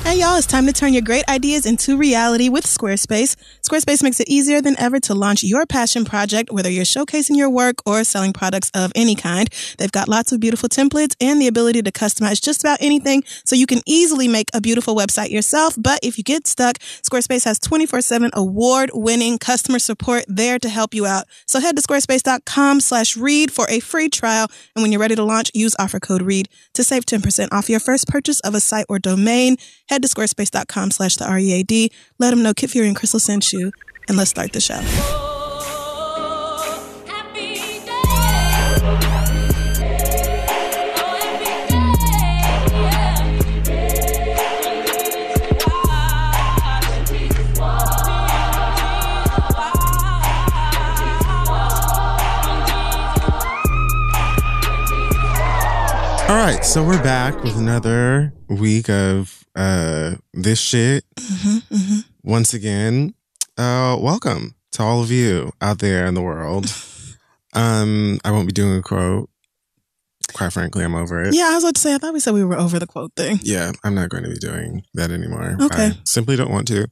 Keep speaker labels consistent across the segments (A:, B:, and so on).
A: Hey y'all, it's time to turn your great ideas into reality with Squarespace. Squarespace makes it easier than ever to launch your passion project, whether you're showcasing your work or selling products of any kind. They've got lots of beautiful templates and the ability to customize just about anything, so you can easily make a beautiful website yourself. But if you get stuck, Squarespace has 24/7 award-winning customer support there to help you out. So head to squarespace.com/read for a free trial. And when you're ready to launch, use offer code READ to save 10% off your first purchase of a site or domain. Head to squarespace.com/READ. Let them know Kid Fury and Crystal sent you, and let's start the show.
B: All right, so we're back with another week of this shit. Once again, welcome to all of you out there in the world. I won't be doing a quote. Quite frankly, I'm over it.
A: Yeah, I was about to say, I thought we said we were over the quote thing.
B: Yeah, I'm not going to be doing that anymore.
A: Okay.
B: I simply don't want to.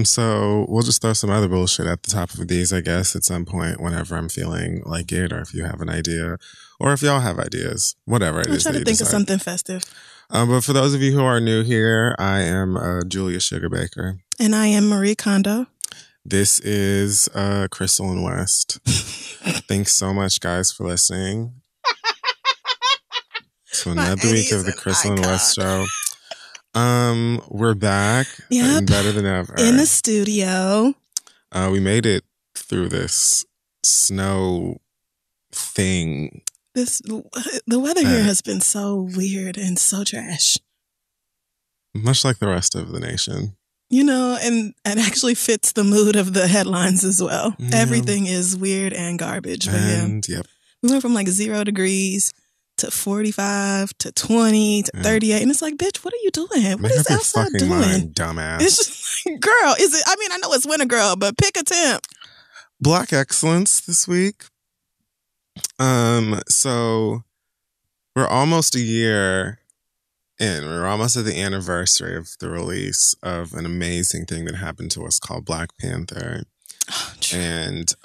B: So we'll just throw some other bullshit at the top of these, I guess, at some point whenever I'm feeling like it, or if you have an idea, or if y'all have ideas, whatever it is.
A: I'll try to think of something festive.
B: But for those of you who are new here, I am Julia Sugarbaker.
A: And I am Marie Kondo.
B: This is Crystal and West. Thanks so much, guys, for listening to another week of the Crystal and West show. We're back.
A: Yep.
B: And better than ever.
A: In the studio.
B: We made it through this snow thing.
A: The weather here has been so weird and so trash.
B: Much like the rest of the nation.
A: You know, and it actually fits the mood of the headlines as well. Yeah. Everything is weird and garbage. But
B: yep.
A: We went from like 0 degrees to 45 to 20 to 38. And it's like, bitch, what are you doing? What is outside doing?
B: Mind, dumbass.
A: It's just like, girl, is it? I mean, I know it's winter, girl, but pick a temp.
B: Black excellence this week. So we're almost a year in. We're almost at the anniversary of the release of an amazing thing that happened to us called Black Panther.
A: Oh,
B: and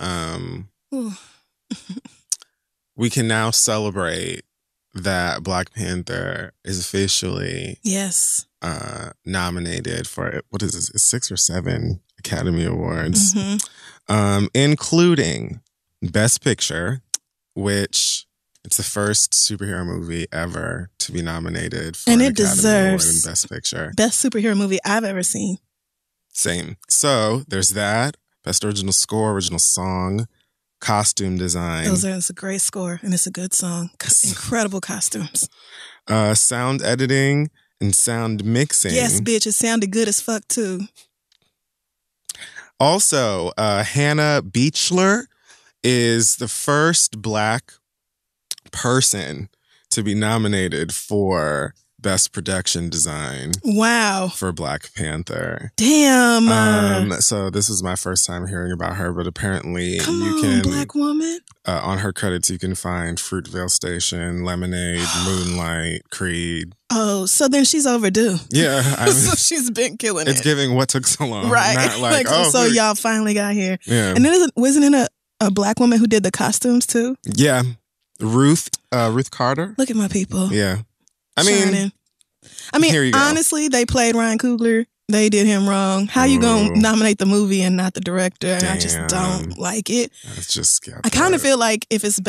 B: we can now celebrate that Black Panther is officially nominated for, what is this, 6 or 7 Academy Awards, including Best Picture, which it's the first superhero movie ever to be nominated for an Academy Award in Best Picture.
A: Best superhero movie I've ever seen.
B: Same. So there's that. Best original score, original song, costume design.
A: It's a great score and it's a good song. Incredible costumes.
B: Sound editing and sound mixing.
A: Yes, bitch. It sounded good as fuck too.
B: Also, Hannah Beachler is the first Black person to be nominated for Best Production Design.
A: Wow.
B: For Black Panther.
A: Damn.
B: So this was my first time hearing about her, but apparently
A: Black woman.
B: On her credits, you can find Fruitvale Station, Lemonade, Moonlight, Creed.
A: Oh, so then she's overdue.
B: Yeah. I mean,
A: so she's been killing
B: It's giving what took so long.
A: Right.
B: Not like
A: so y'all finally got here.
B: Yeah.
A: And then wasn't it a Black woman who did the costumes too?
B: Yeah. Ruth Carter.
A: Look at my people.
B: Yeah.
A: Shining. Honestly, they played Ryan Coogler. They did him wrong. How you gonna nominate the movie and not the director? And I just don't like it.
B: That's just
A: I kind of feel like if it's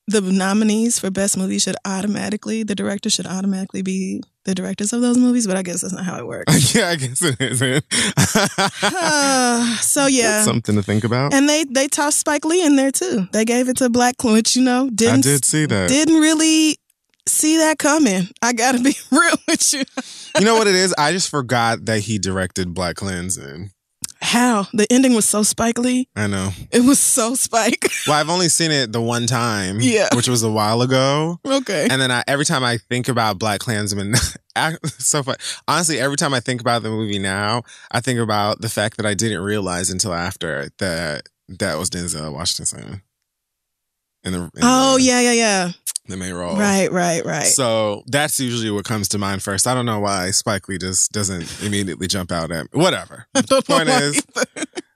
A: the nominees for best movie the director should automatically be the directors of those movies, but I guess that's not how it works.
B: Yeah, I guess it isn't.
A: So yeah,
B: that's something to think about.
A: And they tossed Spike Lee in there too. They gave it to Black, which I
B: did see that.
A: Didn't really see that coming. I gotta be real with you.
B: You know what it is? I just forgot that he directed Black Klansman.
A: How? The ending was so Spike Lee.
B: I know.
A: It was so Spike.
B: Well, I've only seen it the one time.
A: Yeah.
B: Which was a while ago.
A: Okay.
B: And then every time I think about Black Klansman, so fun. Honestly, every time I think about the movie now, I think about the fact that I didn't realize until after that was Denzel Washington.
A: Yeah.
B: the main role.
A: Right.
B: So that's usually what comes to mind first. I don't know why Spike Lee just doesn't immediately jump out at me. Whatever. The point is,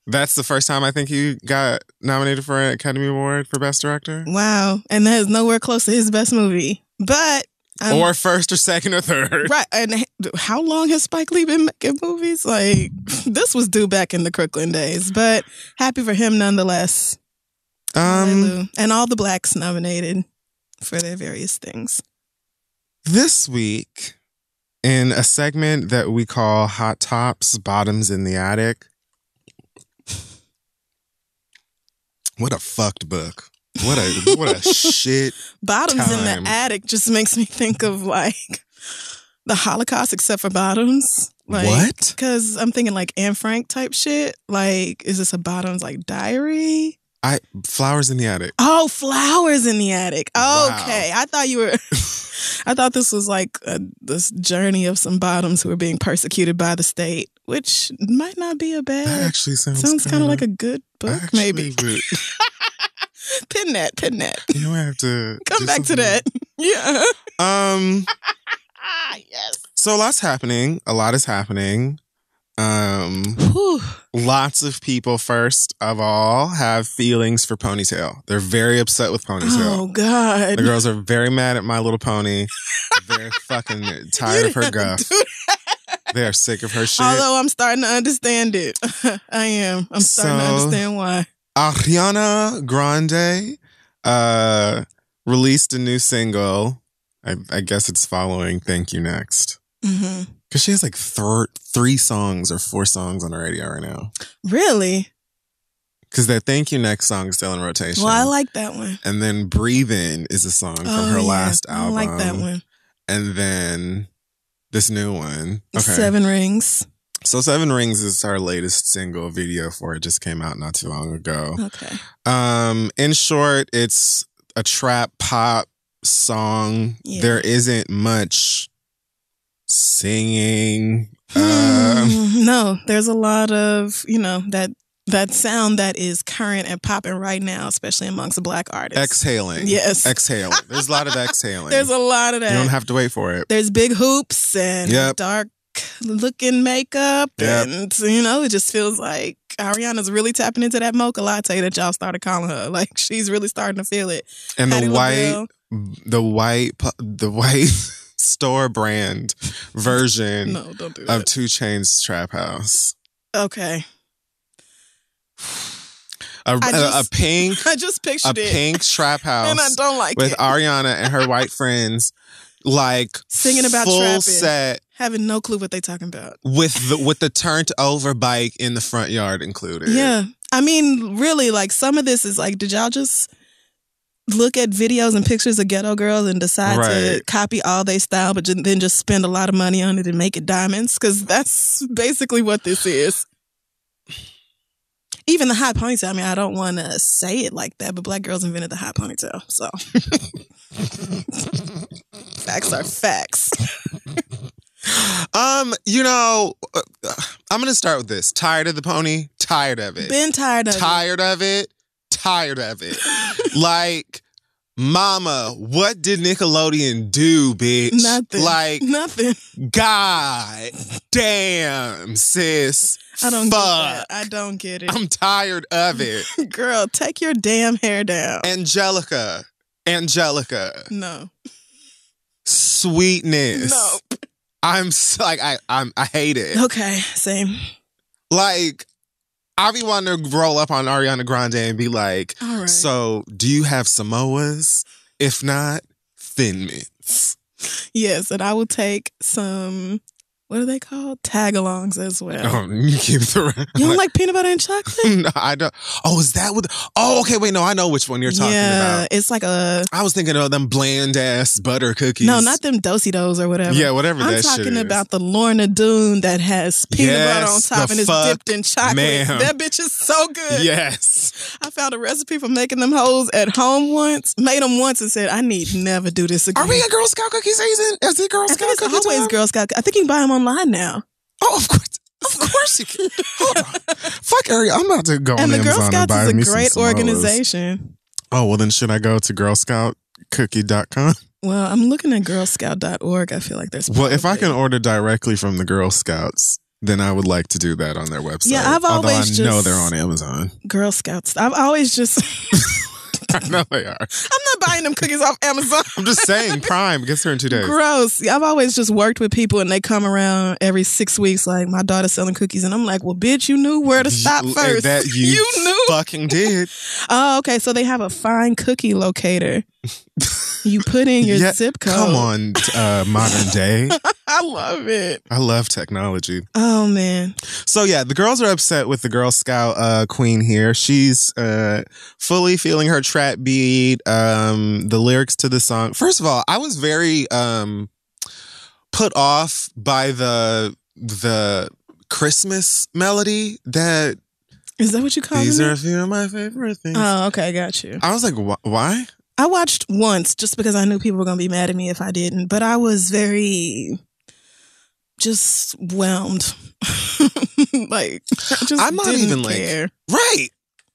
B: that's the first time I think he got nominated for an Academy Award for Best Director.
A: Wow. And that is nowhere close to his best movie. But...
B: or first or second or third.
A: Right. And how long has Spike Lee been making movies? Like, this was due back in the Crooklyn days. But happy for him nonetheless. And all the blacks nominated for their various things.
B: This week, in a segment that we call Hot Tops, Bottoms in the Attic. What a fucked book. What a shit.
A: Bottoms
B: time.
A: in the Attic just makes me think of like the Holocaust, except for bottoms. Like,
B: what?
A: Because I'm thinking like Anne Frank type shit. Like, is this a Bottoms like diary?
B: Flowers in the Attic.
A: Oh, Flowers in the Attic. Okay,
B: Wow.
A: I thought you were. I thought this was like this journey of some bottoms who are being persecuted by the state, which might not be a bad.
B: That actually sounds
A: kind of like a good book, maybe. Pin that.
B: You know, I have to
A: come back to that. Yeah. Yes.
B: So a lot is happening. Lots of people, first of all, have feelings for Ponytail. They're very upset with Ponytail.
A: Oh, God.
B: The girls are very mad at My Little Pony. They're fucking tired of her guff. They're sick of her shit.
A: Although I'm starting to understand it. I am. I'm starting to understand why.
B: Ariana Grande released a new single. I guess it's following Thank You Next.
A: Mm-hmm.
B: Because she has like 3 songs or 4 songs on the radio right now.
A: Really?
B: Because that Thank You Next song is still in rotation.
A: Well, I like that one.
B: And then Breathin' is a song from her last album.
A: I like that one.
B: And then this new one. Okay.
A: 7 Rings.
B: So 7 Rings is our latest single. Video for it just came out not too long ago.
A: Okay.
B: In short, it's a trap pop song.
A: Yeah.
B: There isn't much singing.
A: No, there's a lot of, that sound that is current and popping right now, especially amongst Black artists.
B: Exhaling.
A: Yes.
B: Exhaling. There's a lot of exhaling.
A: There's a lot of that.
B: You don't have to wait for it.
A: There's big hoops and dark looking makeup. And, it just feels like Ariana's really tapping into that mocha latte that y'all started calling her. Like, she's really starting to feel it.
B: And
A: Patti
B: the white store brand version
A: don't do
B: of
A: that.
B: 2 Chainz Trap House.
A: Okay.
B: A pink
A: I just pictured it.
B: pink trap house.
A: And I don't like
B: with
A: it.
B: Ariana and her white friends, like
A: singing about
B: full
A: trapping.
B: set,
A: having no clue what they talking about.
B: with the turned over bike in the front yard included.
A: Yeah. I mean, really, like, some of this is like, did y'all just look at videos and pictures of ghetto girls and decide to copy all their style, but then just spend a lot of money on it and make it diamonds? Because that's basically what this is. Even the hot ponytail. I mean, I don't want to say it like that, but Black girls invented the hot ponytail. So facts are facts.
B: I'm gonna start with this. Tired of the pony? Tired of it.
A: Been tired of it.
B: Tired of it. Like, mama, what did Nickelodeon do, bitch?
A: Nothing.
B: Like,
A: nothing.
B: God damn, sis.
A: I don't get that. I don't get it.
B: I'm tired of it.
A: Girl, take your damn hair down.
B: Angelica.
A: No.
B: Sweetness.
A: No.
B: I hate it.
A: Okay, same.
B: Like, I be wanting to roll up on Ariana Grande and be like,
A: all right.
B: So, do you have Samoas? If not, Thin Mints.
A: Yes, and I will take some, what are they called? Tag-alongs as well.
B: Oh, you keep the...
A: You don't like peanut butter and chocolate?
B: No, I don't. Oh, is that what... Oh, okay, wait, no, I know which one you're talking about.
A: Yeah, it's like a...
B: I was thinking of them bland-ass butter cookies.
A: No, not them Do-si-dos or whatever.
B: Yeah, whatever that shit is.
A: I'm talking about the Lorna Doone that has peanut butter on top and is dipped in chocolate.
B: Ma'am.
A: That bitch is so good.
B: Yes.
A: I found a recipe for making them hoes at home once. Made them once and said, I need never do this again.
B: Are we in Girl Scout cookie season? Is it Girl Scout cookie
A: always
B: time?
A: Girl Scout. I think you can buy them online now.
B: Oh, of course. Of course you can. Hold on. Fuck Ariel. I'm about to go on
A: And the
B: Amazon
A: Girl
B: and
A: Scouts
B: buy
A: is
B: me
A: a
B: some
A: great
B: Samoas.
A: organization.
B: Oh, well then should I go to Girl Scout cookie.com.
A: Well, I'm looking at girlscout.org. I feel like there's
B: Well, if I can order directly from the Girl Scouts, then I would like to do that on their website.
A: Yeah, I've always
B: know they're on Amazon.
A: Girl Scouts. I've always just...
B: I know they are.
A: I'm not buying them cookies off Amazon.
B: I'm just saying, Prime gets here in 2 days.
A: Gross. I've always just worked with people and they come around every 6 weeks like, my daughter's selling cookies. And I'm like, well, bitch, you knew where to stop first.
B: That you knew? Fucking did.
A: Oh, okay. So they have a fine cookie locator. You put in your zip code.
B: Come on, modern day.
A: I love it.
B: I love technology.
A: Oh, man.
B: So, yeah, the girls are upset with the Girl Scout queen here. She's fully feeling her trap beat, the lyrics to the song. First of all, I was very put off by the Christmas melody that...
A: Is that what you call it?
B: These are a few of my favorite things.
A: Oh, okay. Got you.
B: I was like, why?
A: I watched once just because I knew people were going to be mad at me if I didn't. But I was very just whelmed. Like, I just
B: I'm not
A: didn't
B: even
A: care.
B: like, right.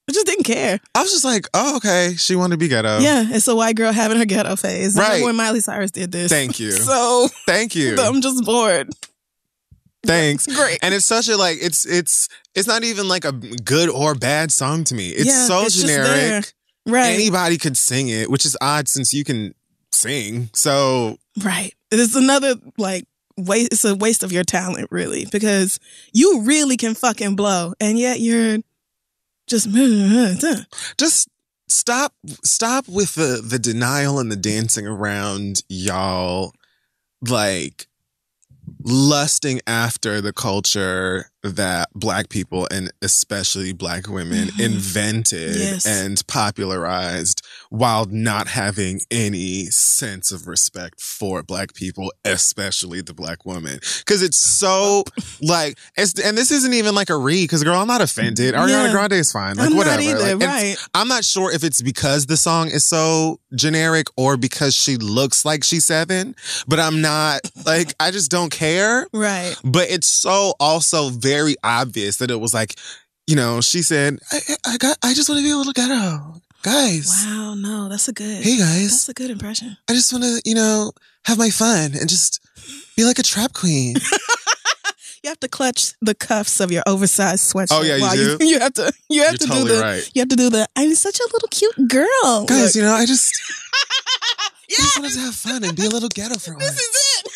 A: I just didn't care.
B: I was just like, oh, okay. She wanted to be ghetto.
A: Yeah, it's a white girl having her ghetto phase.
B: Right.
A: Remember when Miley Cyrus did this?
B: Thank you.
A: So,
B: thank you.
A: I'm just bored.
B: Thanks.
A: Great.
B: And it's such a like, it's not even like a good or bad song to me. It's so generic.
A: Right.
B: Anybody could sing it, which is odd since you can sing. So.
A: Right. It's another like waste. It's a waste of your talent, really, because you really can fucking blow. And yet you're just
B: stop with the denial and the dancing around, y'all, like lusting after the culture that Black people and especially Black women invented and popularized while not having any sense of respect for Black people, especially the Black woman. Because it's so like, and this isn't even like a read, because girl, I'm not offended. Ariana Grande is fine. Like,
A: I'm
B: whatever.
A: not either,
B: like,
A: right.
B: I'm not sure if it's because the song is so generic or because she looks like she's 7, but I'm not like, I just don't care.
A: Right.
B: But it's so also very obvious that it was like, you know, she said, I just want to be a little ghetto. Guys.
A: Wow, no, that's a good.
B: Hey guys.
A: That's a good impression.
B: I just want to, you know, have my fun and just be like a trap queen.
A: You have to clutch the cuffs of your oversized sweatshirt.
B: Oh yeah, you do.
A: You have to. You have
B: You're
A: to
B: totally
A: do the.
B: Right.
A: You have to do the. I'm such a little cute girl.
B: Guys,
A: Look.
B: you know, I just wanted to have fun and be a little ghetto for once.
A: This is it.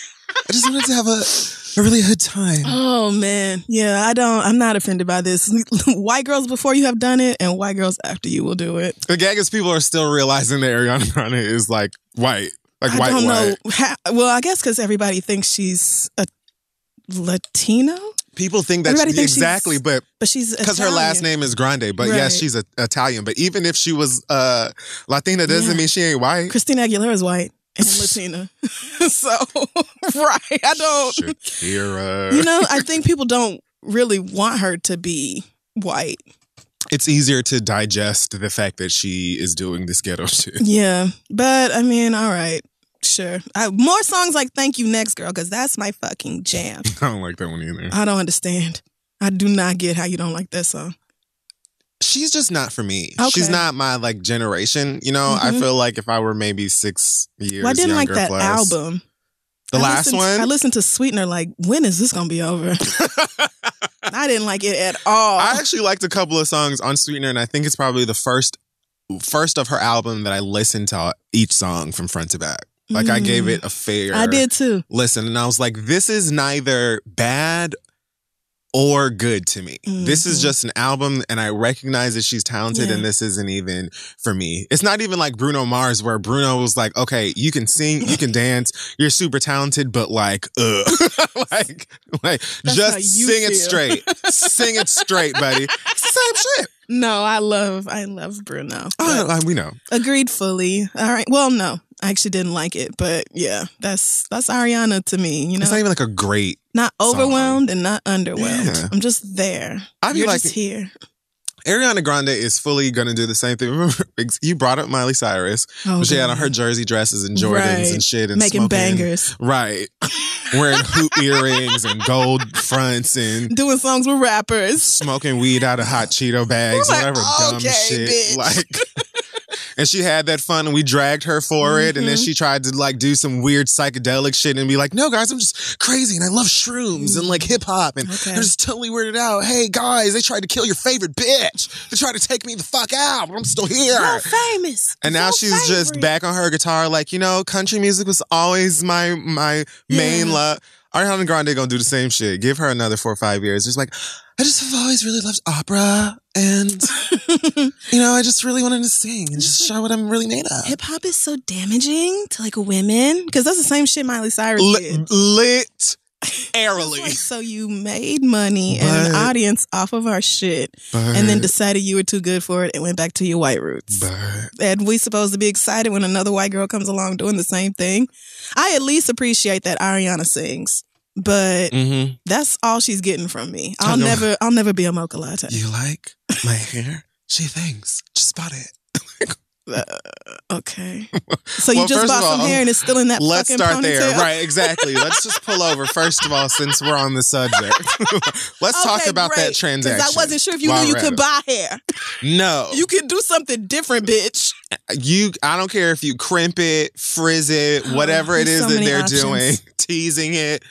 B: I just wanted to have a really good time.
A: Oh man, yeah. I'm not offended by this. White girls before you have done it, and white girls after you will do it.
B: The gag is people are still realizing that Ariana Grande is like white, like
A: I
B: white.
A: don't know. Well, I guess because everybody thinks she's a Latino.
B: People think that exactly, but
A: she's
B: because her last name is Grande. But yes, she's Italian. But even if she was Latina, doesn't mean she ain't white.
A: Christina Aguilera is white and Latina. So right, I don't.
B: Shakira.
A: You know, I think people don't really want her to be white.
B: It's easier to digest the fact that she is doing this ghetto shit.
A: Yeah, but I mean, all right. Sure. More songs like Thank You Next, girl, because that's my fucking jam.
B: I don't like that one either.
A: I don't understand. I do not get how you don't like that song.
B: She's just not for me.
A: Okay.
B: She's not my like generation. You know, I feel like if I were maybe 6 years
A: I didn't like that
B: plus,
A: album.
B: The last one?
A: I listened to Sweetener like, when is this going to be over? I didn't like it at all.
B: I actually liked a couple of songs on Sweetener, and I think it's probably the first of her album that I listened to each song from front to back. Like, I gave it a fair...
A: I did, too.
B: Listen, and I was like, this is neither bad or good to me. This is just an album, and I recognize that she's talented, and this isn't even for me. It's not even like Bruno Mars, where Bruno was like, okay, you can sing, you can dance, you're super talented, but like, like just sing it straight. Sing it straight, buddy. It's the same shit.
A: No, I love Bruno.
B: We know.
A: Agreed fully. All right. Well, no, I actually didn't like it, but yeah, that's Ariana to me. You know,
B: it's not even like a great,
A: not overwhelmed and not underwhelmed.
B: Yeah.
A: I'm just there.
B: You're
A: just here.
B: Ariana Grande is fully going to do the same thing. Remember, you brought up Miley Cyrus. She had on her jersey dresses and Jordans and shit. And
A: making bangers.
B: Right. Wearing hoop earrings and gold fronts and...
A: doing songs with rappers.
B: Smoking weed out of hot Cheeto bags.
A: Like,
B: whatever dumb
A: okay,
B: shit.
A: bitch.
B: Like... And she had that fun and we dragged her for it. And then she tried to like do some weird psychedelic shit and be like, no guys, I'm just crazy and I love shrooms and like hip hop and they're just totally weirded out. Hey guys, they tried to kill your favorite bitch. They tried to take me the fuck out, but I'm still here.
A: You're famous.
B: And now she's just back on her guitar like, you know, country music was always my main love. Ariana Grande gonna do the same shit. Give her another 4 or 5 years. Just like, I just have always really loved opera and, you know, I just really wanted to sing and just show what I'm really made of.
A: Hip hop is so damaging to like women because that's the same shit Miley Cyrus did.
B: Literally.
A: Like, so you made money and an audience off of our shit and then decided you were too good for it and went back to your white roots. And we supposed to be excited when another white girl comes along doing the same thing. I at least appreciate that Ariana sings. But that's all she's getting from me. I'll never be a mocha latte.
B: You like my hair? She thinks. Just bought it.
A: Okay. So you just bought some hair and it's still in that
B: let's
A: fucking
B: start
A: ponytail?
B: there. Right, exactly. Let's just pull over, first of all, since we're on the subject. Let's talk about that transaction.
A: Because I wasn't sure if you knew you could buy hair.
B: No.
A: You can do something different, bitch.
B: I don't care if you crimp it, frizz it, whatever it is that they're doing, teasing it.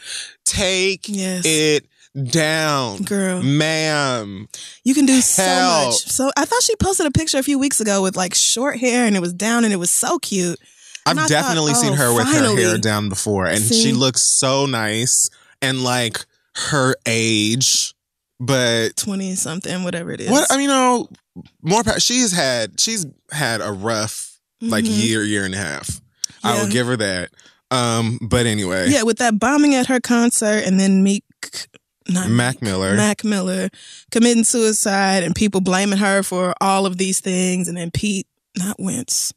B: Take it down.
A: Girl.
B: Ma'am.
A: You can do so much. So I thought she posted a picture a few weeks ago with like short hair and it was down and it was so cute.
B: I've definitely seen her with her hair down before and she looks so nice and like her age, but
A: 20 something, whatever it is.
B: What I mean, she's had a rough like year and a half. Yeah. I will give her that. But anyway.
A: Yeah, with that bombing at her concert and then Mac Miller committing suicide and people blaming her for all of these things. And then Pete, not Wentz.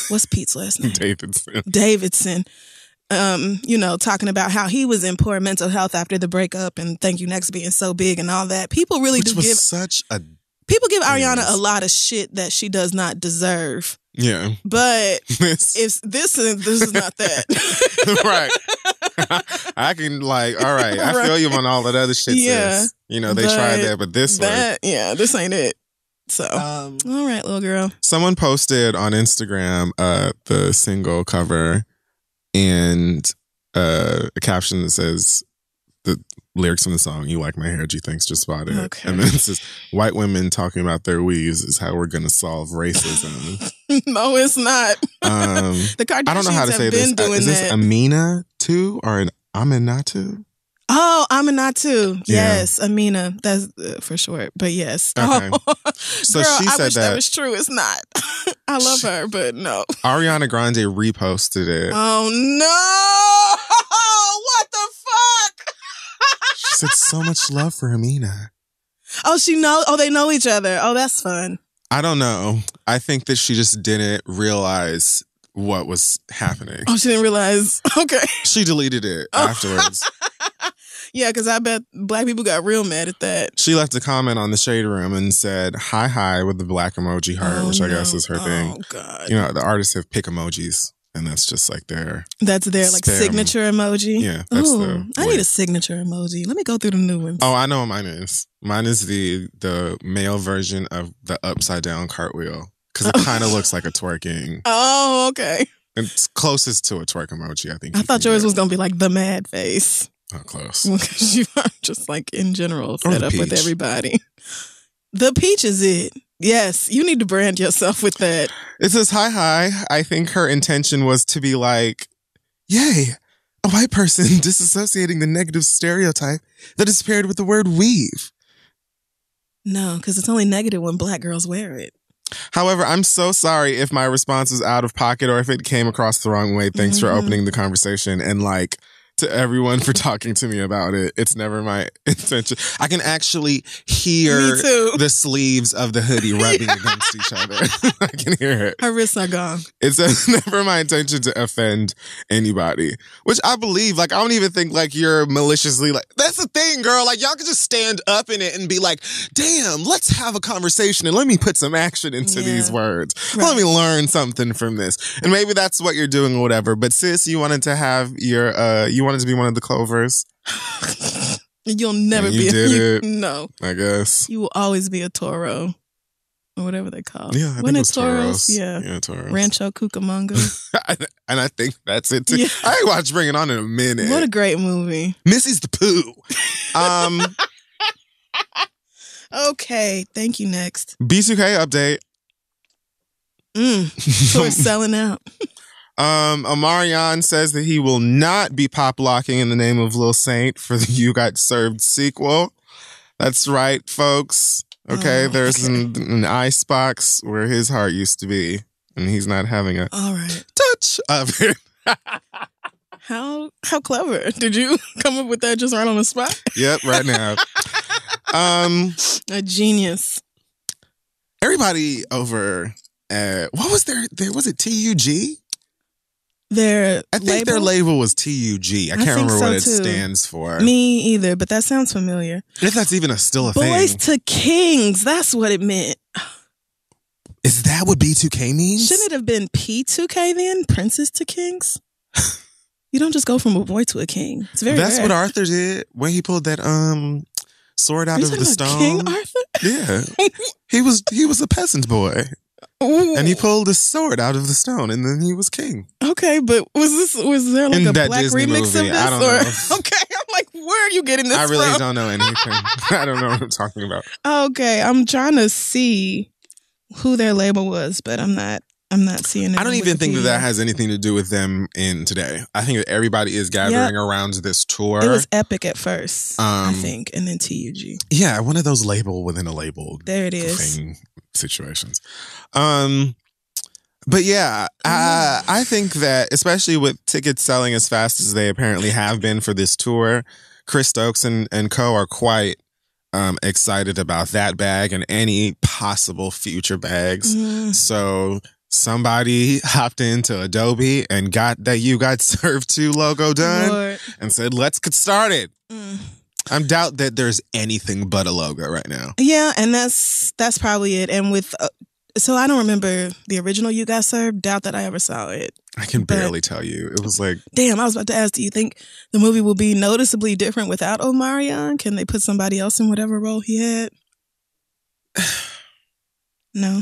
A: What's Pete's last name? Davidson. You know, talking about how he was in poor mental health after the breakup and Thank You Next being so big and all that. People really People give Ariana a lot of shit that she does not deserve.
B: Yeah.
A: But this is not that.
B: Right. I can like, all right. I feel you on all that other shit. Yeah. Sis. You know, they tried that, but this
A: this ain't it. So, all right, little girl.
B: Someone posted on Instagram the single cover and a caption that says the lyrics from the song, "You like my hair, G thinks just bought it." Okay. And then it says, "White women talking about their weaves is how we're going to solve racism."
A: No, it's not. The Kardashians
B: I don't know how to say this. Is this Amina too or an Aminatu?
A: Oh, Aminatu. Yes, Amina. That's for short, but yes.
B: Okay. So
A: girl,
B: she said
A: I wish that was true. It's not. I love her, but no.
B: Ariana Grande reposted it.
A: Oh no! What the fuck?
B: She said so much love for Amina.
A: Oh, they know each other. Oh, that's fun.
B: I don't know. I think that she just didn't realize what was happening.
A: Oh, she didn't realize. Okay.
B: She deleted it afterwards.
A: Yeah, because I bet black people got real mad at that.
B: She left a comment on the Shade Room and said, hi, with the black emoji heart, which I guess is her thing. Oh, God. You know, the artists have pick emojis, and that's just like
A: That's their like signature emoji?
B: Yeah, that's
A: I need a signature emoji. Let me go through the new ones.
B: Oh, I know what mine is. Mine is the male version of the upside down cartwheel, because it kind of looks like a twerking.
A: Oh, okay.
B: It's closest to a twerk emoji, I think.
A: I thought yours was going to be like the mad face.
B: Not close.
A: Because you are just like in general fed up with everybody. The peach is it. Yes, you need to brand yourself with that.
B: It says, hi. I think her intention was to be like, yay, a white person disassociating the negative stereotype that is paired with the word weave.
A: No, because it's only negative when black girls wear it.
B: However, I'm so sorry if my response was out of pocket or if it came across the wrong way. Thanks for opening the conversation and like to everyone for talking to me about it. It's never my intention. I can actually hear the sleeves of the hoodie rubbing against each other. I can hear it.
A: Her wrists are gone.
B: It's never my intention to offend anybody, which I believe. Like, I don't even think like you're maliciously like, that's the thing, girl. Like, y'all can just stand up in it and be like, damn, let's have a conversation and let me put some action into these words. Right. Let me learn something from this. And maybe that's what you're doing or whatever. But sis, you wanted to have your, you wanted to be one of the Clovers.
A: You'll never
B: and
A: be
B: it.
A: No.
B: I guess.
A: You will always be a Toro. or whatever they call.
B: Yeah, I think it was Toros.
A: Yeah,
B: Toros.
A: Rancho Cucamonga.
B: And I think that's it too.
A: Yeah.
B: I ain't watched Bring It On in a minute.
A: What a great movie.
B: Missy's the Pooh.
A: Okay, thank you. Next.
B: B2K update.
A: Tour's selling out.
B: Omarion says that he will not be pop locking in the name of Lil Saint for the You Got Served sequel. That's right, folks. Okay, there's an icebox where his heart used to be, and he's not having a touch of it.
A: How clever. Did you come up with that just right on the spot?
B: Yep, right now.
A: A genius.
B: Everybody over what was there was it TUG?
A: I
B: think their label was TUG. I can't remember what it stands for.
A: Me either, but that sounds familiar.
B: If that's even still a thing.
A: Boys to Kings, that's what it meant.
B: Is that what B2K means?
A: Shouldn't it have been P2K then? Princes to Kings? You don't just go from a boy to a king. It's very
B: That's
A: rare.
B: what Arthur did when he pulled that sword out of the stone.
A: King Arthur?
B: Yeah. He was a peasant boy.
A: Ooh.
B: And he pulled the sword out of the stone, and then he was king.
A: Okay, but was there like a black
B: Disney
A: remix
B: movie,
A: of this?
B: I don't know.
A: Okay, I'm like, where are you getting this
B: I really
A: from?
B: don't know anything. I don't know what I'm talking about.
A: Okay, I'm trying to see who their label was, but I'm not seeing it.
B: I don't even think that has anything to do with them in today. I think that everybody is gathering around this tour.
A: It was Epic at first, I think, and then TUG.
B: Yeah, one of those label within a label.
A: There it is.
B: Thing situations. But yeah, I think that especially with tickets selling as fast as they apparently have been for this tour, Chris Stokes and co are quite excited about that bag and any possible future bags. So somebody hopped into Adobe and got that You Got Served 2 logo done and said, let's get started. I doubt that there's anything but a logo right now.
A: Yeah, and that's probably it. And with so I don't remember the original You Got Served. Doubt that I ever saw it.
B: I can barely tell you. It was like,
A: damn. I was about to ask, do you think the movie will be noticeably different without Omarion? Can they put somebody else in whatever role he had? No.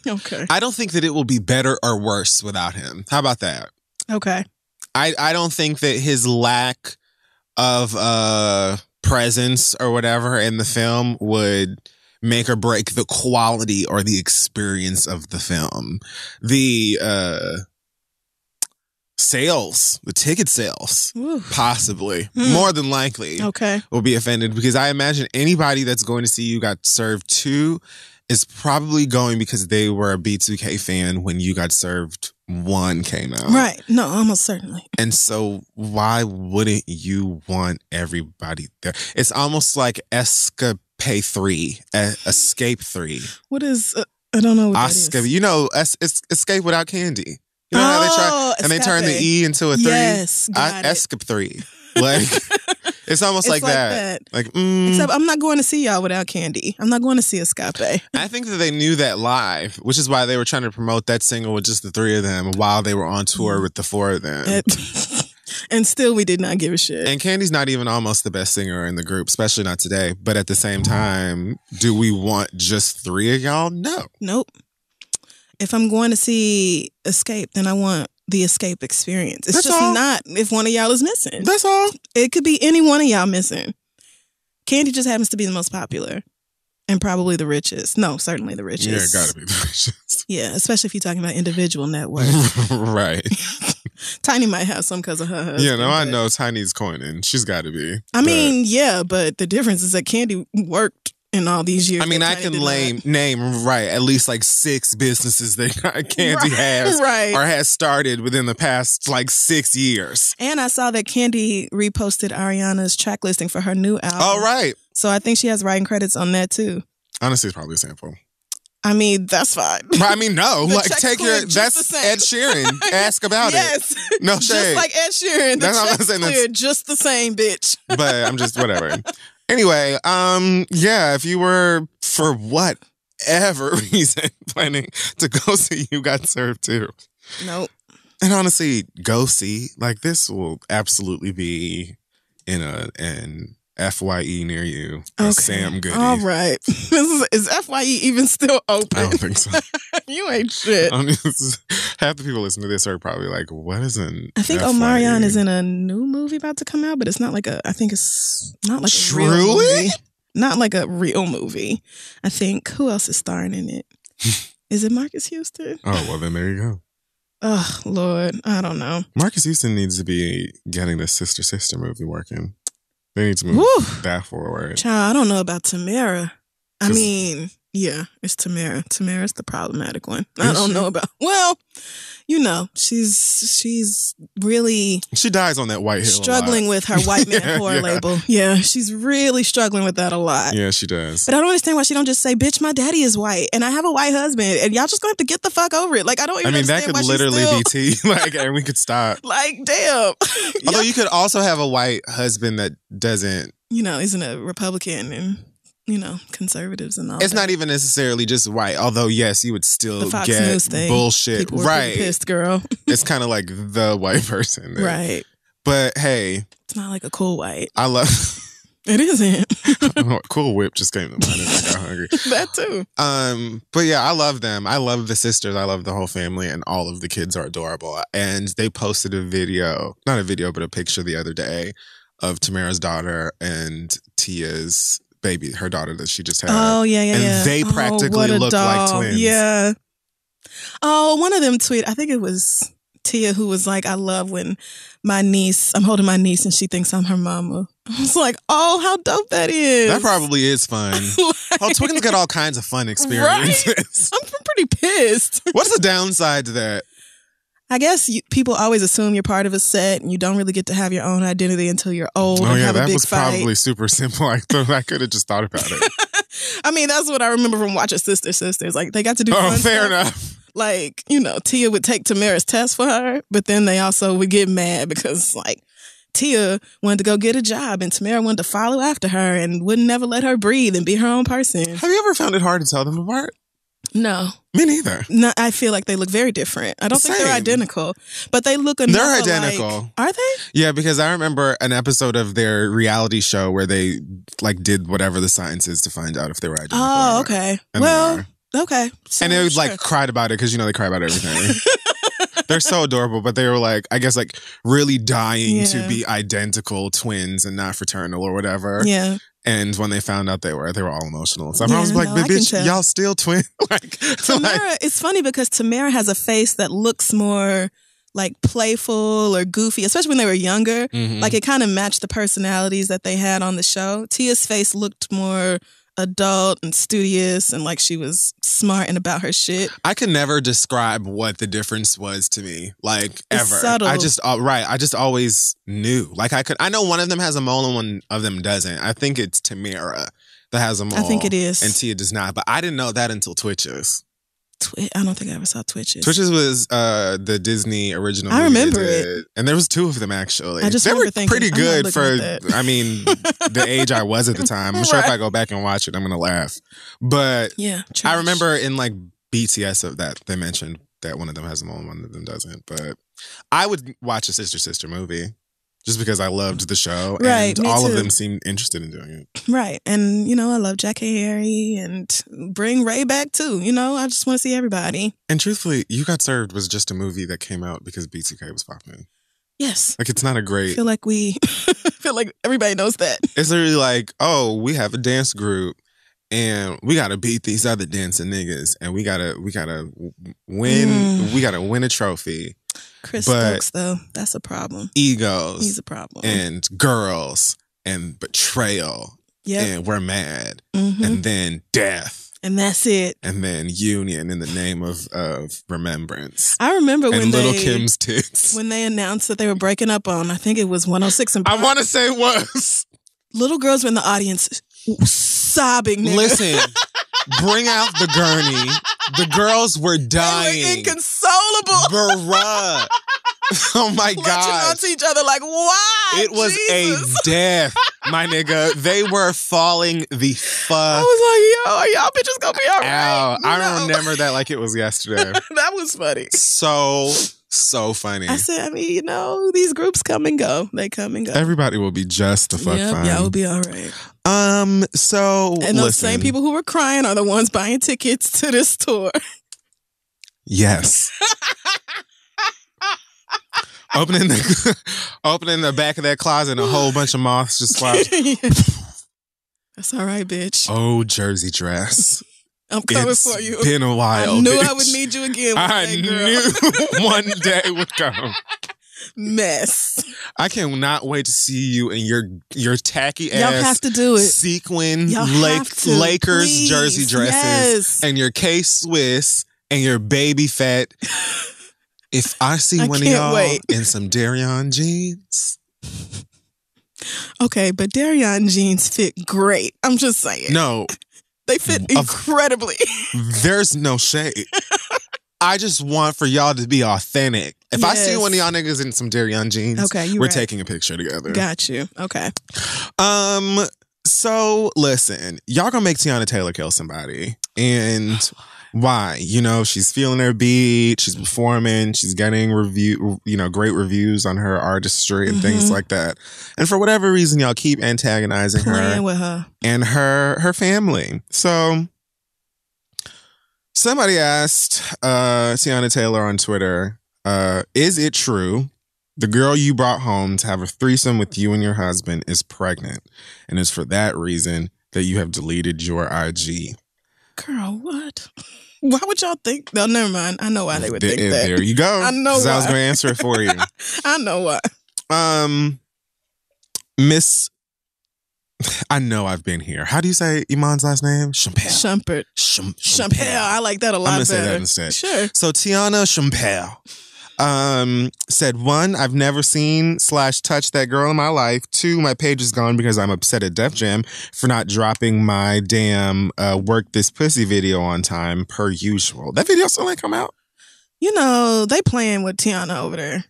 A: Okay.
B: I don't think that it will be better or worse without him. How about that?
A: Okay.
B: I don't think that his lack of presence or whatever in the film would make or break the quality or the experience of the film. The sales, the ticket sales, possibly, more than likely, will be offended, because I imagine anybody that's going to see You Got Served 2 is probably going because they were a B2K fan when You Got Served 1 came out.
A: Right. No, almost certainly.
B: And so why wouldn't you want everybody there? It's almost like Escape 3.
A: What is, I don't know what that is.
B: You know, Escape without candy. You know how they try, and they turn the E into a 3?
A: Yes, got it.
B: Escape 3. Like, it's almost like that. Like,
A: except I'm not going to see y'all without candy. I'm not going to see Escape.
B: I think that they knew that live, which is why they were trying to promote that single with just the 3 of them while they were on tour with the 4 of them.
A: And still, we did not give a shit.
B: And Candy's not even almost the best singer in the group, especially not today. But at the same time, do we want just 3 of y'all? No.
A: Nope. If I'm going to see Escape, then I want the Escape experience. It's not if one of y'all is missing.
B: That's all.
A: It could be any one of y'all missing. Candy just happens to be the most popular and probably the richest. No, certainly the richest.
B: Yeah, gotta be the richest.
A: Yeah, especially if you're talking about individual net worth.
B: Right.
A: Tiny might have some because of her husband.
B: Yeah, no, I know Tiny's coining. She's got to be.
A: I mean, yeah, but the difference is that Candy worked in all these years.
B: I mean, I can name at least like 6 businesses that Candy has or has started within the past like 6 years.
A: And I saw that Candy reposted Ariana's track listing for her new album.
B: Oh, right.
A: So I think she has writing credits on that too.
B: Honestly, it's probably a sample.
A: I mean, that's fine.
B: I mean, no. Like, take
A: that's
B: Ed Sheeran. Ask about it. No shade.
A: Just like Ed Sheeran.
B: That's all I'm saying.
A: Clear, just the same, bitch.
B: But I'm just, whatever. Anyway, yeah, if you were, for whatever reason, planning to go see You Got Served 2.
A: Nope.
B: And honestly, go see. Like, this will absolutely be in an FYE near you.
A: Okay.
B: Sam Goody.
A: All right. Is FYE even still open?
B: I don't think so.
A: You ain't shit.
B: Half the people listening to this are probably like, what is an
A: I think
B: FYE?
A: Omarion is in a new movie about to come out, but it's not like I think it's not like a real
B: Truly?
A: movie. Not like a real movie. I think, who else is starring in it? Is it Marcus Houston?
B: Oh, well, then there you go.
A: Oh, Lord. I don't know.
B: Marcus Houston needs to be getting the Sister movie working. They need to move that forward.
A: Child, I don't know about Tamara. I mean, yeah, it's Tamara. Tamara's the problematic one. I don't know about, well, you know, she's really...
B: She dies on that white hill
A: struggling with her white man whore label. Yeah, she's really struggling with that a lot.
B: Yeah, she does.
A: But I don't understand why she don't just say, bitch, my daddy is white and I have a white husband and y'all just gonna have to get the fuck over it. Like, I don't even understand
B: that could
A: why
B: literally
A: still...
B: be tea. Like, and we could stop.
A: Like, damn.
B: Although you could also have a white husband that doesn't...
A: You know, isn't a Republican and... You know, conservatives and all.
B: It's
A: that.
B: not even necessarily just white. Although, yes, you would still
A: the Fox
B: get
A: News thing.
B: bullshit.
A: People were
B: right.
A: pissed, girl.
B: It's kind of like the white person.
A: Right.
B: But hey.
A: It's not like a cool white.
B: I love...
A: It isn't.
B: Cool Whip just came to mind and I got hungry.
A: That too.
B: But yeah, I love them. I love the sisters. I love the whole family, and all of the kids are adorable. And they posted a video, not a video, but a picture the other day of Tamara's daughter and Tia's baby, her daughter that she just had.
A: Oh, yeah.
B: And they practically look like twins.
A: Yeah. Oh, one of them tweet, I think it was Tia who was like, I love when I'm holding my niece and she thinks I'm her mama. I was like, oh, how dope that is.
B: That probably is fun. Twins get all kinds of fun experiences.
A: Right? I'm pretty pissed.
B: What's the downside to that?
A: I guess people always assume you're part of a set and you don't really get to have your own identity until you're old and have a big fight.
B: That was probably super simple. I could have just thought about it.
A: I mean, that's what I remember from watching Sisters. Like, they got to do fun
B: fair
A: stuff.
B: enough.
A: Like, you know, Tia would take Tamara's test for her, but then they also would get mad because, like, Tia wanted to go get a job and Tamara wanted to follow after her and would never let her breathe and be her own person.
B: Have you ever found it hard to tell them apart?
A: No.
B: Me neither.
A: No, I feel like they look very different. I don't think they're identical, but they look enough
B: They're identical.
A: Alike. Are they?
B: Yeah, because I remember an episode of their reality show where they like did whatever the science is to find out if they were identical.
A: Oh, okay. Well, okay. So,
B: and they would like cried about it because, you know, they cry about everything. They're so adorable, but they were like, I guess, like really dying to be identical twins and not fraternal or whatever.
A: Yeah.
B: And when they found out they were all emotional. So I was like, bitch, y'all still twin?
A: Tamara, it's funny because Tamara has a face that looks more like playful or goofy, especially when they were younger. Mm-hmm. Like it kind of matched the personalities that they had on the show. Tia's face looked more adult and studious and like she was smart and about her shit.
B: I can never describe what the difference was to me, like
A: it's
B: ever.
A: Subtle.
B: I just always knew. Like I know one of them has a mole and one of them doesn't. I think it's Tamara that has a mole.
A: I think it is.
B: And Tia does not. But I didn't know that until Twitches.
A: I don't think I ever saw Twitches.
B: Twitches was the Disney original movie.
A: I remember it.
B: And there was two of them, actually.
A: They
B: were pretty good for,
A: I
B: mean, the age I was at the time. I'm sure if I go back and watch it, I'm going to laugh. But
A: yeah,
B: I remember in like BTS of that, they mentioned that one of them has a mole and one of them doesn't. But I would watch a sister movie. Just because I loved the show,
A: right,
B: and all of them seemed interested in doing it.
A: Right, and you know I love Jackie Harry, and bring Ray back too. You know, I just want to see everybody.
B: And truthfully, You Got Served was just a movie that came out because BTK was popping.
A: Yes,
B: like it's not a great.
A: I feel like everybody knows that.
B: It's literally like, oh, we have a dance group, and we gotta beat these other dancing niggas, and we gotta win. We gotta win a trophy.
A: Chris Stokes, though, that's a problem.
B: Egos.
A: He's a problem.
B: And girls and betrayal.
A: Yeah.
B: And we're mad.
A: Mm-hmm.
B: And then death.
A: And that's it.
B: And then union in the name of remembrance.
A: I remember when
B: Little Kim's tits.
A: When they announced that they were breaking up on, I think it was 106 and
B: I want to say it was.
A: Little girls were in the audience sobbing. Nigga.
B: Listen. Bring out the gurney. The girls were dying.
A: They were inconsolable.
B: Bruh. Oh my God.
A: Clutching onto each other like, why?
B: It was
A: Jesus.
B: a death, my nigga. They were falling the fuck.
A: I was like, yo, y'all bitches gonna be all right.
B: I remember that like it was yesterday.
A: That was funny.
B: So So funny.
A: I said, these groups come and go. They come and go.
B: Everybody will be just the fuck fine.
A: Yeah, it'll be all right.
B: So
A: and those same people who were crying are the ones buying tickets to this tour.
B: Yes. Opening the back of that closet and a whole bunch of moths just fly.
A: That's all right, bitch.
B: Oh, Jersey dress.
A: I'm coming for you.
B: It's been a while.
A: I knew
B: bitch.
A: I would need you again.
B: I knew one day would come.
A: Mess.
B: I cannot wait to see you in your tacky ass.
A: Y'all have to do it.
B: Sequin Lakers
A: please.
B: jersey dresses and your K-Swiss and your baby fat. If I see one of y'all in some Darion jeans.
A: Okay, but Darion jeans fit great. I'm just saying.
B: No.
A: They fit incredibly.
B: There's no shade. I just want for y'all to be authentic. If I see one of y'all niggas in some Darion jeans, we're taking a picture together.
A: Got you. Okay.
B: So listen, y'all gonna make Tiana Taylor kill somebody. And why? She's feeling her beat, she's performing, she's getting great reviews on her artistry and things like that. And for whatever reason, y'all keep antagonizing
A: Playing with her.
B: And her family. So somebody asked Tiana Taylor on Twitter, is it true the girl you brought home to have a threesome with you and your husband is pregnant, and it's for that reason that you have deleted your IG?
A: Girl, what? Why would y'all think? No, never mind. I know why they would think that.
B: There you go.
A: I know why.
B: I was going to answer it for you.
A: I know why.
B: Miss... I know I've been here. How do you say Iman's last name?
A: Shumpert. Champel. I like that a lot better. I'm going to say
B: that instead.
A: Sure.
B: So Tiana Champel said, 1, I've never seen / touched that girl in my life. 2, my page is gone because I'm upset at Def Jam for not dropping my damn Work This Pussy video on time per usual. That video still ain't come out?
A: They playing with Tiana over there.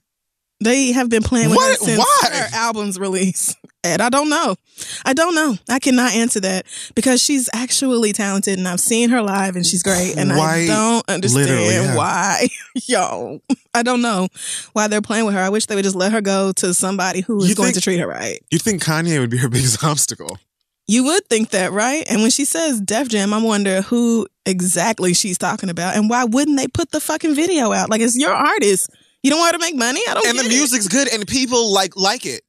A: They have been playing with her since her album's release. And I don't know. I cannot answer that because she's actually talented and I've seen her live and she's great. And I don't understand why. Yo, I don't know why they're playing with her. I wish they would just let her go to somebody who is going to treat her right.
B: You think Kanye would be her biggest obstacle?
A: You would think that, right? And when she says Def Jam, I wonder who exactly she's talking about. And why wouldn't they put the fucking video out? Like, it's your artist. You don't want to make money? I don't get it.
B: And the music's good and people like it.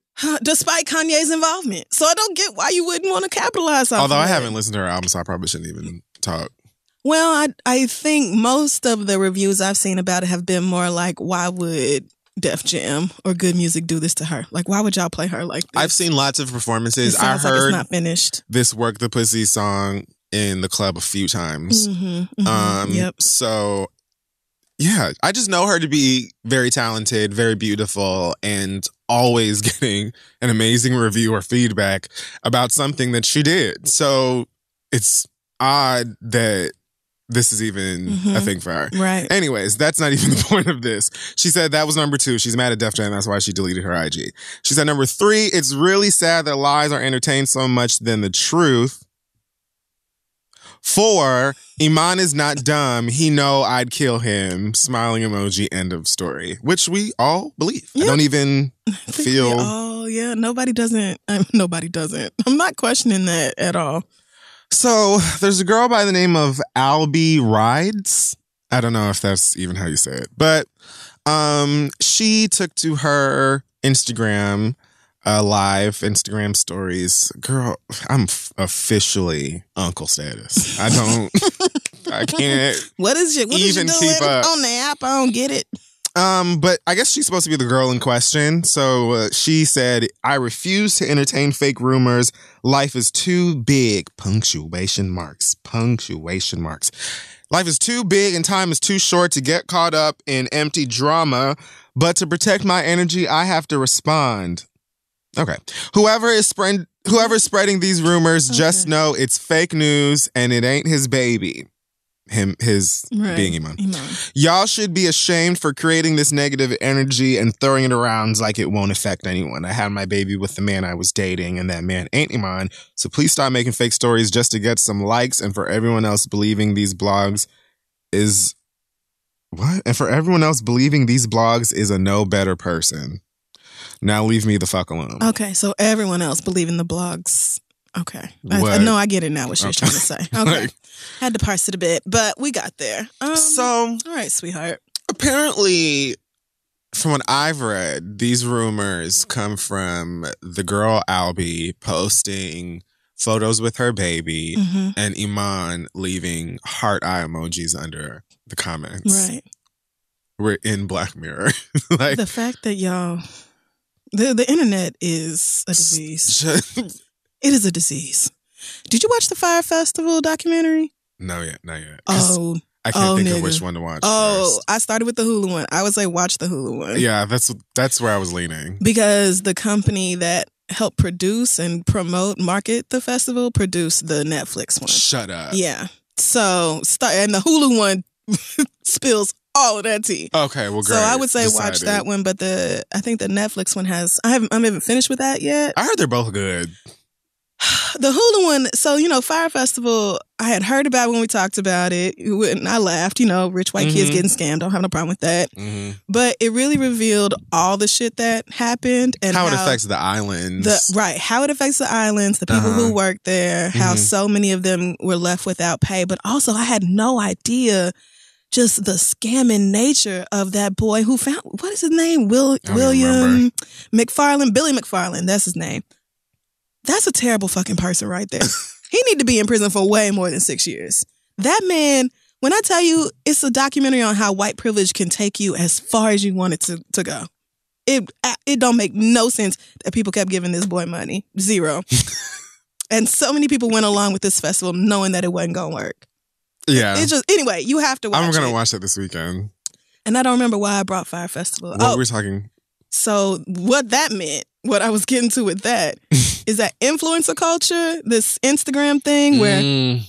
A: Despite Kanye's involvement. So I don't get why you wouldn't want to capitalize on it.
B: Although I haven't listened to her album, so I probably shouldn't even talk.
A: Well, I think most of the reviews I've seen about it have been more like, why would Def Jam or Good Music do this to her? Like, why would y'all play her like this?
B: I've seen lots of performances.
A: I heard like it's not finished.
B: This Work the Pussy song in the club a few times.
A: Yep.
B: So... yeah, I just know her to be very talented, very beautiful, and always getting an amazing review or feedback about something that she did. So it's odd that this is even a thing for her.
A: Right.
B: Anyways, that's not even the point of this. She said that was number 2. She's mad at Def Jam. That's why she deleted her IG. She said number 3, it's really sad that lies are entertained so much than the truth. 4, Iman is not dumb. He know I'd kill him. Smiling emoji, end of story. Which we all believe. Yep. I don't even feel...
A: oh, yeah. Nobody doesn't. I'm not questioning that at all.
B: So, there's a girl by the name of Albie Rides. I don't know if that's even how you say it. But she took to her Instagram... live Instagram stories. Girl, I'm officially uncle status. I can't
A: what is you
B: even keep up
A: on the app. I don't get it.
B: But I guess she's supposed to be the girl in question. So she said, I refuse to entertain fake rumors. Life is too big. Punctuation marks. Life is too big and time is too short to get caught up in empty drama. But to protect my energy, I have to respond. Okay. Whoever's spreading these rumors, just know it's fake news and it ain't his baby. Being Iman. Y'all should be ashamed for creating this negative energy and throwing it around like it won't affect anyone. I had my baby with the man I was dating and that man ain't Iman. So please stop making fake stories just to get some likes and for everyone else believing these blogs is What? And for everyone else believing these blogs is a no better person. Now leave me the fuck alone.
A: Okay, so everyone else believing the blogs. Okay. I get it now what she was trying to say. Okay. Had to parse it a bit, but we got there. All right, sweetheart.
B: Apparently, from what I've read, these rumors come from the girl Albie posting photos with her baby and Iman leaving heart eye emojis under the comments.
A: Right.
B: We're in Black Mirror. Like,
A: the fact that y'all... The internet is a disease. It is a disease. Did you watch the Fire Festival documentary?
B: No, not yet.
A: Oh,
B: I can't think of which one to watch first.
A: I started with the Hulu one. I would say watch the Hulu one.
B: Yeah, that's where I was leaning.
A: Because the company that helped produce and market the festival produced the Netflix one.
B: Shut up.
A: Yeah. So, and the Hulu one spills all of that tea.
B: Okay, well, great.
A: So I would say watch that one, but I think the Netflix one has... I haven't finished with that yet.
B: I heard they're both good.
A: The Hulu one, so, Fire Festival, I had heard about when we talked about it, and I laughed, rich white kids getting scammed. Don't have no problem with that. But it really revealed all the shit that happened and
B: how it affects the islands.
A: How it affects the islands, the people who work there, how so many of them were left without pay. But also, I had no idea just the scamming nature of that boy who found, what is his name? William McFarland, Billy McFarland, that's his name. That's a terrible fucking person right there. He need to be in prison for way more than 6 years. That man, when I tell you, it's a documentary on how white privilege can take you as far as you want it to go. It don't make no sense that people kept giving this boy money. Zero. And so many people went along with this festival knowing that it wasn't going to work.
B: Yeah.
A: It's just, anyway, you have to watch it.
B: I'm going to watch it this weekend.
A: And I don't remember why I brought Fire Festival.
B: What were we talking?
A: So what that meant, what I was getting to with that, is that influencer culture, this Instagram thing where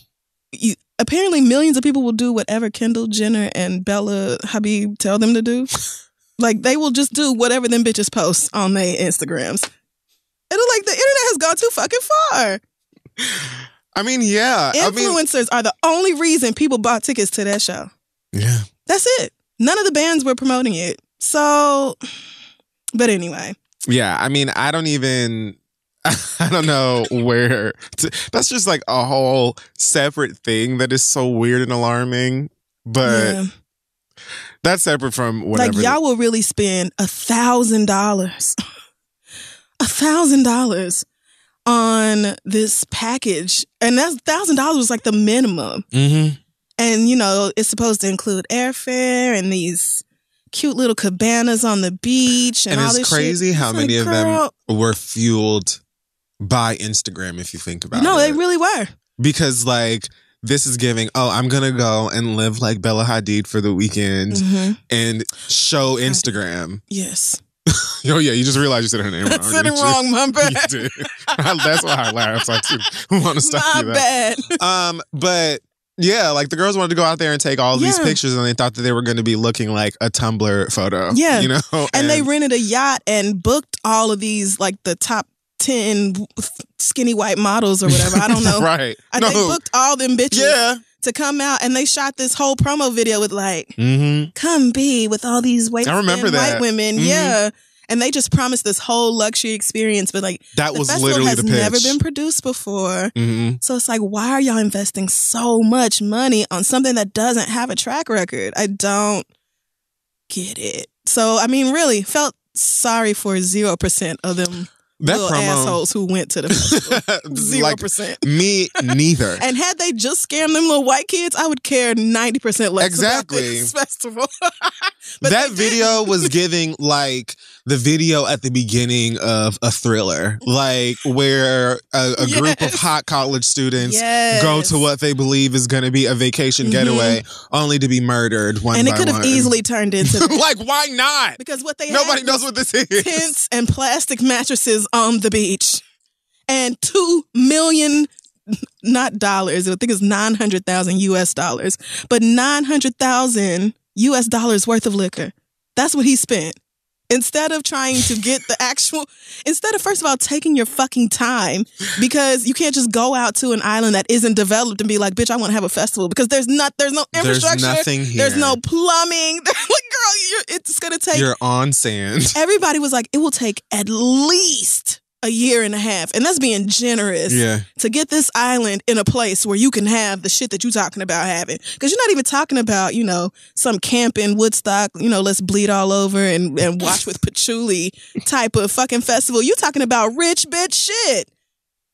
A: apparently millions of people will do whatever Kendall Jenner and Bella Hadid tell them to do. Like, they will just do whatever them bitches post on their Instagrams. And like, the internet has gone too fucking far.
B: I mean, yeah.
A: Influencers are the only reason people bought tickets to that show.
B: Yeah.
A: That's it. None of the bands were promoting it. So, but anyway.
B: Yeah, I mean, I don't know where. That's just like a whole separate thing that is so weird and alarming. But that's separate from whatever.
A: Like, y'all will really spend $1,000. $1,000 on this package. And that's $1,000 was like the minimum. And, it's supposed to include airfare and these cute little cabanas on the beach and all this shit.
B: And it's crazy how many of them were fueled by Instagram, if you think about it.
A: No, they really were.
B: Because, like, this is giving, I'm going to go and live like Bella Hadid for the weekend and show Instagram.
A: Yes.
B: Oh, yeah, you just realized you said her name wrong.
A: I said it wrong, my bad.
B: You did. That's why I laughed. So I didn't want to stop you there.
A: My bad.
B: But... yeah, like the girls wanted to go out there and take all these pictures and they thought that they were going to be looking like a Tumblr photo. Yeah.
A: And they rented a yacht and booked all of these, like the top 10 skinny white models or whatever. I don't know.
B: Right.
A: They booked all them bitches to come out and they shot this whole promo video with like, come be with all these white women. Yeah. And they just promised this whole luxury experience, but like
B: that was literally the pitch.
A: Never been produced before. So it's like, why are y'all investing so much money on something that doesn't have a track record? I don't get it. So I mean, really felt sorry for 0% of them little assholes who went to the festival. 0%.
B: Like, me neither.
A: And had they just scammed them little white kids, I would care 90% less about this festival.
B: That video was giving like the video at the beginning of a thriller, like where a group of hot college students go to what they believe is going to be a vacation getaway, only to be murdered one by one.
A: And it could have easily turned into that.
B: Like, why not?
A: Because what they
B: nobody knows what this is.
A: Tents and plastic mattresses on the beach, and $2 million. Not dollars. I think it's $900,000 US dollars, but $900,000 US dollars worth of liquor. That's what he spent. Instead of trying to get the actual, instead of first of all taking your fucking time, because you can't just go out to an island that isn't developed and be like, bitch, I want to have a festival, because there's no infrastructure,
B: there's nothing here.
A: There's no plumbing. Like, girl, it's gonna take.
B: You're on sand.
A: Everybody was like, it will take at least a year and a half, and that's being generous, to get this island in a place where you can have the shit that you're talking about having. Because you're not even talking about, some camp in Woodstock, let's bleed all over and watch with patchouli type of fucking festival. You're talking about rich bitch shit.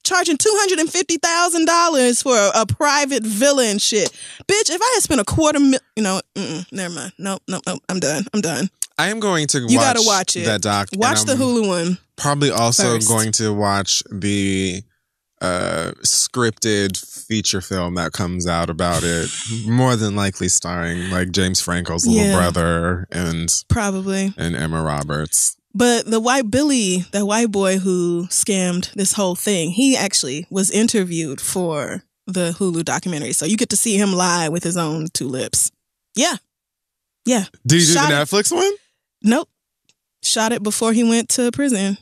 A: Charging $250,000 for a private villa and shit. Bitch, if I had spent $250,000, never mind. Nope, I'm done.
B: I am going to
A: gotta watch it.
B: That doc.
A: Watch the Hulu one.
B: Probably also
A: first.
B: Going to watch the scripted feature film that comes out about it. More than likely starring like James Franco's little brother and Emma Roberts.
A: But the white boy who scammed this whole thing, he actually was interviewed for the Hulu documentary. So you get to see him lie with his own two lips. Yeah. Yeah.
B: Did you do the Netflix one?
A: Nope. Shot it before he went to prison.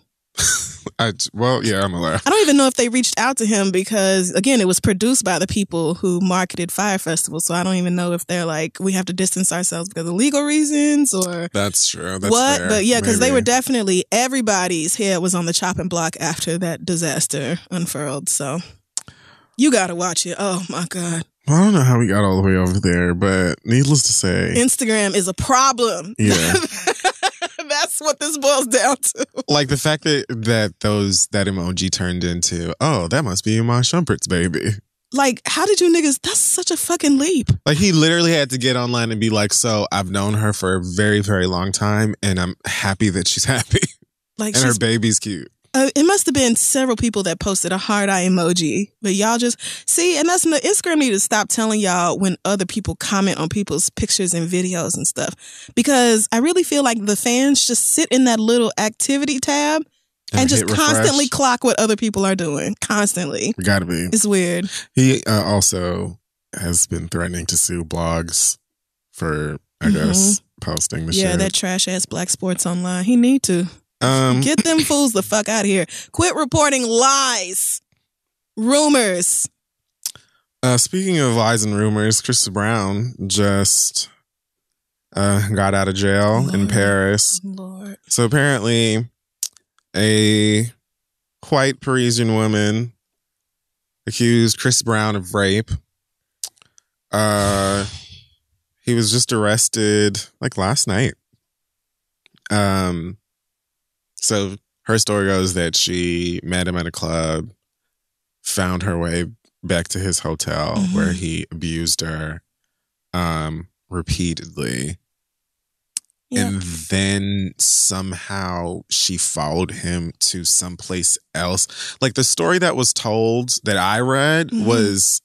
B: I'm aware.
A: I don't even know if they reached out to him because, again, it was produced by the people who marketed Fire Festival. So I don't even know if they're like, we have to distance ourselves because of legal reasons or...
B: That's true. That's
A: what?
B: fair.
A: But yeah, because they were definitely... Everybody's head was on the chopping block after that disaster unfurled. So you got to watch it. Oh, my God.
B: Well, I don't know how we got all the way over there, but needless to say...
A: Instagram is a problem.
B: Yeah.
A: That's what this boils down to.
B: Like the fact that that emoji turned into, oh, that must be Iman Shumpert's baby.
A: Like, how did you niggas... That's such a fucking leap.
B: Like, he literally had to get online and be like, so I've known her for a very, very long time, and I'm happy that she's happy.
A: Like,
B: and her baby's cute.
A: It must have been several people that posted a heart eye emoji, but y'all just see, and that's Instagram need to stop telling y'all when other people comment on people's pictures and videos and stuff, because I really feel like the fans just sit in that little activity tab and just constantly clock what other people are doing. Constantly.
B: Gotta be.
A: It's weird.
B: He also has been threatening to sue blogs for, I guess, posting the shit.
A: Yeah, that trash ass Black Sports Online. He need to. Get them fools the fuck out of here. Quit reporting lies. Rumors.
B: Speaking of lies and rumors, Chris Brown just got out of jail in Paris.
A: Lord.
B: So apparently a white Parisian woman accused Chris Brown of rape. He was just arrested like last night. So her story goes that she met him at a club, found her way back to his hotel where he abused her repeatedly. Yeah. And then somehow she followed him to someplace else. Like the story that was told that I read was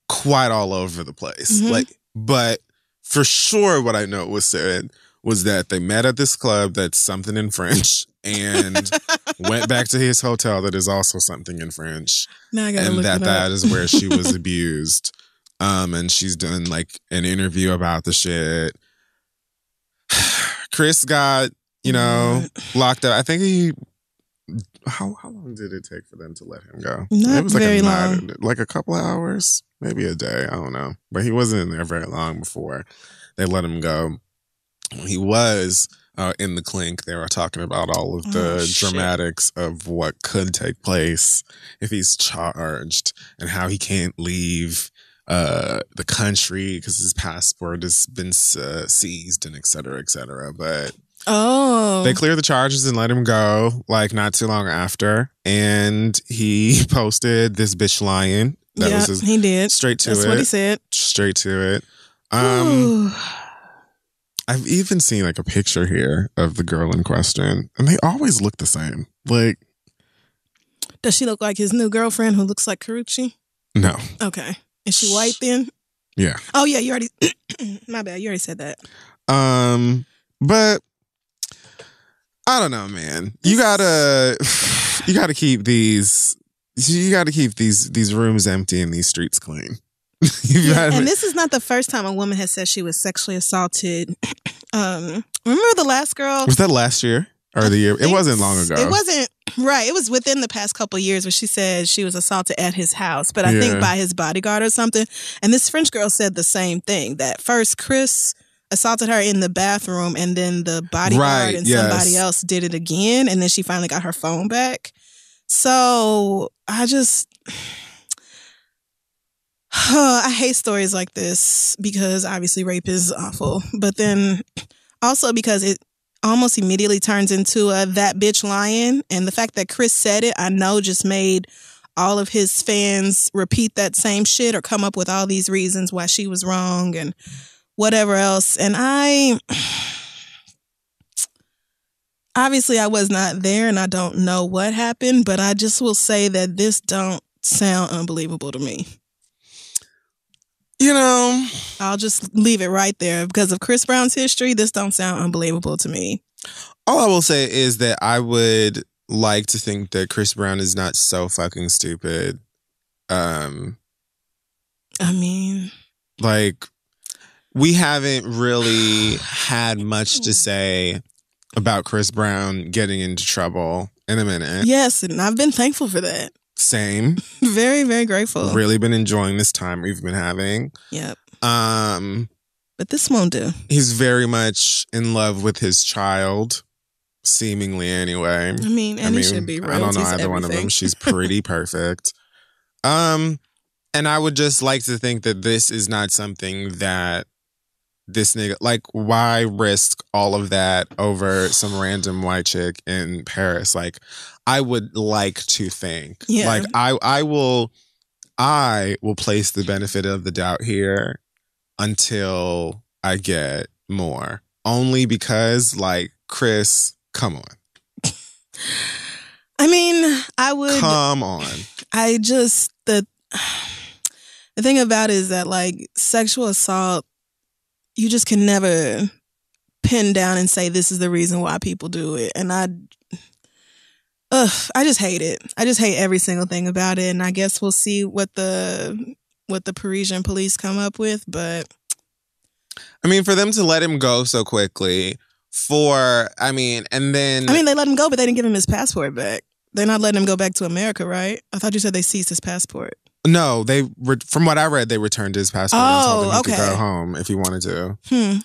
B: quite all over the place. But for sure what I know was said was that they met at this club that's something in French and went back to his hotel that is also something in French.
A: Now I gotta
B: and
A: look it up.
B: that is where she was abused. And she's done like an interview about the shit. Chris got, locked up. I think how long did it take for them to let him go?
A: Not
B: it was
A: very long.
B: Like a couple of hours, maybe a day. I don't know. But he wasn't in there very long before they let him go. When he was in the clink, they were talking about all of the dramatics of what could take place if he's charged and how he can't leave the country because his passport has been seized and et cetera, et cetera. But they cleared the charges and let him go like not too long after. And he posted this bitch lying. That was
A: he did.
B: Straight to it.
A: That's what he said.
B: Straight to it. I've even seen like a picture here of the girl in question, and they always look the same. Like,
A: does she look like his new girlfriend who looks like Karuchi?
B: No.
A: Okay. Is she white then?
B: Yeah.
A: Oh yeah, you already. My bad. You already said that.
B: But I don't know, man. You gotta keep these rooms empty and these streets clean.
A: And this is not the first time a woman has said she was sexually assaulted. Remember the last girl?
B: Was that last year? Or the year. It wasn't long ago.
A: It wasn't, right. It was within the past couple of years where she said she was assaulted at his house, but I think by his bodyguard or something. And this French girl said the same thing, that first Chris assaulted her in the bathroom and then the bodyguard and somebody else did it again. And then she finally got her phone back. So I hate stories like this because obviously rape is awful, but then also because it almost immediately turns into a that bitch lying. And the fact that Chris said it, I know just made all of his fans repeat that same shit or come up with all these reasons why she was wrong and whatever else. And obviously I was not there and I don't know what happened, but I just will say that this don't sound unbelievable to me.
B: You know,
A: I'll just leave it right there. Because of Chris Brown's history, this don't sound unbelievable to me.
B: All I will say is that I would like to think that Chris Brown is not so fucking stupid.
A: I mean,
B: like, we haven't really had much to say about Chris Brown getting into trouble in a minute.
A: Yes, and I've been thankful for that.
B: Same.
A: Very, very grateful.
B: Really been enjoying this time we've been having.
A: Yep. But this won't do.
B: He's very much in love with his child, seemingly anyway.
A: I mean, he should be.
B: I don't know either one of them. She's pretty perfect. And I would just like to think that this is not something that this nigga, like, why risk all of that over some random white chick in Paris? Like, I would like to think, like, I will place the benefit of the doubt here until I get more. Only because, like, Chris, come on.
A: I mean, I would.
B: Come on.
A: I just, the thing about it is that, like, sexual assault, you just can never pin down and say this is the reason why people do it. And I just hate it. I just hate every single thing about it. And I guess we'll see what the Parisian police come up with. But
B: I mean, for them to let him go so quickly, they let him go, but they didn't give him his passport back. They're not letting him go back to America, right? I thought you said they seized his passport. No, from what I read, they returned his passport and told him he could go home if he wanted to.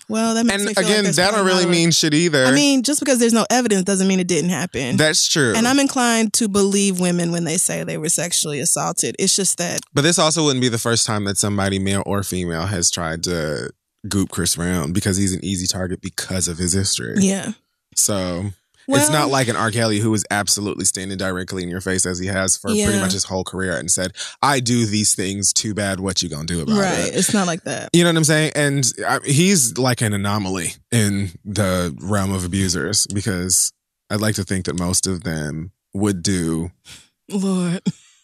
A: Well, that makes me feel
B: again,
A: like
B: that don't really mean shit either.
A: I mean, just because there's no evidence doesn't mean it didn't happen.
B: That's true.
A: And I'm inclined to believe women when they say they were sexually assaulted. It's just that.
B: But this also wouldn't be the first time that somebody, male or female, has tried to goop Chris Brown because he's an easy target because of his history.
A: Yeah.
B: So it's not like an R. Kelly who was absolutely standing directly in your face as he has for pretty much his whole career and said, I do these things, too bad, what you gonna do about it?
A: Right, it's not like that.
B: You know what I'm saying? And he's like an anomaly in the realm of abusers because I'd like to think that most of them would do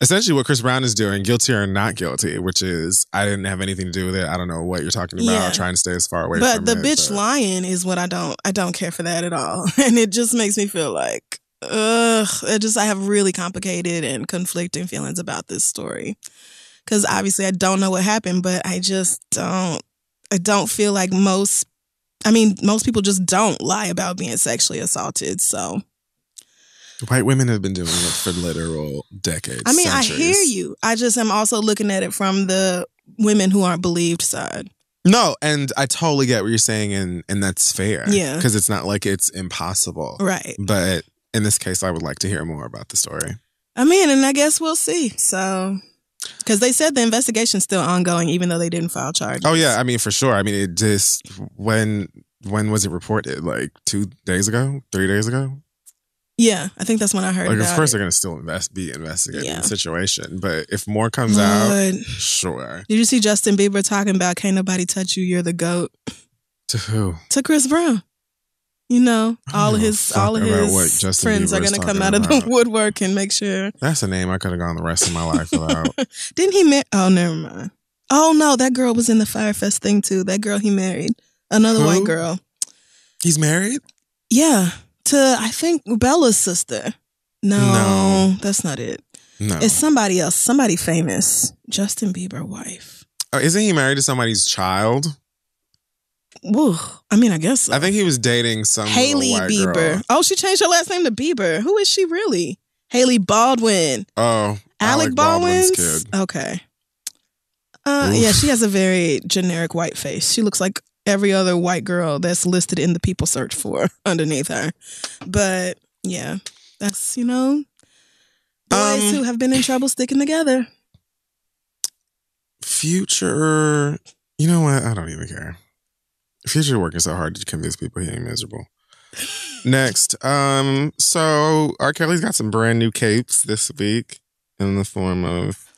B: essentially what Chris Brown is doing, guilty or not guilty, which is, I didn't have anything to do with it. I don't know what you're talking about.
A: Yeah.
B: Trying to stay as far away
A: but
B: from it.
A: But the bitch lying is what I don't care for that at all. And it just makes me feel like, I have really complicated and conflicting feelings about this story. Because obviously I don't know what happened, but I don't feel like most people just don't lie about being sexually assaulted, so.
B: White women have been doing it for literal decades.
A: I mean,
B: centuries.
A: I hear you. I just am also looking at it from the women who aren't believed side.
B: No, and I totally get what you're saying, and that's fair.
A: Yeah.
B: Because it's not like it's impossible.
A: Right.
B: But in this case, I would like to hear more about the story.
A: I mean, and I guess we'll see. So, because they said the investigation's still ongoing, even though they didn't file charges.
B: Oh, yeah. I mean, for sure. I mean, it just, when was it reported? Like 2 days ago? 3 days ago?
A: Yeah, I think that's when I heard about it.
B: Of course, they're going to still be investigating the situation. But if more comes out, sure.
A: Did you see Justin Bieber talking about can't nobody touch you, you're the GOAT?
B: To who?
A: To Chris Brown. You know, all of his friends are going to come out of the woodwork and make sure.
B: That's a name I could have gone the rest of my life without.
A: Didn't he marry? Oh, never mind. Oh, no, that girl was in the Firefest thing, too. That girl he married. Another white girl.
B: He's married?
A: Yeah. To, I think, Bella's sister. No, that's not it.
B: No.
A: It's somebody else. Somebody famous. Justin Bieber wife.
B: Oh, isn't he married to somebody's child?
A: Woo. I mean, I guess so.
B: I think he was dating some
A: Hailey
B: white
A: Bieber.
B: girl.
A: Oh, she changed her last name to Bieber. Who is she really? Hailey Baldwin.
B: Oh,
A: Alec
B: Baldwin's
A: Baldwin's
B: kid.
A: Okay. Yeah, she has a very generic white face. She looks like every other white girl that's listed in the people search for underneath her. But yeah, that's, boys who have been in trouble sticking together.
B: Future, you know what? I don't even care. Future working so hard to convince people he ain't miserable. Next, so R. Kelly's got some brand new capes this week in the form of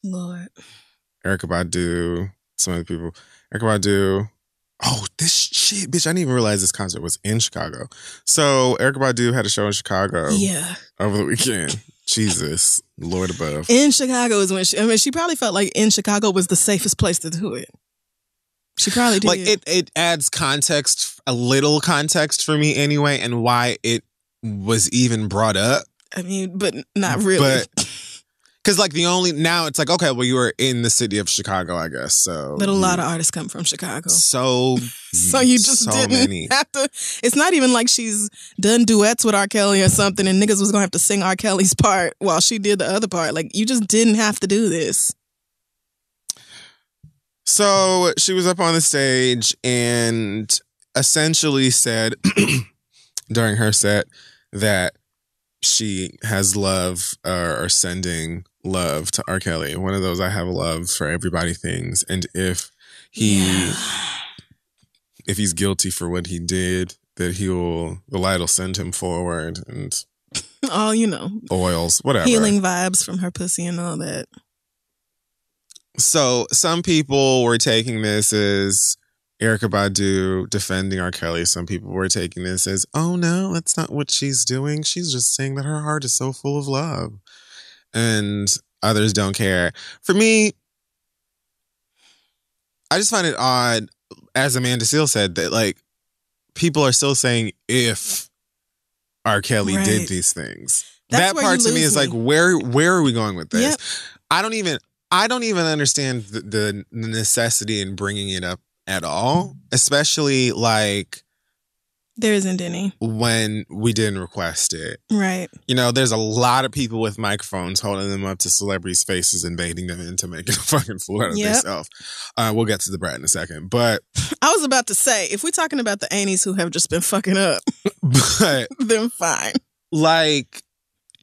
A: Lord.
B: Erykah Badu, some other people. Erykah Badu. Oh, this shit, bitch! I didn't even realize this concert was in Chicago. So Erykah Badu had a show in Chicago.
A: Yeah.
B: Over the weekend. Jesus, Lord above.
A: In Chicago is when she probably felt like in Chicago was the safest place to do it. She probably did.
B: Like it adds context, a little context for me anyway, and why it was even brought up.
A: I mean, but not really.
B: But because now it's like, okay, well, you were in the city of Chicago, I guess. So
A: but a lot of artists come from Chicago.
B: So
A: you just didn't have to. It's not even like she's done duets with R. Kelly or something, and niggas was gonna have to sing R. Kelly's part while she did the other part. Like, you just didn't have to do this.
B: So she was up on the stage and essentially said during her set that she has love or sending love to R. Kelly. One of those I have love for everybody things. And if he's guilty for what he did, that the light will send him forward and oils, whatever.
A: Healing vibes from her pussy and all that.
B: So some people were taking this as Erykah Badu defending R. Kelly. Some people were taking this as, oh no, that's not what she's doing. She's just saying that her heart is so full of love. And others don't care. For me, I just find it odd, as Amanda Seale said, that like people are still saying if R. Kelly did these things.
A: That's
B: that part to me is like, where are we going with this?
A: Yep.
B: I don't even understand the necessity in bringing it up at all, especially like
A: there isn't any
B: when we didn't request it.
A: Right.
B: There's a lot of people with microphones holding them up to celebrities' faces and baiting them into making a fucking fool out of themselves. We'll get to the brat in a second, but
A: I was about to say, if we're talking about the aunties who have just been fucking up,
B: but
A: then fine.
B: Like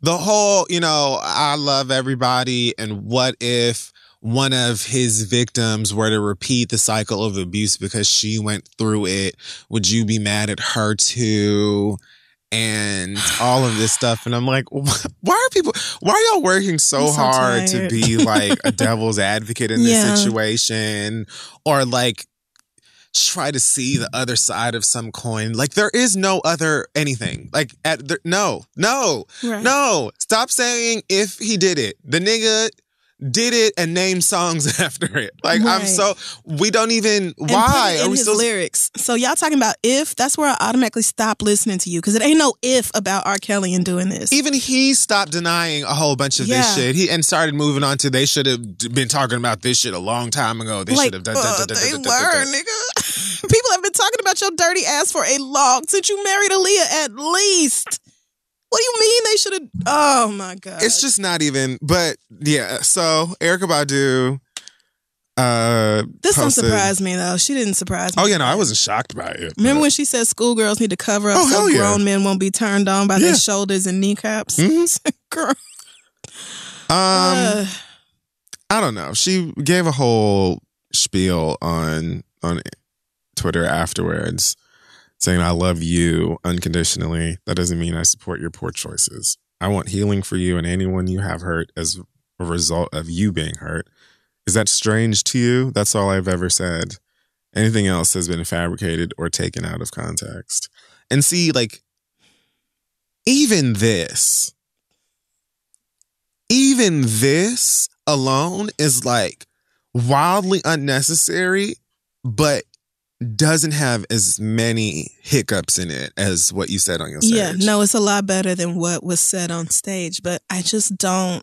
B: the whole, I love everybody, and what if one of his victims were to repeat the cycle of abuse because she went through it? Would you be mad at her too? And all of this stuff. And I'm like, why are y'all working so hard to be like a devil's advocate in this situation? Or like try to see the other side of some coin. Like, there is no other anything. Like, no. Stop saying if he did it. The nigga did it and named songs after it. Like, we don't even, and why
A: are we still lyrics? So y'all talking about if, that's where I automatically stop listening to you, because it ain't no if about R. Kelly and doing this.
B: Even he stopped denying a whole bunch of this shit. And started moving on to, they should have been talking about this shit a long time ago. They should have done
A: they were, nigga. People have been talking about your dirty ass for since you married Aaliyah, at least. What do you mean they should have? Oh my God.
B: It's just not even, but yeah. So Erykah Badu
A: this don't surprise me though. She didn't surprise me.
B: Oh yeah, no, I wasn't shocked by it.
A: Remember when she said schoolgirls need to cover up so grown men won't be turned on by their shoulders and kneecaps?
B: Mm-hmm.
A: Girl.
B: I don't know. She gave a whole spiel on Twitter afterwards, saying, I love you unconditionally. That doesn't mean I support your poor choices. I want healing for you and anyone you have hurt as a result of you being hurt. Is that strange to you? That's all I've ever said. Anything else has been fabricated or taken out of context. And see, like, even this alone is like wildly unnecessary, but doesn't have as many hiccups in it as what you said on your stage.
A: Yeah, no, it's a lot better than what was said on stage, but I just don't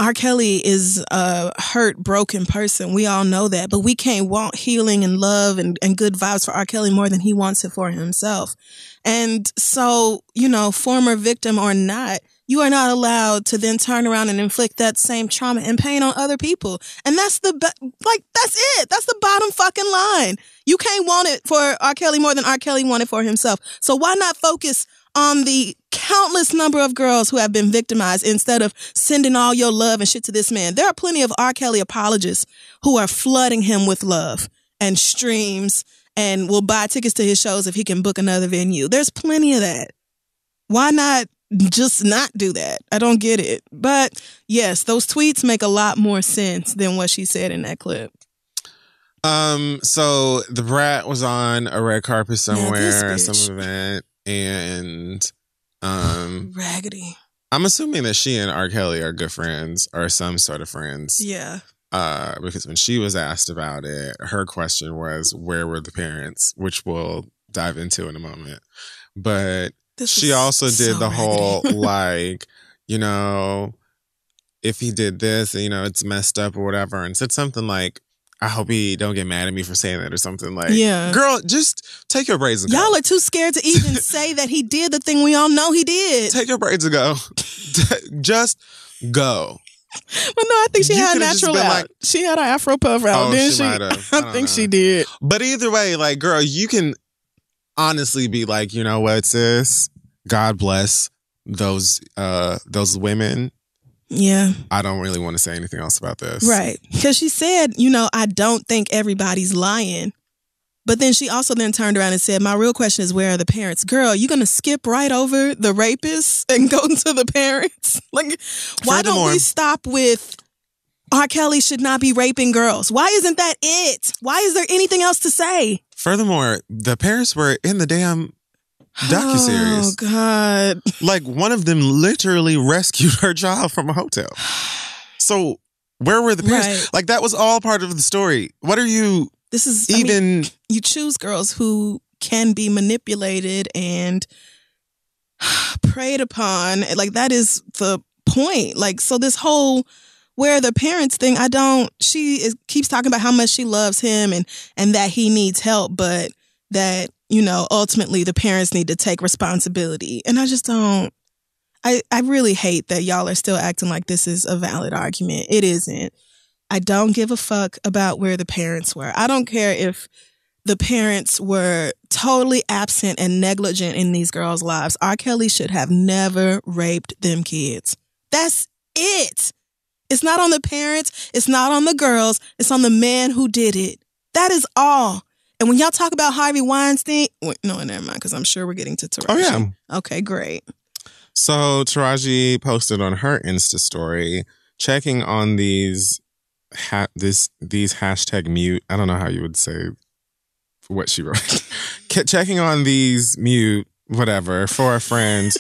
A: R. Kelly is a hurt, broken person. We all know that. But we can't want healing and love and good vibes for R. Kelly more than he wants it for himself. And so, you know, former victim or not, you are not allowed to then turn around and inflict that same trauma and pain on other people. And that's that's it. That's the bottom fucking line. You can't want it for R. Kelly more than R. Kelly wanted for himself. So why not focus on the countless number of girls who have been victimized instead of sending all your love and shit to this man? There are plenty of R. Kelly apologists who are flooding him with love and streams and will buy tickets to his shows if he can book another venue. There's plenty of that. Why not just not do that? I don't get it. But yes, those tweets make a lot more sense than what she said in that clip.
B: So the brat was on a red carpet somewhere, some event, and
A: raggedy.
B: I'm assuming that she and R. Kelly are good friends or some sort of friends.
A: Yeah.
B: Because when she was asked about it, her question was, where were the parents? Which we'll dive into in a moment. But she also did the whole, like, you know, if he did this, you know, it's messed up or whatever, and said something like, I hope he don't get mad at me for saying that or something. Like, yeah. Girl, just take your braids and go.
A: Y'all are too scared to even say that he did the thing we all know he did.
B: Take your braids and go. Just go.
A: But no, I think she had natural out. Like, she had her Afro puff out, didn't she? I think she did.
B: But either way, like, girl, you can honestly be like, you know what, sis? God bless those women.
A: Yeah.
B: I don't really want to say anything else about this.
A: Right. Because she said, you know, I don't think everybody's lying. But then she also then turned around and said, my real question is, where are the parents? Girl, you going to skip right over the rapists and go to the parents? Like, why don't we stop with R. Kelly should not be raping girls? Why isn't that it? Why is there anything else to say?
B: Furthermore, the parents were in the damn docuseries.
A: Oh, God.
B: Like, one of them literally rescued her child from a hotel. So, where were the parents? Right. Like, that was all part of the story. What are you...
A: This is I mean, you choose girls who can be manipulated and preyed upon. Like, that is the point. Like, so this whole where the parents thing, keeps talking about how much she loves him and that he needs help, but that, you know, ultimately the parents need to take responsibility. And I just don't, I really hate that y'all are still acting like this is a valid argument. It isn't. I don't give a fuck about where the parents were. I don't care if the parents were totally absent and negligent in these girls' lives. R. Kelly should have never raped them kids. That's it. It's not on the parents. It's not on the girls. It's on the man who did it. That is all. And when y'all talk about Harvey Weinstein, no, never mind, because I'm sure we're getting to Taraji.
B: Oh, yeah.
A: Okay, great.
B: So Taraji posted on her Insta story, checking on these hashtag mute. I don't know how you would say what she wrote. Checking on these mute whatever for a friend.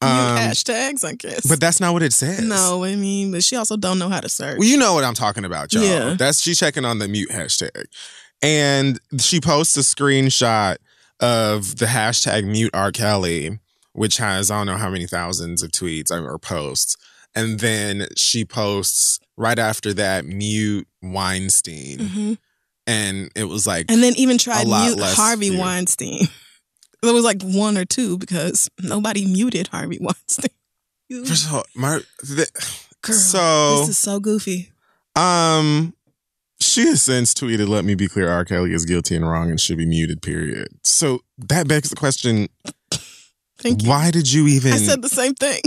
A: Hashtags, I guess.
B: But that's not what it says.
A: No, I mean, but she also don't know how to search.
B: Well, you know what I'm talking about, y'all.
A: Yeah.
B: She's checking on the mute hashtag. And she posts a screenshot of the hashtag mute R. Kelly, which has, I don't know how many thousands of tweets or posts. And then she posts right after that, mute Weinstein. Mm-hmm. And it was like,
A: and then even tried mute Harvey Weinstein. There was like one or two because nobody muted Harvey Weinstein.
B: First of all, girl,
A: this is so goofy.
B: She has since tweeted, "Let me be clear, R. Kelly is guilty and wrong and should be muted, period." So that begs the question,
A: thank you.
B: Why did you even...
A: I said the same thing.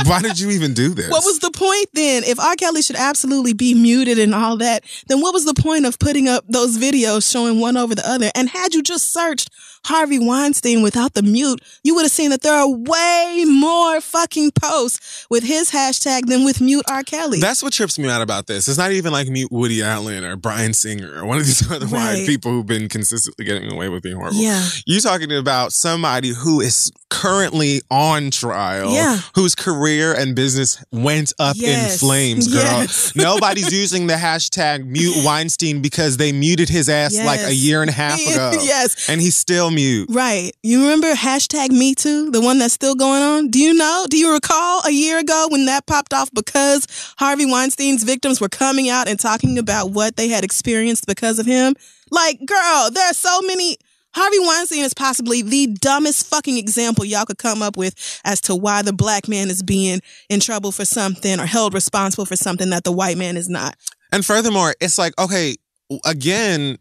B: Why did you even do this?
A: What was the point then? If R. Kelly should absolutely be muted and all that, then what was the point of putting up those videos showing one over the other? And had you just searched Harvey Weinstein without the mute, you would have seen that there are way more fucking posts with his hashtag than with mute R. Kelly.
B: That's what trips me out about this. It's not even like mute Woody Allen or Bryan Singer or one of these other white people who've been consistently getting away with being horrible.
A: Yeah.
B: You're talking about somebody who is currently on trial, whose career career and business went up in flames, girl.
A: Yes.
B: Nobody's using the hashtag mute Weinstein because they muted his ass like a year and a half ago.
A: Yes.
B: And he's still mute.
A: Right. You remember hashtag Me Too, the one that's still going on? Do you recall a year ago when that popped off because Harvey Weinstein's victims were coming out and talking about what they had experienced because of him? Like, girl, there are so many. Harvey Weinstein is possibly the dumbest fucking example y'all could come up with as to why the black man is being in trouble for something or held responsible for something that the white man is not.
B: And furthermore, it's like, okay, again,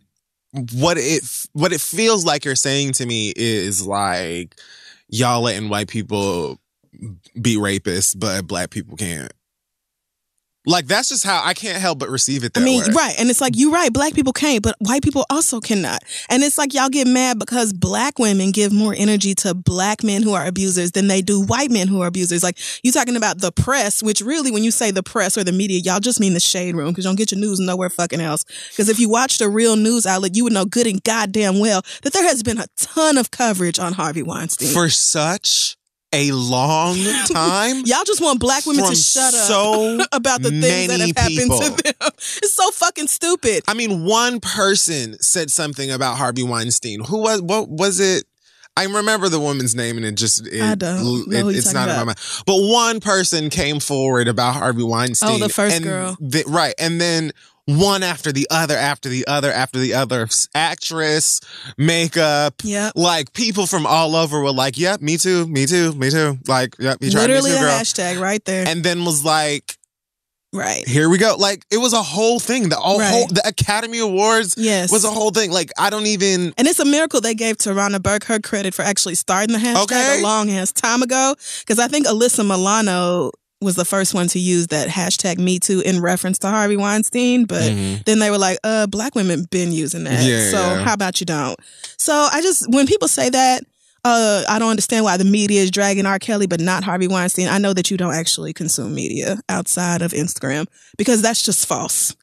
B: what it feels like you're saying to me is like, y'all letting white people be rapists, but black people can't. Like, that's just how I can't help but receive it that way.
A: Right. And it's like, you're right. Black people can't, but white people also cannot. And it's like y'all get mad because black women give more energy to black men who are abusers than they do white men who are abusers. Like, you talking about the press, which really, when you say the press or the media, y'all just mean the shade room because you don't get your news nowhere fucking else. Because if you watched a real news outlet, you would know good and goddamn well that there has been a ton of coverage on Harvey Weinstein.
B: For such a long time.
A: Y'all just want black women to shut up about the things that have happened to them. It's so fucking stupid.
B: I mean, one person said something about Harvey Weinstein. What was it? I remember the woman's name, and
A: I don't know
B: it's not in my mind. But one person came forward about Harvey Weinstein.
A: Oh, the first girl.
B: Right. And then one after the other, actress, makeup, like people from all over were like, yep, me too. Like, yep, you tried
A: literally
B: me too,
A: a
B: girl.
A: hashtag right there.
B: And then was like,
A: right,
B: here we go. Like, it was a whole thing. The Academy Awards was a whole thing. Like, I don't even.
A: And it's a miracle they gave Tarana Burke her credit for actually starting the hashtag a long ass time ago. Because I think Alyssa Milano was the first one to use that hashtag Me Too in reference to Harvey Weinstein. But then they were like, black women been using that. How about you don't? So when people say that, I don't understand why the media is dragging R. Kelly, but not Harvey Weinstein. I know that you don't actually consume media outside of Instagram because that's just false.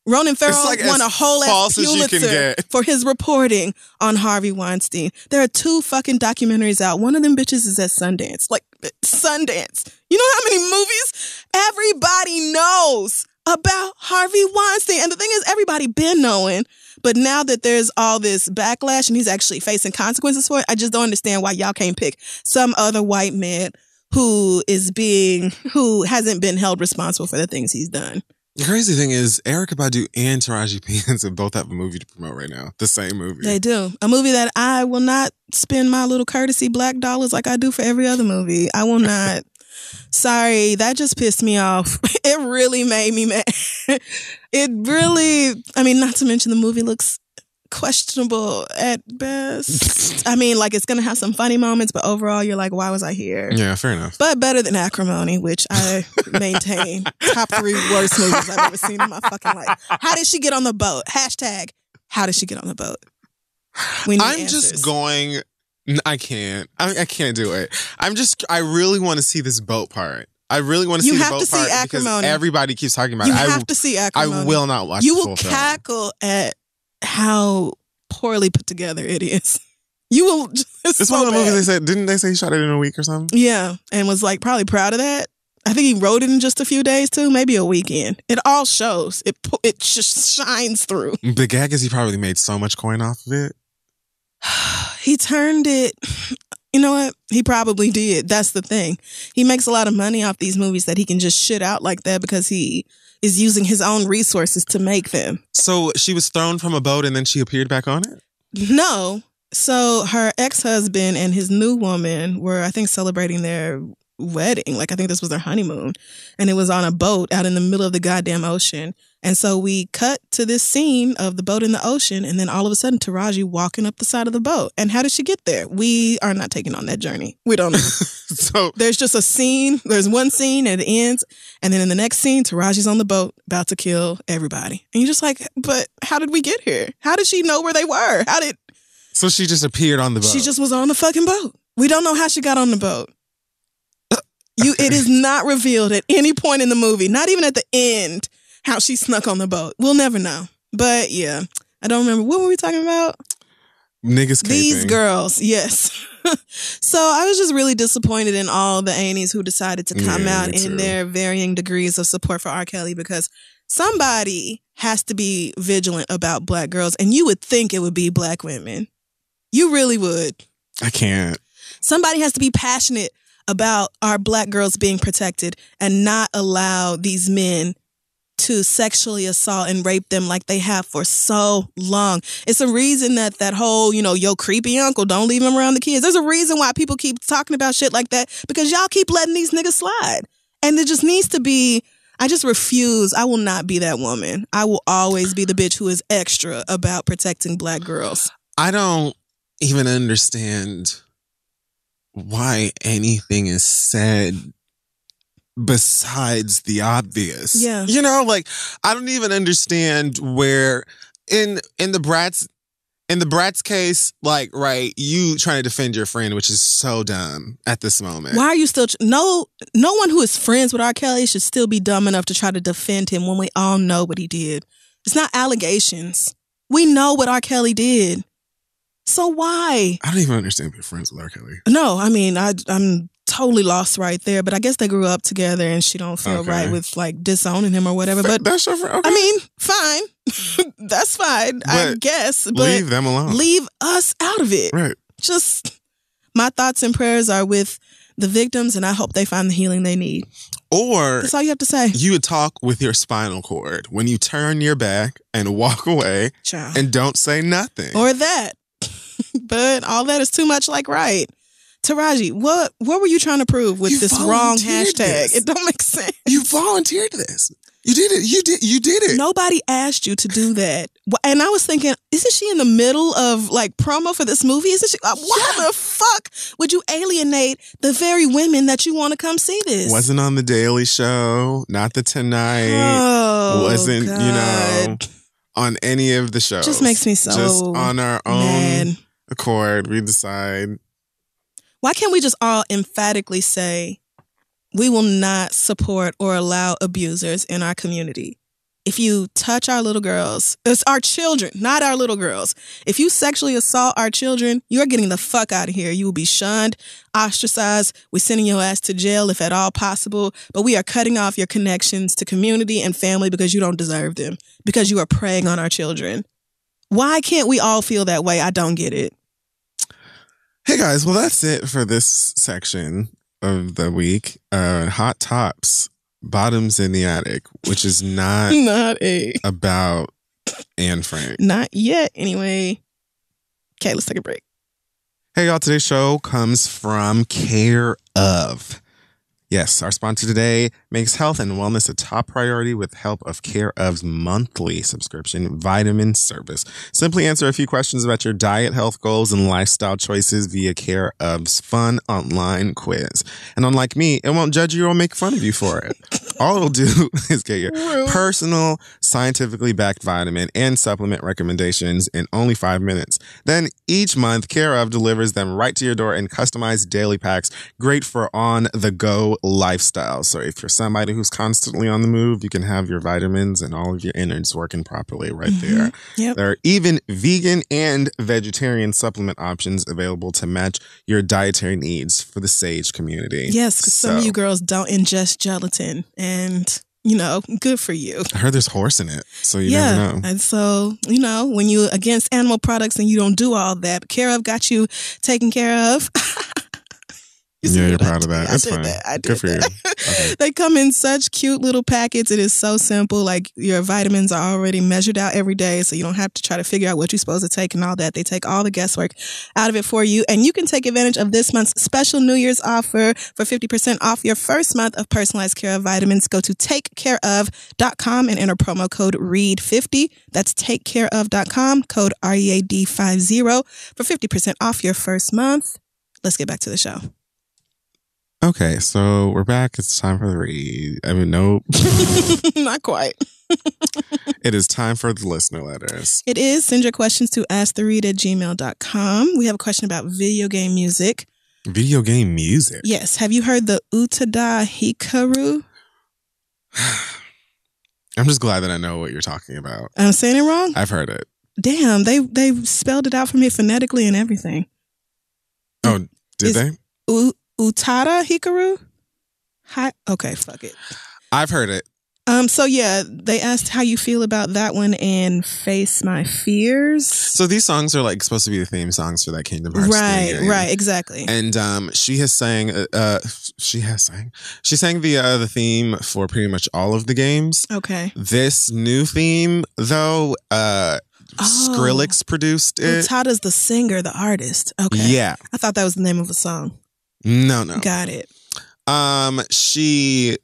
A: Ronan Farrow won a whole ass Pulitzer for his reporting on Harvey Weinstein. There are 2 fucking documentaries out. One of them bitches is at Sundance. Like, Sundance. You know how many movies? Everybody knows about Harvey Weinstein. And the thing is, everybody been knowing. But now that there's all this backlash and he's actually facing consequences for it, I just don't understand why y'all can't pick some other white man who hasn't been held responsible for the things he's done.
B: The crazy thing is, Erykah Badu and Taraji P. Henson both have a movie to promote right now. The same movie.
A: They do. A movie that I will not spend my little courtesy black dollars like I do for every other movie. I will not. Sorry, that just pissed me off. It really made me mad. It really, not to mention the movie looks questionable at best. Like, it's going to have some funny moments, but overall, you're like, why was I here?
B: Yeah, fair enough.
A: But better than Acrimony, which I maintain. Top 3 worst movies I've ever seen in my fucking life. How did she get on the boat? Hashtag, how did she get on the boat?
B: Just going, I can't. I can't do it. I really want to see this boat part. I really want to see the boat part because everybody keeps talking about it.
A: You have to see Acrimony.
B: I will not watch
A: the
B: full
A: film. You will
B: film.
A: cackle at how poorly put together it is. You will just,
B: it's one of the movies they said, didn't they say he shot it in a week or something?
A: Yeah, and was like probably proud of that. I think he wrote it in just a few days too, maybe a weekend. It all shows. It just shines through.
B: The gag is he probably made so much coin off of it.
A: He turned it. You know what? He probably did. That's the thing. He makes a lot of money off these movies that he can just shit out like that because he is using his own resources to make them. So
B: she was thrown from a boat and then she appeared back on it?
A: No. So her ex-husband and his new woman were, I think, celebrating their wedding. Like, I think this was their honeymoon. And it was on a boat out in the middle of the goddamn ocean. And so we cut to this scene of the boat in the ocean. And then all of a sudden, Taraji walking up the side of the boat. And how did she get there? We are not taking on that journey. We don't know. So there's just a scene. There's one scene and it ends. And then in the next scene, Taraji's on the boat about to kill everybody. And you're just like, but how did we get here? How did she know where they were?
B: So she just appeared on the boat?
A: She just was on the fucking boat. We don't know how she got on the boat. It is not revealed at any point in the movie, not even at the end, how she snuck on the boat. We'll never know. But yeah, I don't remember. What were we talking about?
B: Niggas caping.
A: These girls, yes. So I was just really disappointed in all the Aenies who decided to come out in their varying degrees of support for R. Kelly, because somebody has to be vigilant about Black girls, and you would think it would be Black women. You really would.
B: I can't.
A: Somebody has to be passionate about our Black girls being protected and not allow these men to sexually assault and rape them like they have for so long. It's a reason that whole, yo, creepy uncle, don't leave him around the kids. There's a reason why people keep talking about shit like that, because y'all keep letting these niggas slide. And there just needs to be, I just refuse. I will not be that woman. I will always be the bitch who is extra about protecting Black girls.
B: I don't even understand why anything is said besides the obvious.
A: Yeah.
B: I don't even understand where in the Bratz case, right, you trying to defend your friend, which is so dumb at this moment.
A: Why are you still no one who is friends with R. Kelly should still be dumb enough to try to defend him when we all know what he did. It's not allegations. We know what R. Kelly did. So why?
B: I don't even understand being friends with R. Kelly.
A: No, I mean, I'm totally lost right there, but I guess they grew up together and she don't feel right with disowning him or whatever. But
B: that's your friend. Okay.
A: I mean, fine. That's fine, I guess. But
B: leave them alone.
A: Leave us out of it.
B: Right.
A: Just my thoughts and prayers are with the victims, and I hope they find the healing they need.
B: Or
A: that's all you have to say.
B: You would talk with your spinal cord when you turn your back and walk away.
A: Child.
B: And don't say nothing.
A: Or that. But all that is too much right. Taraji, what were you trying to prove with this wrong hashtag? It don't make sense.
B: You volunteered this. You did it. You did it.
A: Nobody asked you to do that. And I was thinking, isn't she in the middle of promo for this movie? Isn't she? Why the fuck would you alienate the very women that you want to come see this?
B: Wasn't on the Daily Show, not the Tonight. Wasn't,
A: God.
B: On any of the shows.
A: Just makes me so
B: just on our own accord, we decide.
A: Why can't we just all emphatically say we will not support or allow abusers in our community? If you touch our little girls, it's our children, not our little girls. If you sexually assault our children, you're getting the fuck out of here. You will be shunned, ostracized. We're sending your ass to jail if at all possible. But we are cutting off your connections to community and family because you don't deserve them, because you are preying on our children. Why can't we all feel that way? I don't get it.
B: Hey guys, well that's it for this section of the week. Hot tops, bottoms in the attic, which is not about Anne Frank.
A: Not yet, anyway. Okay, let's take a break.
B: Hey y'all, today's show comes from Care Of. Yes, our sponsor today makes health and wellness a top priority with help of Care Of's monthly subscription vitamin service. Simply answer a few questions about your diet, health goals, and lifestyle choices via Care Of's fun online quiz. And unlike me, it won't judge you or make fun of you for it. All it'll do is get your personal, scientifically backed vitamin and supplement recommendations in only 5 minutes. Then each month, Care Of delivers them right to your door in customized daily packs, great for on-the-go lifestyle. So if you're somebody who's constantly on the move, you can have your vitamins and all of your innards working properly right there.
A: Yep.
B: There are even vegan and vegetarian supplement options available to match your dietary needs for the Sage community.
A: Yes, because some of you girls don't ingest gelatin, and good for you.
B: I heard there's horse in it, so you never know.
A: And so, when you're against animal products and you don't do all that, Care Of got you taken care of.
B: You're proud of that. That's fine. Good for you.
A: Okay. They come in such cute little packets. It is so simple. Like, your vitamins are already measured out every day, so you don't have to try to figure out what you're supposed to take and all that. They take all the guesswork out of it for you. And you can take advantage of this month's special New Year's offer for 50% off your first month of personalized Care Of vitamins. Go to takecareof.com and enter promo code READ50. That's takecareof.com, code READ50 for 50% off your first month. Let's get back to the show.
B: Okay, so we're back. It's time for the read. I mean, nope.
A: Not quite.
B: It is time for the listener letters.
A: It is. Send your questions to asktheread@gmail.com. We have a question about video game music.
B: Video game music?
A: Yes. Have you heard the Utada Hikaru?
B: I'm just glad that I know what you're talking about.
A: I'm saying it wrong?
B: I've heard it.
A: Damn, they spelled it out for me phonetically and everything.
B: Oh, Did they?
A: Utada Hikaru? Hi. Okay, fuck it.
B: I've heard it.
A: So yeah, they asked how you feel about that one and Face My Fears.
B: So these songs are like supposed to be the theme songs for that Kingdom Hearts game.
A: Right, exactly.
B: And she sang the theme for pretty much all of the games.
A: Okay.
B: This new theme though, Skrillex produced it.
A: Utada's the singer, the artist. Okay.
B: Yeah.
A: I thought that was the name of a song.
B: No.
A: Got it.
B: She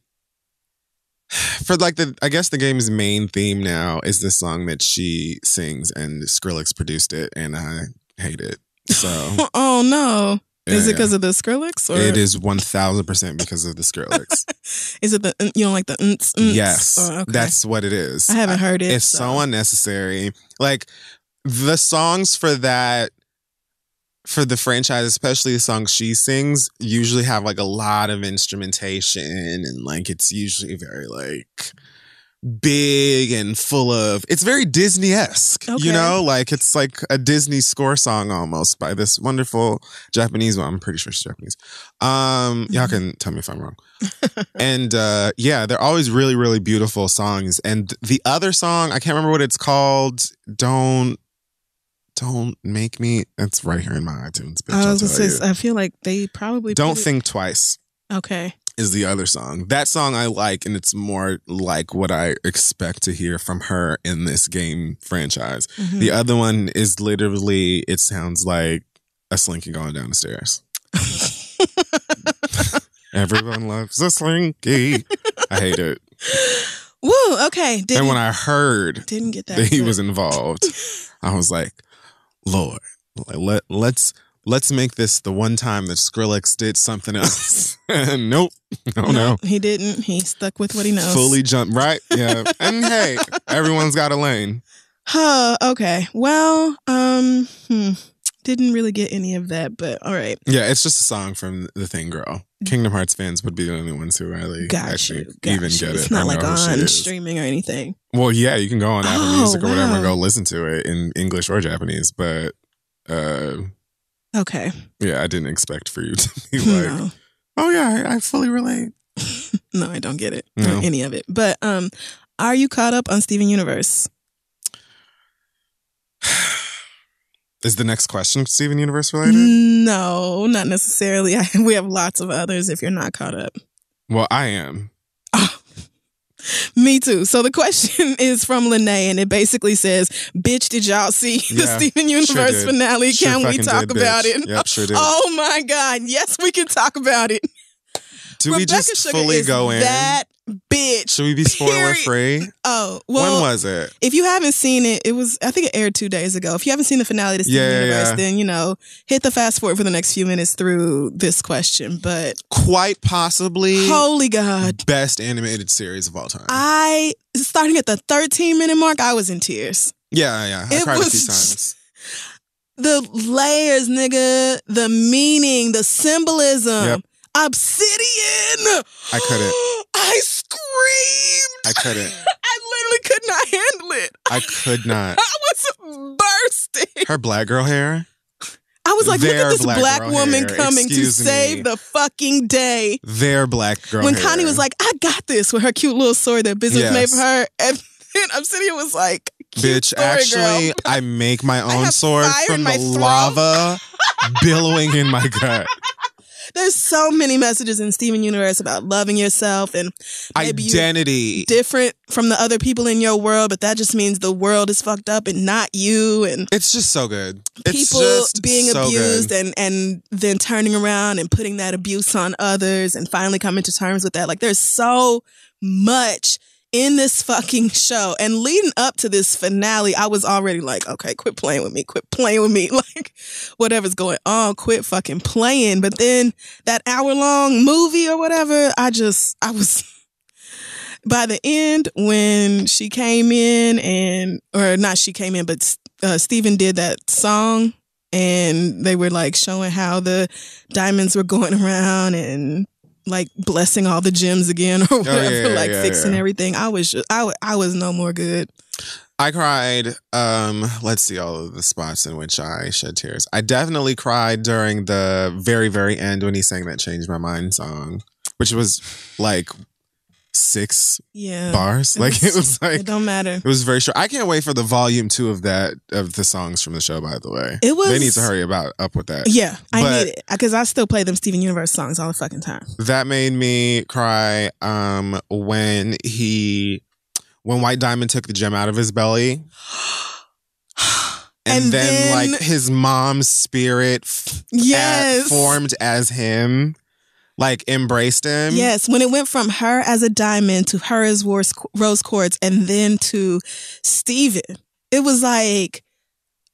B: for like I guess the game's main theme now is this song that she sings, and Skrillex produced it, and I hate it. So
A: oh no. Is it because of the Skrillex? Or?
B: It is 1000% because of the Skrillex.
A: Is it you don't like the
B: Yes,
A: oh, okay.
B: That's what it is.
A: I haven't heard it.
B: It's so unnecessary. Like the songs for that, for the franchise, especially the songs she sings, usually have like a lot of instrumentation, and like it's usually very like big and full of, it's very Disney-esque, you know, like it's like a Disney score song almost by this wonderful Japanese one. I'm pretty sure it's Japanese. Y'all can tell me if I'm wrong. And yeah, they're always really, really beautiful songs. And the other song, I can't remember what it's called. Don't Make Me. It's right here in my iTunes. Bitch,
A: I was gonna say, I feel like they probably
B: Don't Think Twice.
A: Okay.
B: Is the other song. That song I like, and it's more like what I expect to hear from her in this game franchise. Mm-hmm. The other one is literally, it sounds like a slinky going down the stairs. Everyone loves a slinky. I hate it.
A: Woo, okay.
B: And when I heard
A: didn't get that
B: he was involved, I was like, Lord, let's make this the one time that Skrillex did something else. Nope. No.
A: He didn't. He stuck with what he knows.
B: Fully jumped, right? Yeah. And hey, everyone's got a lane.
A: Okay. Well, didn't really get any of that, but all right.
B: Yeah, it's just a song from The Thing Girl. Kingdom Hearts fans would be the only ones who really actually even get it.
A: It's not like on streaming or anything.
B: Well, yeah, you can go on Apple Music or whatever and go listen to it in English or Japanese, but
A: okay.
B: Yeah, I didn't expect for you to be like, oh yeah, I fully relate.
A: No, I don't get it. No. Any of it. But are you caught up on Steven Universe?
B: Is the next question Steven Universe related?
A: No, not necessarily. We have lots of others if you're not caught up.
B: Well, I am.
A: Oh, me too. So the question is from Lene, and it basically says, bitch, did y'all see the Steven Universe finale? Can we talk about it?
B: Yep, sure did.
A: Oh my God. Yes, we can talk about it.
B: Do we just Sugar fully go in?
A: That bitch.
B: Should we be spoiler free?
A: Oh, well.
B: When was it?
A: If you haven't seen it, I think it aired 2 days ago. If you haven't seen the finale to Steven Universe, then, hit the fast forward for the next few minutes through this question. But
B: quite possibly.
A: Holy God.
B: Best animated series of all time.
A: Starting at the 13-minute mark, I was in tears.
B: Yeah. I cried a few times.
A: The layers, nigga, the meaning, the symbolism. Yep. Obsidian!
B: I couldn't.
A: I screamed!
B: I couldn't.
A: I literally could not handle it.
B: I could not.
A: I was bursting.
B: Her black girl hair?
A: I was like, look at this black woman coming to save the fucking day.
B: Their black girl
A: when
B: hair.
A: Connie was like, I got this, with her cute little sword that Business made for her. And then Obsidian was like,
B: bitch, actually,
A: girl.
B: I make my own sword from the lava billowing in my gut.
A: There's so many messages in Steven Universe about loving yourself and maybe
B: identity.
A: You're different from the other people in your world, but that just means the world is fucked up and not you. And
B: it's just so good.
A: People being abused and then turning around and putting that abuse on others and finally coming to terms with that. Like, there's so much in this fucking show. And leading up to this finale, I was already like, okay, quit playing with me. Like, whatever's going on, quit fucking playing. But then that hour-long movie or whatever, I was... By the end, when she came in or not she came in, but Steven did that song and they were like showing how the diamonds were going around and like blessing all the gems again or whatever, fixing everything. I was no more good.
B: I cried. Let's see all of the spots in which I shed tears. I definitely cried during the very, very end when he sang that "Change My Mind" song, which was like 6 bars. It was like
A: it don't matter.
B: It was very short. I can't wait for the volume 2 of the songs from the show. By the way, they need to hurry up with that.
A: Yeah, I need it because I still play them Steven Universe songs all the fucking time.
B: That made me cry. When White Diamond took the gem out of his belly. And then like his mom's spirit formed as him, like embraced him.
A: Yes, when it went from her as a diamond to her as rose quartz and then to Steven, it was like,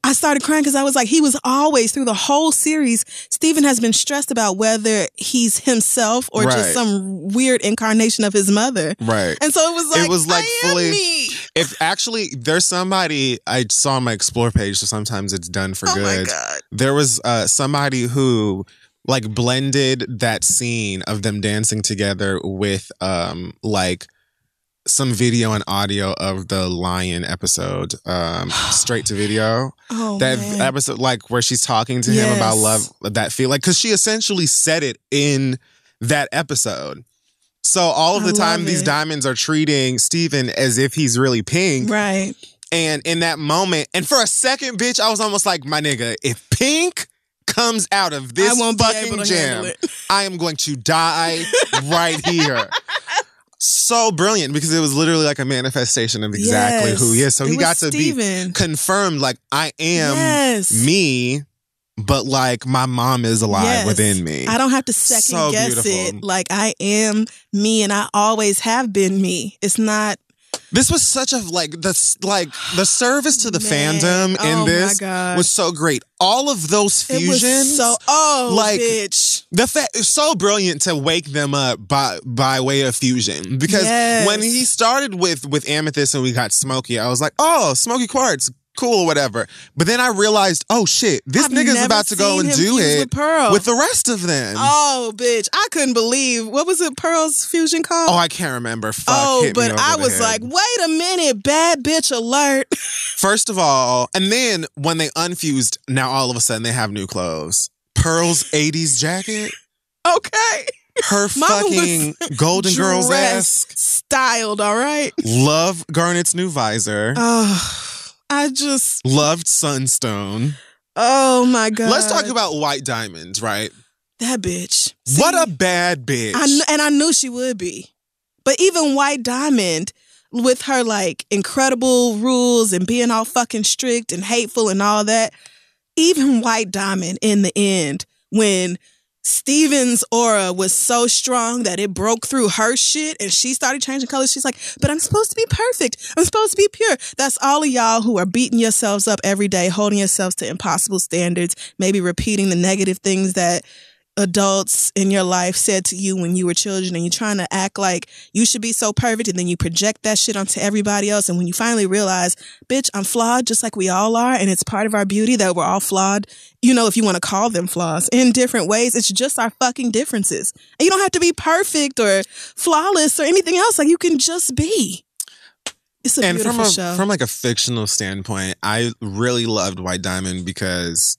A: I started crying because I was like, he was always, through the whole series, Steven has been stressed about whether he's himself or just some weird incarnation of his mother.
B: Right.
A: And so it was like fully me.
B: If actually there's somebody I saw on my Explore page, so sometimes it's done for good.
A: My God.
B: There was somebody who like blended that scene of them dancing together with like some video and audio of the Lion episode, straight to video. Man. Episode, like where she's talking to him about love, that feel like, because she essentially said it in that episode. So all of the time, these diamonds are treating Steven as if he's really Pink,
A: right?
B: And in that moment, and for a second, bitch, I was almost like, my nigga, if Pink comes out of this fucking jam, I am going to die right here. So brilliant, because it was literally like a manifestation of exactly who he is. So he got to be confirmed, like, I am me, but like my mom is alive within me.
A: I don't have to second guess it. Like, I am me and I always have been me. It's not.
B: This was such a the service to the fandom in this was so great. All of those fusions,
A: it was bitch.
B: The fact it's so brilliant to wake them up by way of fusion, because when he started with Amethyst and we got Smokey, I was like, oh, Smokey Quartz, cool or whatever. But then I realized, oh shit, this nigga's about to go and do it with the rest of them.
A: Oh, bitch. I couldn't believe, what was it, Pearl's fusion called?
B: Oh, I can't remember. Fuck,
A: but I was like, wait a minute, bad bitch alert.
B: First of all, and then when they unfused, now all of a sudden they have new clothes. Pearl's 80s jacket.
A: Okay.
B: Her fucking Golden Girls ass.
A: Styled, all right?
B: Love Garnet's new visor.
A: I just
B: loved Sunstone.
A: Oh my God.
B: Let's talk about White Diamond, right?
A: That bitch.
B: What a bad bitch.
A: I knew she would be. But even White Diamond, with her like incredible rules and being all fucking strict and hateful and all that, even White Diamond in the end, when Steven's aura was so strong that it broke through her shit and she started changing colors. She's like, but I'm supposed to be perfect. I'm supposed to be pure. That's all of y'all who are beating yourselves up every day, holding yourselves to impossible standards, maybe repeating the negative things that adults in your life said to you when you were children, and you're trying to act like you should be so perfect, and then you project that shit onto everybody else. And when you finally realize, bitch, I'm flawed just like we all are, and it's part of our beauty that we're all flawed, you know, if you want to call them flaws in different ways, it's just our fucking differences. And you don't have to be perfect or flawless or anything else. Like, you can just be. It's a beautiful show.
B: From like a fictional standpoint, I really loved White Diamond because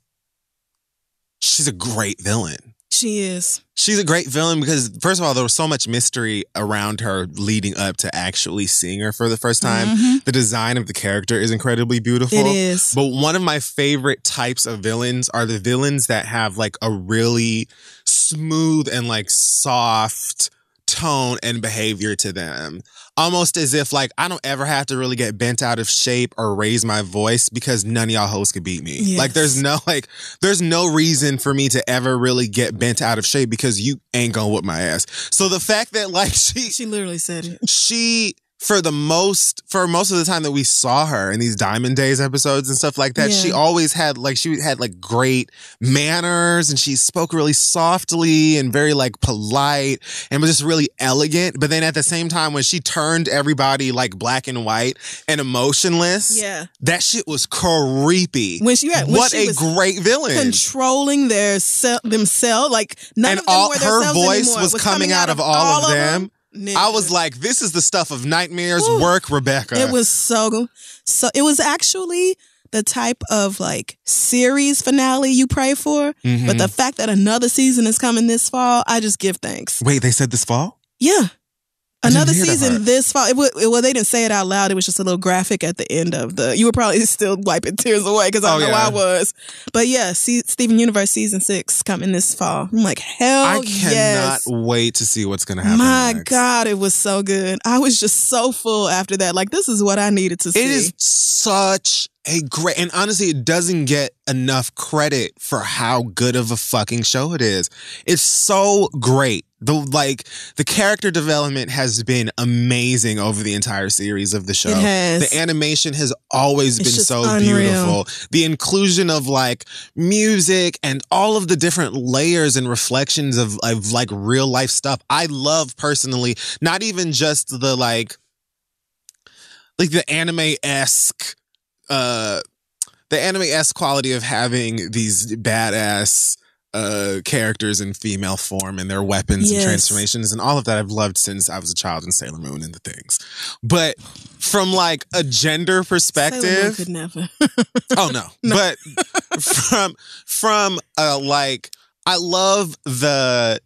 B: she's a great villain.
A: She is.
B: She's a great villain because, first of all, there was so much mystery around her leading up to actually seeing her for the first time. Mm-hmm. The design of the character is incredibly beautiful.
A: It is.
B: But one of my favorite types of villains are the villains that have like a really smooth and like soft tone and behavior to them. Almost as if like I don't ever have to really get bent out of shape or raise my voice because none of y'all hoes could beat me. Yes. Like there's no reason for me to ever really get bent out of shape because you ain't gonna whoop my ass. So the fact that like
A: she literally said it.
B: She for most of the time that we saw her in these Diamond Days episodes and stuff like that, she always had like great manners, and she spoke really softly and very like polite and was just really elegant. But then at the same time, when she turned everybody like black and white and emotionless, that shit was creepy. What a great villain.
A: Controlling themselves, like none of them were
B: her voice was coming out of all of them.
A: Nigga.
B: I was like, this is the stuff of nightmares. Work, Rebecca.
A: It was so it was actually the type of like series finale you pray for.
B: Mm-hmm.
A: But the fact that another season is coming this fall, I just give thanks.
B: Wait, they said this fall?
A: Yeah. Another season
B: part.
A: this fall. Well, they didn't say it out loud. It was just a little graphic at the end of the... You were probably still wiping tears away because I know I was. But yeah, Steven Universe season 6 coming this fall. I'm like, hell
B: I cannot wait to see what's going to happen next.
A: God, it was so good. I was just so full after that. Like, this is what I needed to see.
B: It is such a great... And honestly, it doesn't get enough credit for how good of a fucking show it is. It's so great. The character development has been amazing over the entire series of the show.
A: It has.
B: The animation has always been so
A: unreal.
B: beautiful. The inclusion of like music and all of the different layers and reflections of like real life stuff. I love personally, not even just the like the anime-esque quality of having these badass characters in female form and their weapons and transformations and all of that I've loved since I was a child in Sailor Moon and the things. But from like a gender perspective,
A: Sailor Moon could never.
B: Oh no. But from like I love the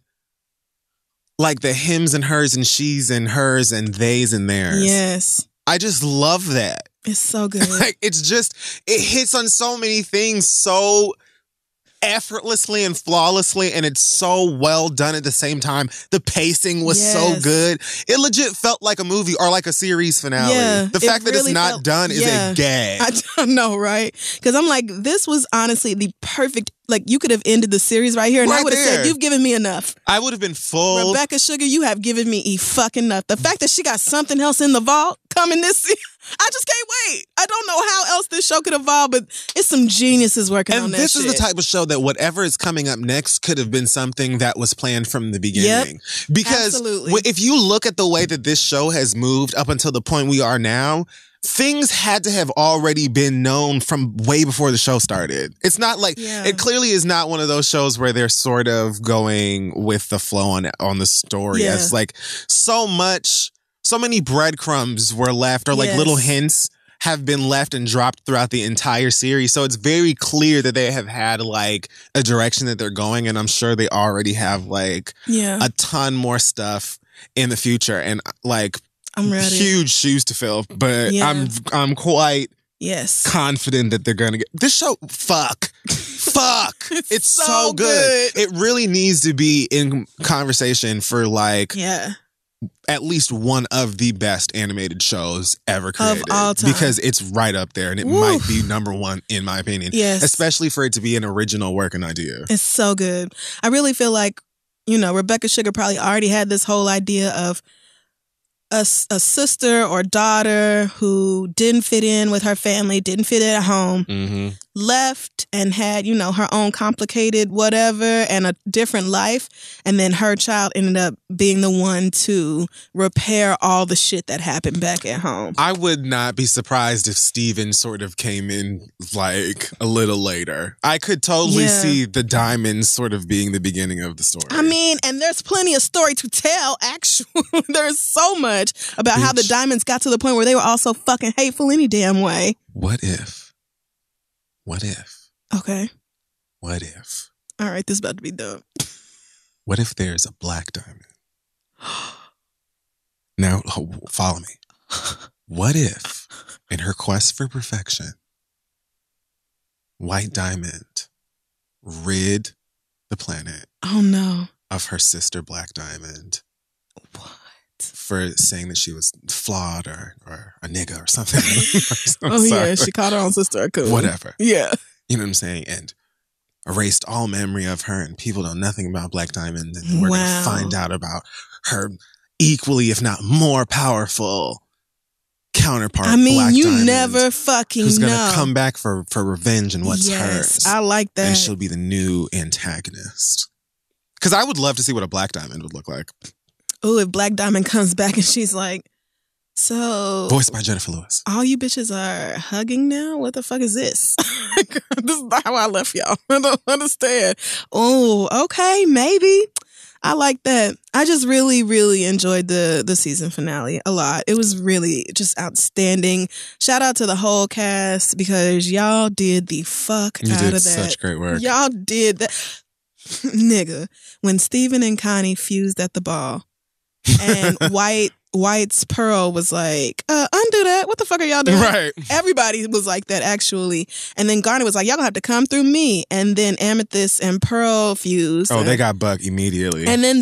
B: hims and hers and she's and hers and theys and theirs.
A: Yes.
B: I just love that.
A: It's so good.
B: Like it hits on so many things so effortlessly and flawlessly, and it's so well done at the same time. The pacing was so good. It legit felt like a movie or like a series finale.
A: Yeah,
B: the fact that
A: really
B: it's not done is a gag.
A: I don't know, right? Because I'm like, this was honestly the perfect... Like, you could have ended the series right here, and I would have said, you've given me enough.
B: I would have been full.
A: Rebecca Sugar, you have given me fucking enough. The fact that she got something else in the vault coming this season, I just can't wait. I don't know how else this show could evolve, but it's some geniuses working on that
B: And this
A: shit.
B: is the type of show that whatever is coming up next could have been something that was planned from the beginning.
A: Yep,
B: because
A: absolutely.
B: If you look at the way that this show has moved up until the point we are now, things had to have already been known from way before the show started. It's not like, it clearly is not one of those shows where they're sort of going with the flow on the story. Yeah. It's like so many breadcrumbs were left or like little hints have been left and dropped throughout the entire series. So it's very clear that they have had like a direction that they're going, and I'm sure they already have like a ton more stuff in the future. And like,
A: I'm ready.
B: Huge shoes to fill, but I'm quite confident that they're gonna get this show. Fuck. It's so good. It really needs to be in conversation for like at least one of the best animated shows ever created
A: of all time,
B: because it's right up there, and it might be number one in my opinion. Yes, especially for it to be an original working idea.
A: It's so good. I really feel like Rebecca Sugar probably already had this whole idea of a sister or daughter who didn't fit in with her family, didn't fit in at home, left and had, her own complicated whatever and a different life. And then her child ended up being the one to repair all the shit that happened back at home.
B: I would not be surprised if Steven sort of came in like a little later. I could totally see the diamonds sort of being the beginning of the story.
A: I mean, and there's plenty of story to tell, actually. There's so much about how the diamonds got to the point where they were all so fucking hateful any damn way.
B: What if?
A: Okay.
B: What if?
A: All right, this is about to be dope.
B: What if there's a black diamond? Now, follow me. What if, in her quest for perfection, White Diamond rid the planet of her sister Black Diamond?
A: What?
B: For saying that she was flawed or a nigga or something.
A: She called her own sister a coon.
B: Whatever.
A: Yeah.
B: You know what I'm saying? And erased all memory of her, and people know nothing about Black Diamond, and we're going to find out about her equally, if not more powerful counterpart.
A: I mean,
B: Black
A: you
B: Diamond,
A: never fucking
B: who's
A: know.
B: Who's going to come back for revenge and what's hers.
A: I like that.
B: And she'll be the new antagonist. Because I would love to see what a Black Diamond would look like.
A: Oh, if Black Diamond comes back and she's like, so...
B: Voiced by Jennifer Lewis.
A: All you bitches are hugging now? What the fuck is this? This is not how I left y'all. I don't understand. Oh, okay, maybe. I like that. I just really, really enjoyed the season finale a lot. It was really just outstanding. Shout out to the whole cast because y'all did the fuck
B: You
A: out
B: did
A: of that.
B: such great work.
A: Y'all did that. Nigga, when Steven and Connie fused at the ball and White's Pearl was like, undo that. What the fuck are y'all doing?
B: Right.
A: Everybody was like that, actually. And then Garnet was like, y'all gonna have to come through me. And then Amethyst and Pearl fused.
B: Oh, they got buck immediately.
A: And then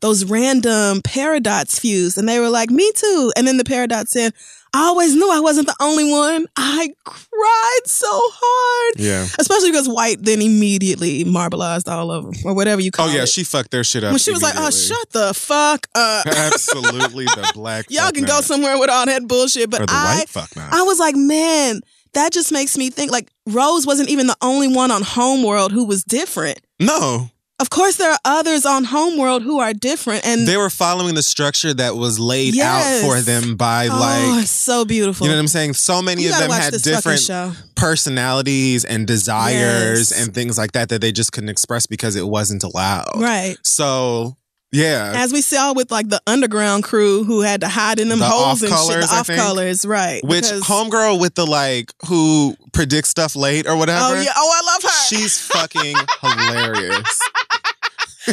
A: those random paradots fused. And they were like, me too. And then the paradot said, I always knew I wasn't the only one. I cried so hard.
B: Yeah.
A: Especially because White then immediately marbleized all of them, or whatever you call it.
B: Oh, yeah, she fucked their shit up.
A: When she was like, oh, shut the fuck up.
B: Absolutely the black
A: Y'all can go somewhere with all that bullshit. But
B: white fuck now.
A: I was like, man, that just makes me think, like, Rose wasn't even the only one on Homeworld who was different.
B: No.
A: Of course, there are others on Homeworld who are different, and
B: they were following the structure that was laid out for them by
A: it's so beautiful.
B: You know what I'm saying? So many of them had different personalities and desires and things like that they just couldn't express because it wasn't allowed.
A: Right.
B: So yeah,
A: as we saw with like the underground crew who had to hide in them holes and shit, the off colors, right?
B: Which homegirl with the like who predicts stuff late or whatever?
A: Oh yeah, I love her.
B: She's fucking hilarious.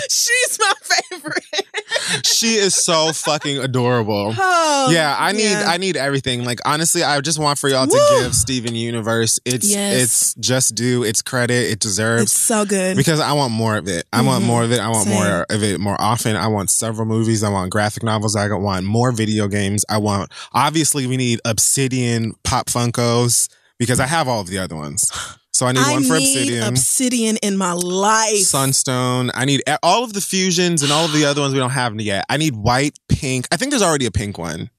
A: She's my favorite.
B: She is so fucking adorable.
A: Oh,
B: yeah, I need everything. Like honestly, I just want for y'all to give Steven Universe it's just due, its credit, it deserves.
A: It's so good.
B: Because I want more of it. I want more of it. I want more of it more often. I want several movies. I want graphic novels. I want more video games. Obviously we need Obsidian Pop Funkos because I have all of the other ones. So I need one for Obsidian.
A: Obsidian in my life.
B: Sunstone. I need all of the fusions and all of the other ones we don't have yet. I need white, pink. I think there's already a pink one.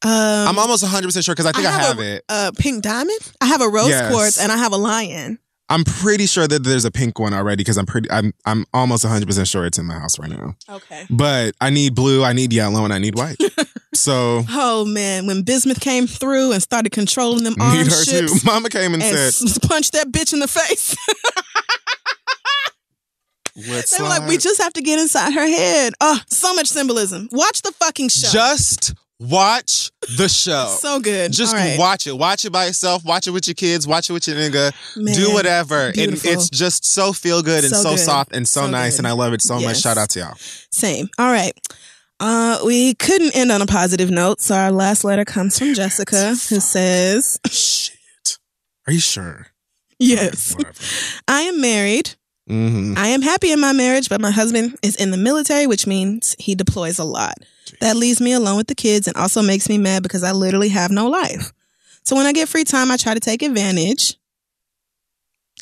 B: I'm almost 100% sure because I think I have it.
A: Pink diamond? I have a rose quartz and I have a lion.
B: I'm pretty sure that there's a pink one already because I'm almost 100% sure it's in my house right now.
A: Okay.
B: But I need blue, I need yellow, and I need white. So.
A: Oh man, when Bismuth came through and started controlling them arm ships.
B: Too. Mama came and said,
A: punched that bitch in the face. They were like, we just have to get inside her head. Oh, so much symbolism. Watch the fucking show.
B: Just watch the show.
A: So good.
B: Just watch it. Watch it by yourself. Watch it with your kids. Watch it with your nigga. Man, do whatever. And it's just so feel good and so soft and so nice. And I love it so much. Shout out to y'all.
A: Same. All right. We couldn't end on a positive note, so our last letter comes from Jessica, who says,
B: shit. Are you sure?
A: Yes. I am married. Mm-hmm. I am happy in my marriage, but my husband is in the military, which means he deploys a lot. Jeez. That leaves me alone with the kids and also makes me mad because I literally have no life. So when I get free time, I try to take advantage.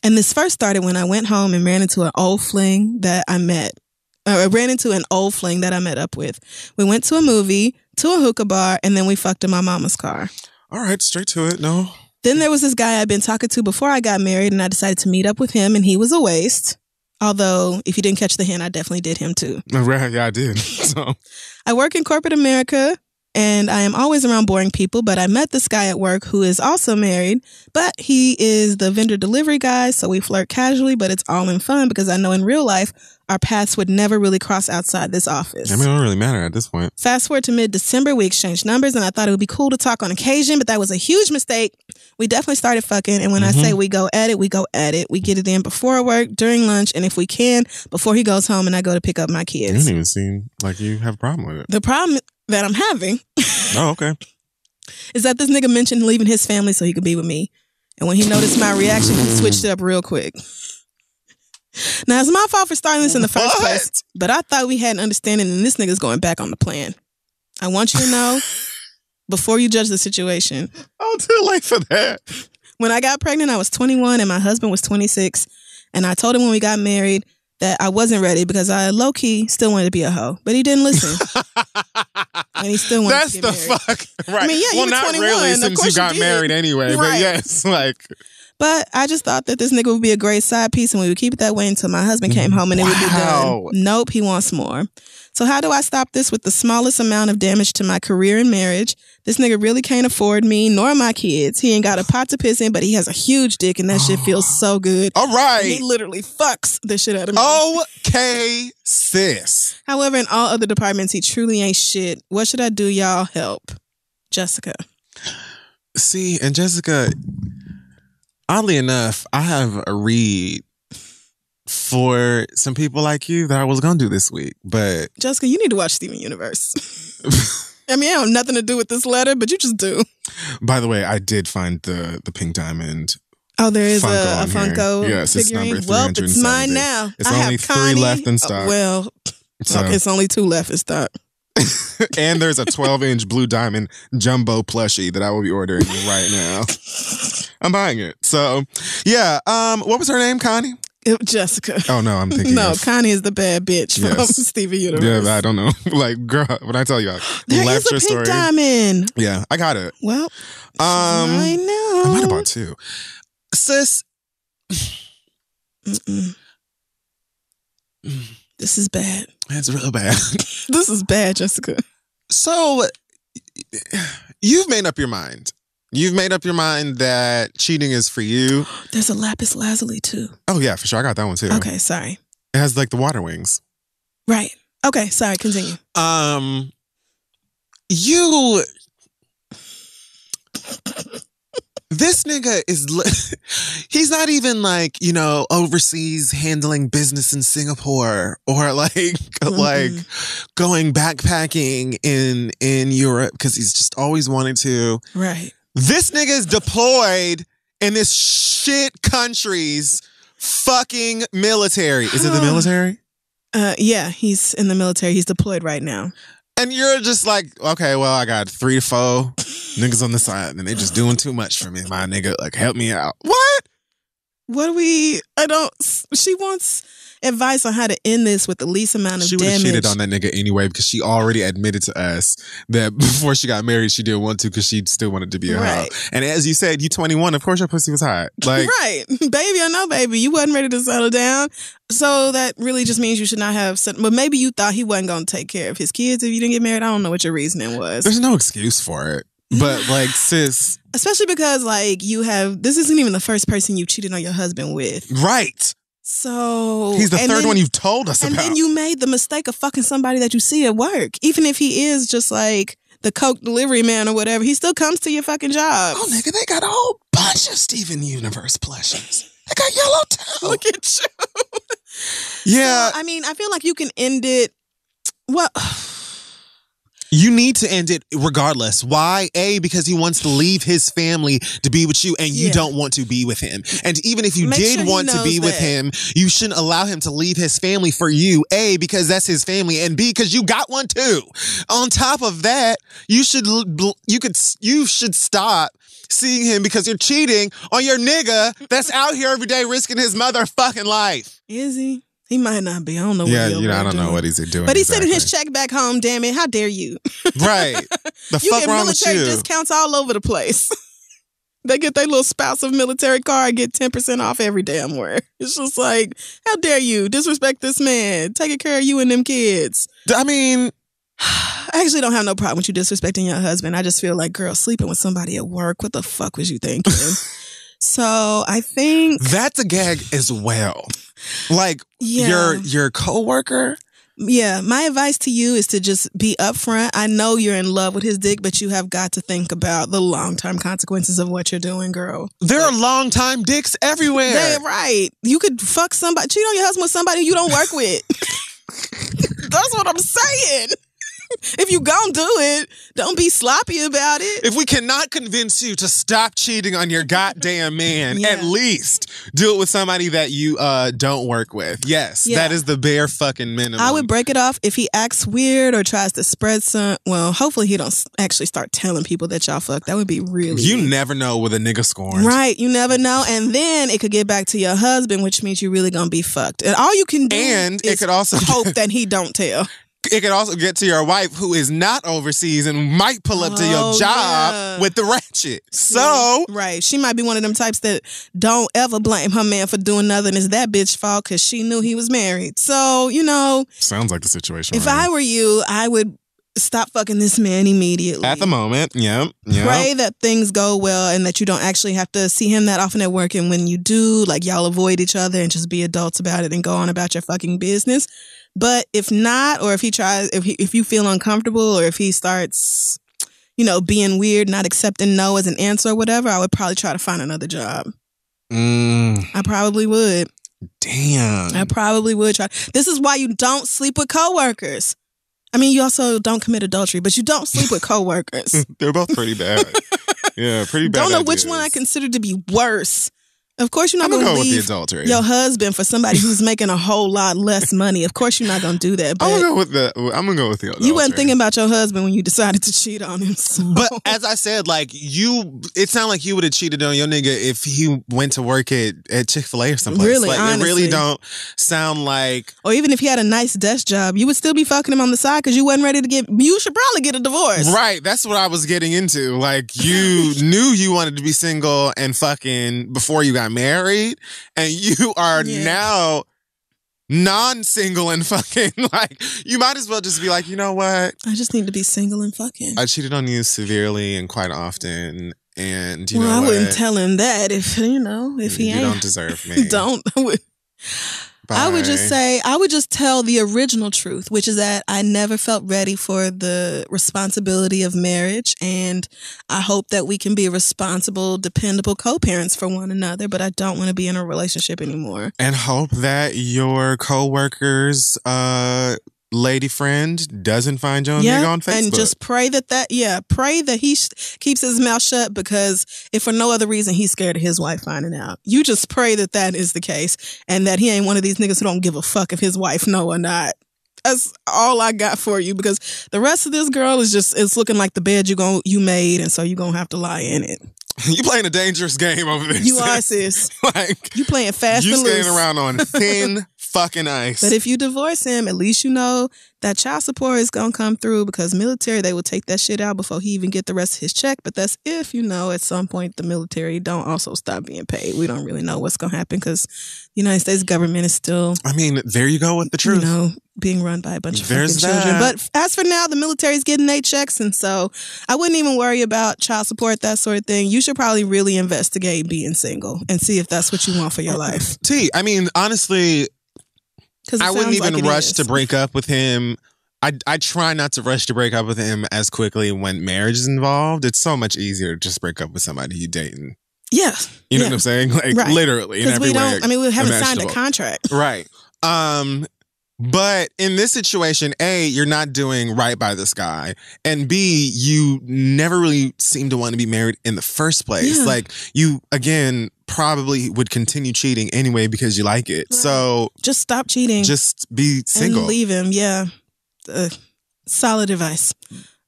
A: And this first started when I went home and ran into an old fling that I met. I ran into an old fling that I met up with. We went to a movie, to a hookah bar, and then we fucked in my mama's car.
B: All right, straight to it. No.
A: Then there was this guy I'd been talking to before I got married, and I decided to meet up with him, and he was a waste. Although, if you didn't catch the hint, I definitely did him too.
B: Yeah, I did. So
A: I work in corporate America, and I am always around boring people, but I met this guy at work who is also married, but he is the vendor delivery guy, so we flirt casually, but it's all in fun because I know in real life, our paths would never really cross outside this office.
B: I mean, it don't really matter at this point.
A: Fast forward to mid-December, we exchanged numbers, and I thought it would be cool to talk on occasion, but that was a huge mistake. We definitely started fucking, and when I say we go at it, we go at it. We get it in before work, during lunch, and if we can, before he goes home and I go to pick up my kids.
B: You don't even seem like you have a problem with it.
A: The problem that I'm having is that this nigga mentioned leaving his family so he could be with me. And when he noticed my reaction, he switched it up real quick. Now, it's my fault for starting this in the first place, but I thought we had an understanding and this nigga's going back on the plan. I want you to know, before you judge the situation.
B: Oh, too late for that.
A: When I got pregnant, I was 21 and my husband was 26. And I told him when we got married that I wasn't ready because I low-key still wanted to be a hoe. But he didn't listen. And he still wanted to get married.
B: That's the fuck. Right.
A: I mean, yeah,
B: well, not
A: 21,
B: really since you got married anyway. Right. But yes, like.
A: But I just thought that this nigga would be a great side piece and we would keep it that way until my husband came home and it would be done. Nope, he wants more. So how do I stop this with the smallest amount of damage to my career and marriage? This nigga really can't afford me nor my kids. He ain't got a pot to piss in, but he has a huge dick and that shit feels so good.
B: All right.
A: And he literally fucks the shit out of me.
B: Okay, sis.
A: However, in all other departments, he truly ain't shit. What should I do, y'all? Help. Jessica.
B: See, and Jessica, oddly enough, I have a read for some people like you that I was going to do this week, but...
A: Jessica, you need to watch Steven Universe. I mean, I have nothing to do with this letter, but you just do.
B: By the way, I did find the Pink Diamond.
A: Oh, there is a Funko
B: yes, it's
A: figurine.
B: number 370.
A: Well, it's mine now.
B: It's only 3 left in stock.
A: Okay, it's only 2 left in stock.
B: And there's a 12-inch Blue Diamond jumbo plushie that I will be ordering right now. I'm buying it. So, yeah. What was her name, Connie?
A: Jessica.
B: Oh, no, I'm thinking
A: No, Connie is the bad bitch from Steven Universe.
B: Yeah, I don't know. Like, girl, when I tell you,
A: there is a Pink Diamond.
B: Yeah, I got it.
A: Well, I know.
B: I might have bought 2. Sis.
A: This is bad.
B: It's real bad.
A: This is bad, Jessica.
B: So, you've made up your mind. You've made up your mind that cheating is for you.
A: There's a lapis lazuli too.
B: Oh, yeah, for sure. I got that one too.
A: Okay, sorry.
B: It has like the water wings.
A: Right. Okay, sorry. Continue.
B: This nigga is, he's not even like, you know, overseas handling business in Singapore or like going backpacking in Europe because he's just always wanted to.
A: Right.
B: This nigga is deployed in this shit country's fucking military. Is it the military?
A: Yeah, he's in the military. He's deployed right now.
B: And you're just like, okay, well, I got 3 to 4 niggas on the side, and they just doing too much for me, my nigga. Like, help me out. What?
A: She wants advice on how to end this with the least amount of damage.
B: She would have cheated on that nigga anyway because she already admitted to us that before she got married, she didn't want to because she still wanted to be a hoe. And as you said, you 21, of course your pussy was hot. Like,
A: right. Baby, I know, baby. You wasn't ready to settle down. So that really just means you should not have... But maybe you thought he wasn't going to take care of his kids if you didn't get married. I don't know what your reasoning was.
B: There's no excuse for it. But like, sis...
A: Especially because like this isn't even the first person you cheated on your husband with.
B: Right.
A: So...
B: He's the third one you've told us about.
A: And then you made the mistake of fucking somebody that you see at work. Even if he is just like the Coke delivery man or whatever, he still comes to your fucking job.
B: Oh, nigga, they got a whole bunch of Steven Universe plushies. They got yellow too.
A: Look at you.
B: Yeah.
A: So, I mean, I feel like you can end it... Well...
B: You need to end it regardless. Why? A, because he wants to leave his family to be with you and you don't want to be with him. And even if you did want to be with him, you shouldn't allow him to leave his family for you. A, because that's his family, and B, because you got one too. On top of that, you should stop seeing him because you're cheating on your nigga that's out here every day risking his motherfucking life.
A: Is he? He might not be. I don't know.
B: Yeah, I don't know what he's doing.
A: But he's sending his check back home. Damn it! How dare you?
B: Right. The
A: you
B: fuck
A: get
B: wrong with you?
A: military discounts all over the place. They get their little spouse of military card, get 10% off every damn where. It's just like, how dare you disrespect this man? Taking care of you and them kids.
B: I mean,
A: I actually don't have no problem with you disrespecting your husband. I just feel like, girl, sleeping with somebody at work. What the fuck was you thinking? So I think
B: that's a gag as well. Like your coworker.
A: Yeah, my advice to you is to just be upfront. I know you're in love with his dick, but you have got to think about the long-term consequences of what you're doing, girl.
B: There are long-time dicks everywhere.
A: They're right. You could fuck somebody, cheat on your husband with somebody you don't work with. That's what I'm saying. If you gon' do it, don't be sloppy about it.
B: If we cannot convince you to stop cheating on your goddamn man, at least do it with somebody that you don't work with. Yes, that is the bare fucking minimum.
A: I would break it off if he acts weird or tries to spread some. Well, hopefully he don't actually start telling people that y'all fuck. That would be really...
B: You never know with a nigga scorned.
A: Right, you never know. And then it could get back to your husband, which means you're really gonna be fucked. And all you can do is
B: it could also
A: hope that he don't tell.
B: it could also get to your wife who is not overseas and might pull up to your job with the ratchet. So.
A: Right. She might be one of them types that don't ever blame her man for doing nothing. It's that bitch fault because she knew he was married. So,
B: Sounds like the situation.
A: If I were you, I would stop fucking this man immediately.
B: At the moment, yep.
A: Pray that things go well and that you don't actually have to see him that often at work. And when you do, like, y'all avoid each other and just be adults about it and go on about your fucking business. But if not, or if he tries, if you feel uncomfortable, or if he starts, being weird, not accepting no as an answer or whatever, I would probably try to find another job. I probably would.
B: Damn.
A: I probably would try. This is why you don't sleep with coworkers. I mean, you also don't commit adultery, but you don't sleep with coworkers.
B: They're both pretty bad. Yeah, pretty bad.
A: Don't know
B: ideas.
A: which one I consider to be worse. Of course, you're not going to
B: go
A: leave
B: with the adultery.
A: Your husband for somebody who's making a whole lot less money. Of course, you're not going to do that. But
B: I'm gonna go with the adultery.
A: You weren't thinking about your husband when you decided to cheat on him. So.
B: But as I said, it sounded like you would have cheated on your nigga if he went to work at Chick-fil-A or someplace.
A: Really, honestly.
B: It really don't sound like.
A: Or even if he had a nice desk job, you would still be fucking him on the side because you wasn't ready to get. You should probably get a divorce.
B: Right, that's what I was getting into. Like, you knew you wanted to be single and fucking before you got married. And you are now non-single and fucking, like, you might as well just be like, you know what?
A: I just need to be single and fucking.
B: I cheated on you severely and quite often. And you know
A: I
B: what?
A: wouldn't tell him that if he ain't.
B: You don't deserve me.
A: I would just say, I would just tell the original truth, which is that I never felt ready for the responsibility of marriage. And I hope that we can be responsible, dependable co-parents for one another, but I don't want to be in a relationship anymore.
B: And hope that your co-worker's lady friend doesn't find your nigga on Facebook.
A: And just pray pray that he keeps his mouth shut, because if for no other reason, he's scared of his wife finding out. You just pray that that is the case and that he ain't one of these niggas who don't give a fuck if his wife know or not. That's all I got for you, because the rest of this girl it's looking like the bed you made, and so you're going to have to lie in it.
B: You playing a dangerous game over there.
A: You are, sis.
B: Like,
A: you playing fast and loose.
B: You skating around on thin fucking ice.
A: But if you divorce him, at least you know that child support is going to come through, because military, they will take that shit out before he even get the rest of his check. But that's if, at some point the military don't also stop being paid. We don't really know what's going to happen, because the United States government is still...
B: I mean, there you go with the truth.
A: Being run by a bunch of fucking children. But as for now, the military's getting their checks, and so I wouldn't even worry about child support, that sort of thing. You should probably really investigate being single and see if that's what you want for your life.
B: I mean, honestly, I wouldn't even rush to break up with him. I try not to rush to break up with him as quickly when marriage is involved. It's so much easier to just break up with somebody you're dating.
A: Yeah.
B: You know what I'm saying? Like, literally in every way.
A: We haven't signed a contract.
B: Right. But in this situation, A, you're not doing right by this guy. And B, you never really seem to want to be married in the first place. Yeah. Like, you, again, probably would continue cheating anyway because you like it. Right. So
A: just stop cheating.
B: Just be single.
A: And leave him. Yeah. Solid advice.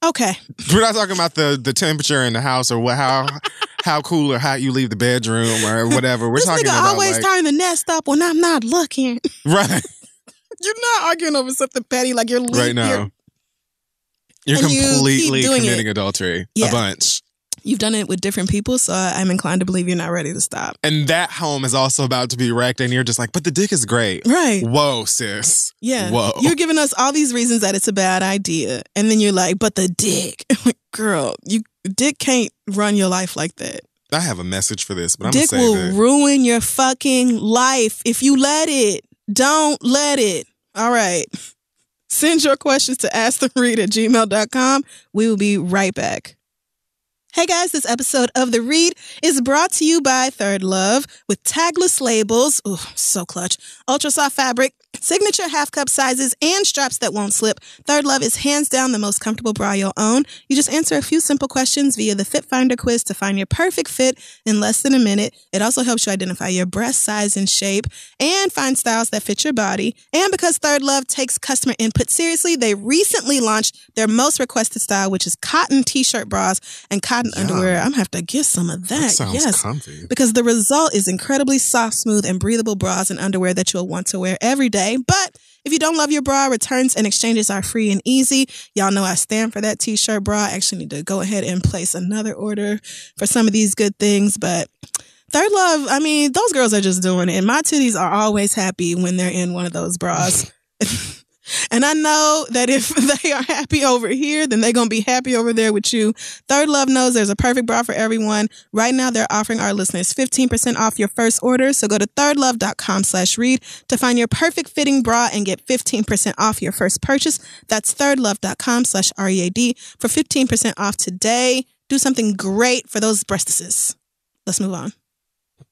A: Okay.
B: We're not talking about the temperature in the house or how cool or hot you leave the bedroom or whatever. We're talking about
A: always turn the nest up when I'm not looking.
B: Right.
A: You're not arguing over something petty like you're leaving.
B: Right now. You're completely committing adultery. A bunch.
A: You've done it with different people, so I'm inclined to believe you're not ready to stop.
B: And that home is also about to be wrecked, and you're just like, but the dick is great.
A: Right.
B: Whoa, sis.
A: Yeah.
B: Whoa.
A: You're giving us all these reasons that it's a bad idea, and then you're like, but the dick. Girl, dick can't run your life like that.
B: I have a message for this, but I'm going to
A: save it. Dick will ruin your fucking life if you let it. Don't let it. All right. Send your questions to asktheread@gmail.com. We will be right back. Hey guys, this episode of The Read is brought to you by Third Love with tagless labels, ooh, so clutch, ultra soft fabric, signature half cup sizes, and straps that won't slip. Third Love is hands down the most comfortable bra you'll own. You just answer a few simple questions via the Fit Finder quiz to find your perfect fit in less than a minute. It also helps you identify your breast size and shape and find styles that fit your body. And because Third Love takes customer input seriously, they recently launched their most requested style, which is cotton t-shirt bras and cotton underwear. I'm going to have to get some of that.
B: Sounds comfy.
A: Because the result is incredibly soft, smooth, and breathable bras and underwear that you'll want to wear every day. today. But if you don't love your bra, returns and exchanges are free and easy. Y'all know I stand for that t-shirt bra. I actually need to go ahead and place another order for some of these good things. But Third Love, I mean, those girls are just doing it. And my titties are always happy when they're in one of those bras. And I know that if they are happy over here, then they're going to be happy over there with you. Third Love knows there's a perfect bra for everyone. Right now, they're offering our listeners 15% off your first order. So go to thirdlove.com/read to find your perfect fitting bra and get 15% off your first purchase. That's thirdlove.com/READ for 15% off today. Do something great for those breastises. Let's move on.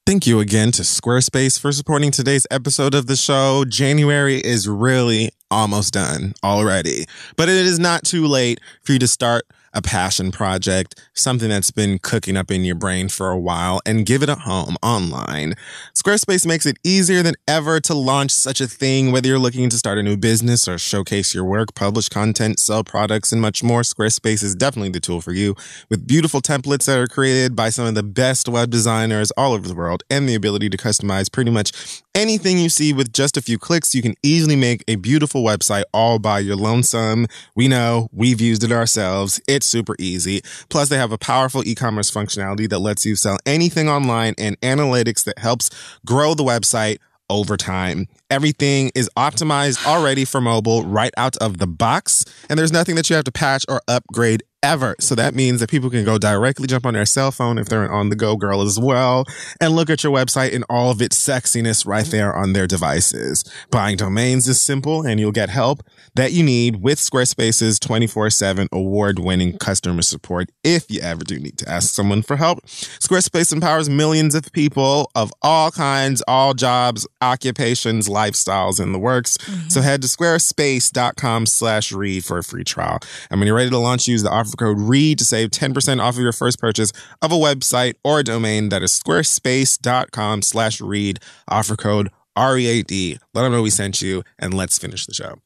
B: Thank you again to Squarespace for supporting today's episode of the show. January is really almost done already, but it is not too late for you to start a passion project, something that's been cooking up in your brain for a while, and give it a home online. Squarespace makes it easier than ever to launch such a thing, whether you're looking to start a new business or showcase your work, publish content, sell products, and much more. Squarespace is definitely the tool for you, with beautiful templates that are created by some of the best web designers all over the world, and the ability to customize pretty much anything you see with just a few clicks. You can easily make a beautiful website all by your lonesome. We know, we've used it ourselves. It's super easy. Plus, they have a powerful e-commerce functionality that lets you sell anything online and analytics that helps grow the website over time. Everything is optimized already for mobile right out of the box, and there's nothing that you have to patch or upgrade ever. So that means that people can go directly jump on their cell phone if they're an on-the-go girl as well, and look at your website in all of its sexiness right there on their devices. Buying domains is simple, and you'll get help that you need with Squarespace's 24/7 award-winning customer support if you ever do need to ask someone for help. Squarespace empowers millions of people of all kinds, all jobs, occupations, lifestyles, in the works. So head to squarespace.com/read for a free trial. And when you're ready to launch, use the offer code READ to save 10% off of your first purchase of a website or a domain. That is squarespace.com/read, offer code READ. Let them know we sent you, and let's finish the show.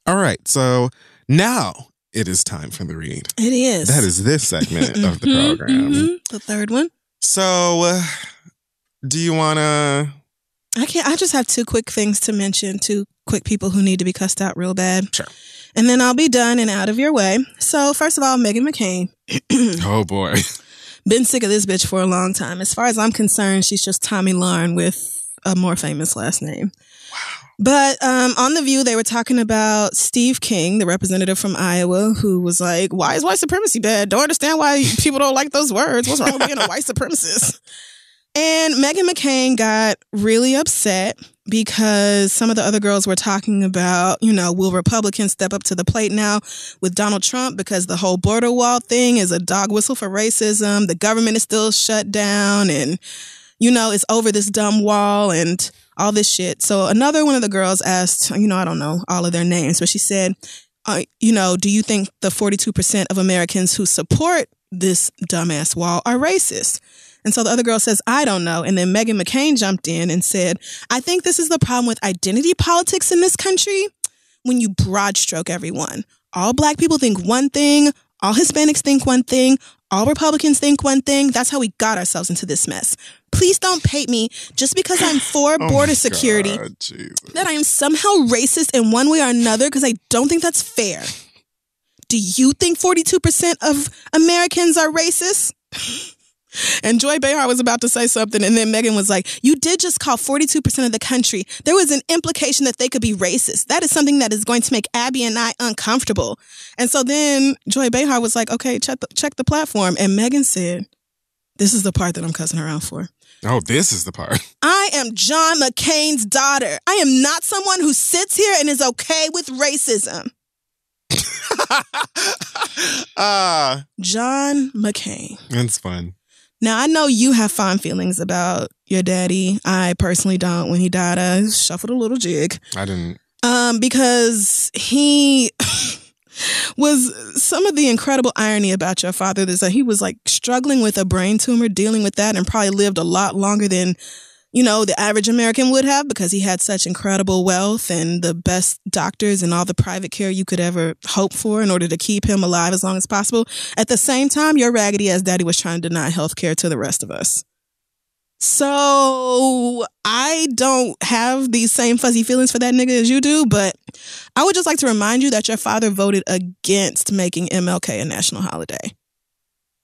B: All right, so now it is time for the read.
A: It is.
B: That is this segment of the program.
A: The third one.
B: So, do you want to...
A: I just have two quick things to mention, two quick people who need to be cussed out real bad.
B: Sure.
A: And then I'll be done and out of your way. So first of all, Meghan McCain.
B: Oh, boy.
A: Been sick of this bitch for a long time. As far as I'm concerned, she's just Tommy Lauren with a more famous last name.
B: Wow.
A: But on The View, they were talking about Steve King, the representative from Iowa, who was like, why is white supremacy bad? Don't understand why people don't like those words. What's wrong with being a white supremacist? And Meghan McCain got really upset because some of the other girls were talking about, will Republicans step up to the plate now with Donald Trump, because the whole border wall thing is a dog whistle for racism. The government is still shut down, and, it's over this dumb wall and all this shit. So another one of the girls asked, I don't know all of their names, but she said, do you think the 42% of Americans who support this dumbass wall are racist? And so the other girl says, I don't know. And then Meghan McCain jumped in and said, I think this is the problem with identity politics in this country. When you broad stroke everyone, all black people think one thing, all Hispanics think one thing, all Republicans think one thing. That's how we got ourselves into this mess. Please don't paint me just because I'm for border security that I am somehow racist in one way or another, because I don't think that's fair. Do you think 42% of Americans are racist? And Joy Behar was about to say something, and then Meghan was like, you did just call 42% of the country. There was an implication that they could be racist. That is something that is going to make Abby and I uncomfortable. And so then Joy Behar was like, okay, check the platform. And Meghan said, this is the part that I'm cussing her out for.
B: Oh, this is the part.
A: I am John McCain's daughter. I am not someone who sits here and is okay with racism. John McCain.
B: That's fun.
A: Now, I know you have fond feelings about your daddy. I personally don't. When he died, I shuffled a little jig.
B: I didn't.
A: Because he was, some of the incredible irony about your father is that he was like struggling with a brain tumor, dealing with that, and probably lived a lot longer than, the average American would have, because he had such incredible wealth and the best doctors and all the private care you could ever hope for in order to keep him alive as long as possible. At the same time, your raggedy ass daddy was trying to deny health care to the rest of us. So I don't have these same fuzzy feelings for that nigga as you do, but I would just like to remind you that your father voted against making MLK a national holiday.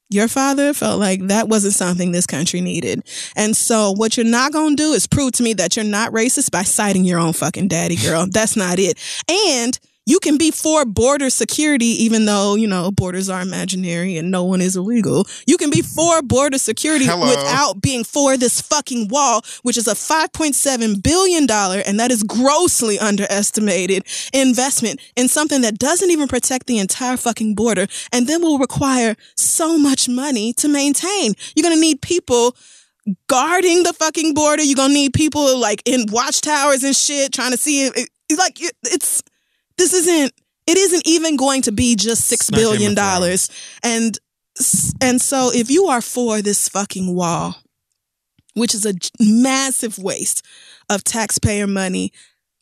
A: Your father felt like that wasn't something this country needed. And so what you're not going to do is prove to me that you're not racist by citing your own fucking daddy, girl. That's not it. And you can be for border security, even though, you know, borders are imaginary and no one is illegal. You can be for border security without being for this fucking wall, which is a $5.7 billion, and that is grossly underestimated investment in something that doesn't even protect the entire fucking border and then will require so much money to maintain. You're going to need people guarding the fucking border. You're going to need people like in watchtowers and shit trying to see it. It isn't even going to be just $6 billion. And so if you are for this fucking wall, which is a massive waste of taxpayer money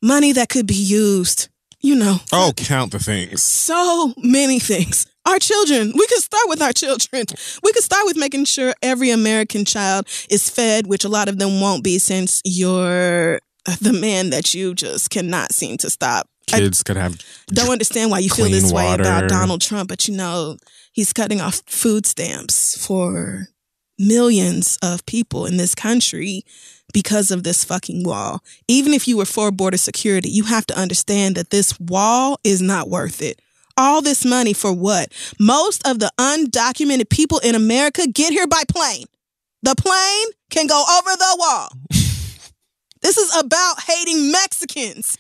A: that could be used, you know.
B: Oh, count the things.
A: So many things. Our children, we could start with our children. We could start with making sure every American child is fed, which a lot of them won't be since you're the man that you just cannot seem to stop.
B: Kids could have
A: don't understand why you feel this way about Donald Trump, but you know, he's cutting off food stamps for millions of people in this country because of this fucking wall. Even if you were for border security, you have to understand that this wall is not worth it. All this money for what? Most of the undocumented people in America get here by plane. The plane can go over the wall. This is about hating Mexicans.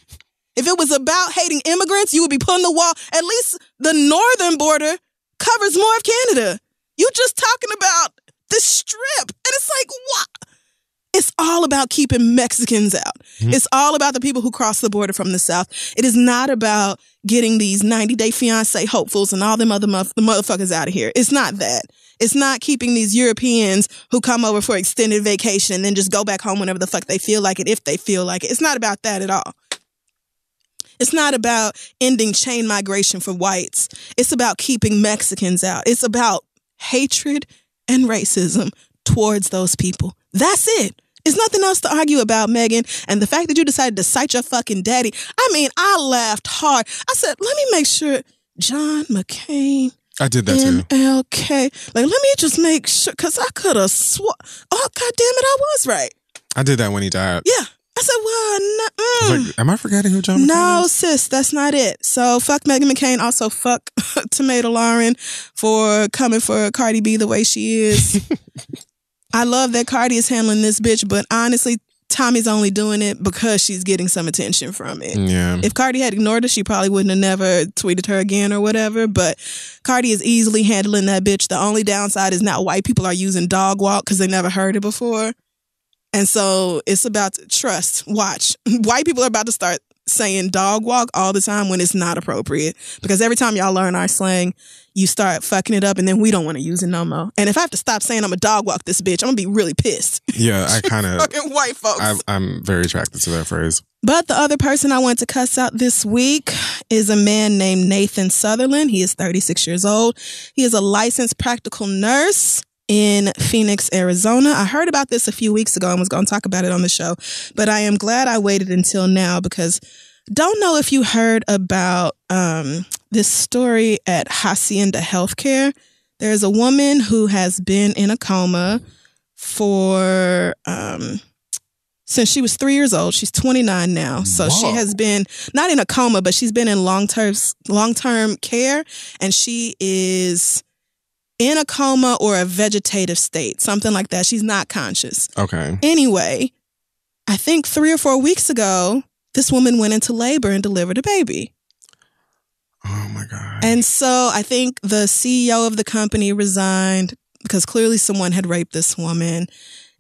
A: If it was about hating immigrants, you would be putting the wall. At least the northern border covers more of Canada. You're just talking about this strip. And it's like, what? It's all about keeping Mexicans out. Mm-hmm. It's all about the people who cross the border from the South. It is not about getting these 90-day fiancé hopefuls and all them other motherfuckers out of here. It's not that. It's not keeping these Europeans who come over for extended vacation and then just go back home whenever the fuck they feel like it, if they feel like it. It's not about that at all. It's not about ending chain migration for whites. It's about keeping Mexicans out. It's about hatred and racism towards those people. That's it. There's nothing else to argue about, Megan. And the fact that you decided to cite your fucking daddy, I mean, I laughed hard. I said, let me make sure John McCain.
B: I did that too.
A: MLK. Like, let me just make sure, because I could have swore. Oh, God damn it, I was right.
B: I did that when he died.
A: Yeah. I said, well, no.
B: I was like, am I forgetting who John McCain is?
A: No, sis, that's not it. So fuck Meghan McCain. Also fuck Tomato Lauren for coming for Cardi B the way she is. I love that Cardi is handling this bitch, but honestly, Tommy's only doing it because she's getting some attention from it.
B: Yeah.
A: If Cardi had ignored her, she probably wouldn't have never tweeted her again or whatever. But Cardi is easily handling that bitch. The only downside is now white people are using dog walk because they never heard it before. And so it's about to trust. Watch. White people are about to start saying dog walk all the time when it's not appropriate. Because every time y'all learn our slang, you start fucking it up and then we don't want to use it no more. And if I have to stop saying I'm a dog walk this bitch, I'm going to be really pissed.
B: Yeah, I kind of...
A: fucking white folks.
B: I'm very attracted to that phrase.
A: But the other person I want to cuss out this week is a man named Nathan Sutherland. He is 36 years old. He is a licensed practical nurse in Phoenix, Arizona. I heard about this a few weeks ago and was going to talk about it on the show, but I am glad I waited until now because don't know if you heard about this story at Hacienda Healthcare. There's a woman who has been in a coma for since she was 3 years old. She's 29 now. So
B: Whoa.
A: She has been not in a coma, but she's been in long-term care, and she is in a coma or a vegetative state, something like that. She's not conscious.
B: Okay.
A: Anyway, I think 3 or 4 weeks ago, this woman went into labor and delivered a baby.
B: Oh my God.
A: And so I think the CEO of the company resigned because clearly someone had raped this woman.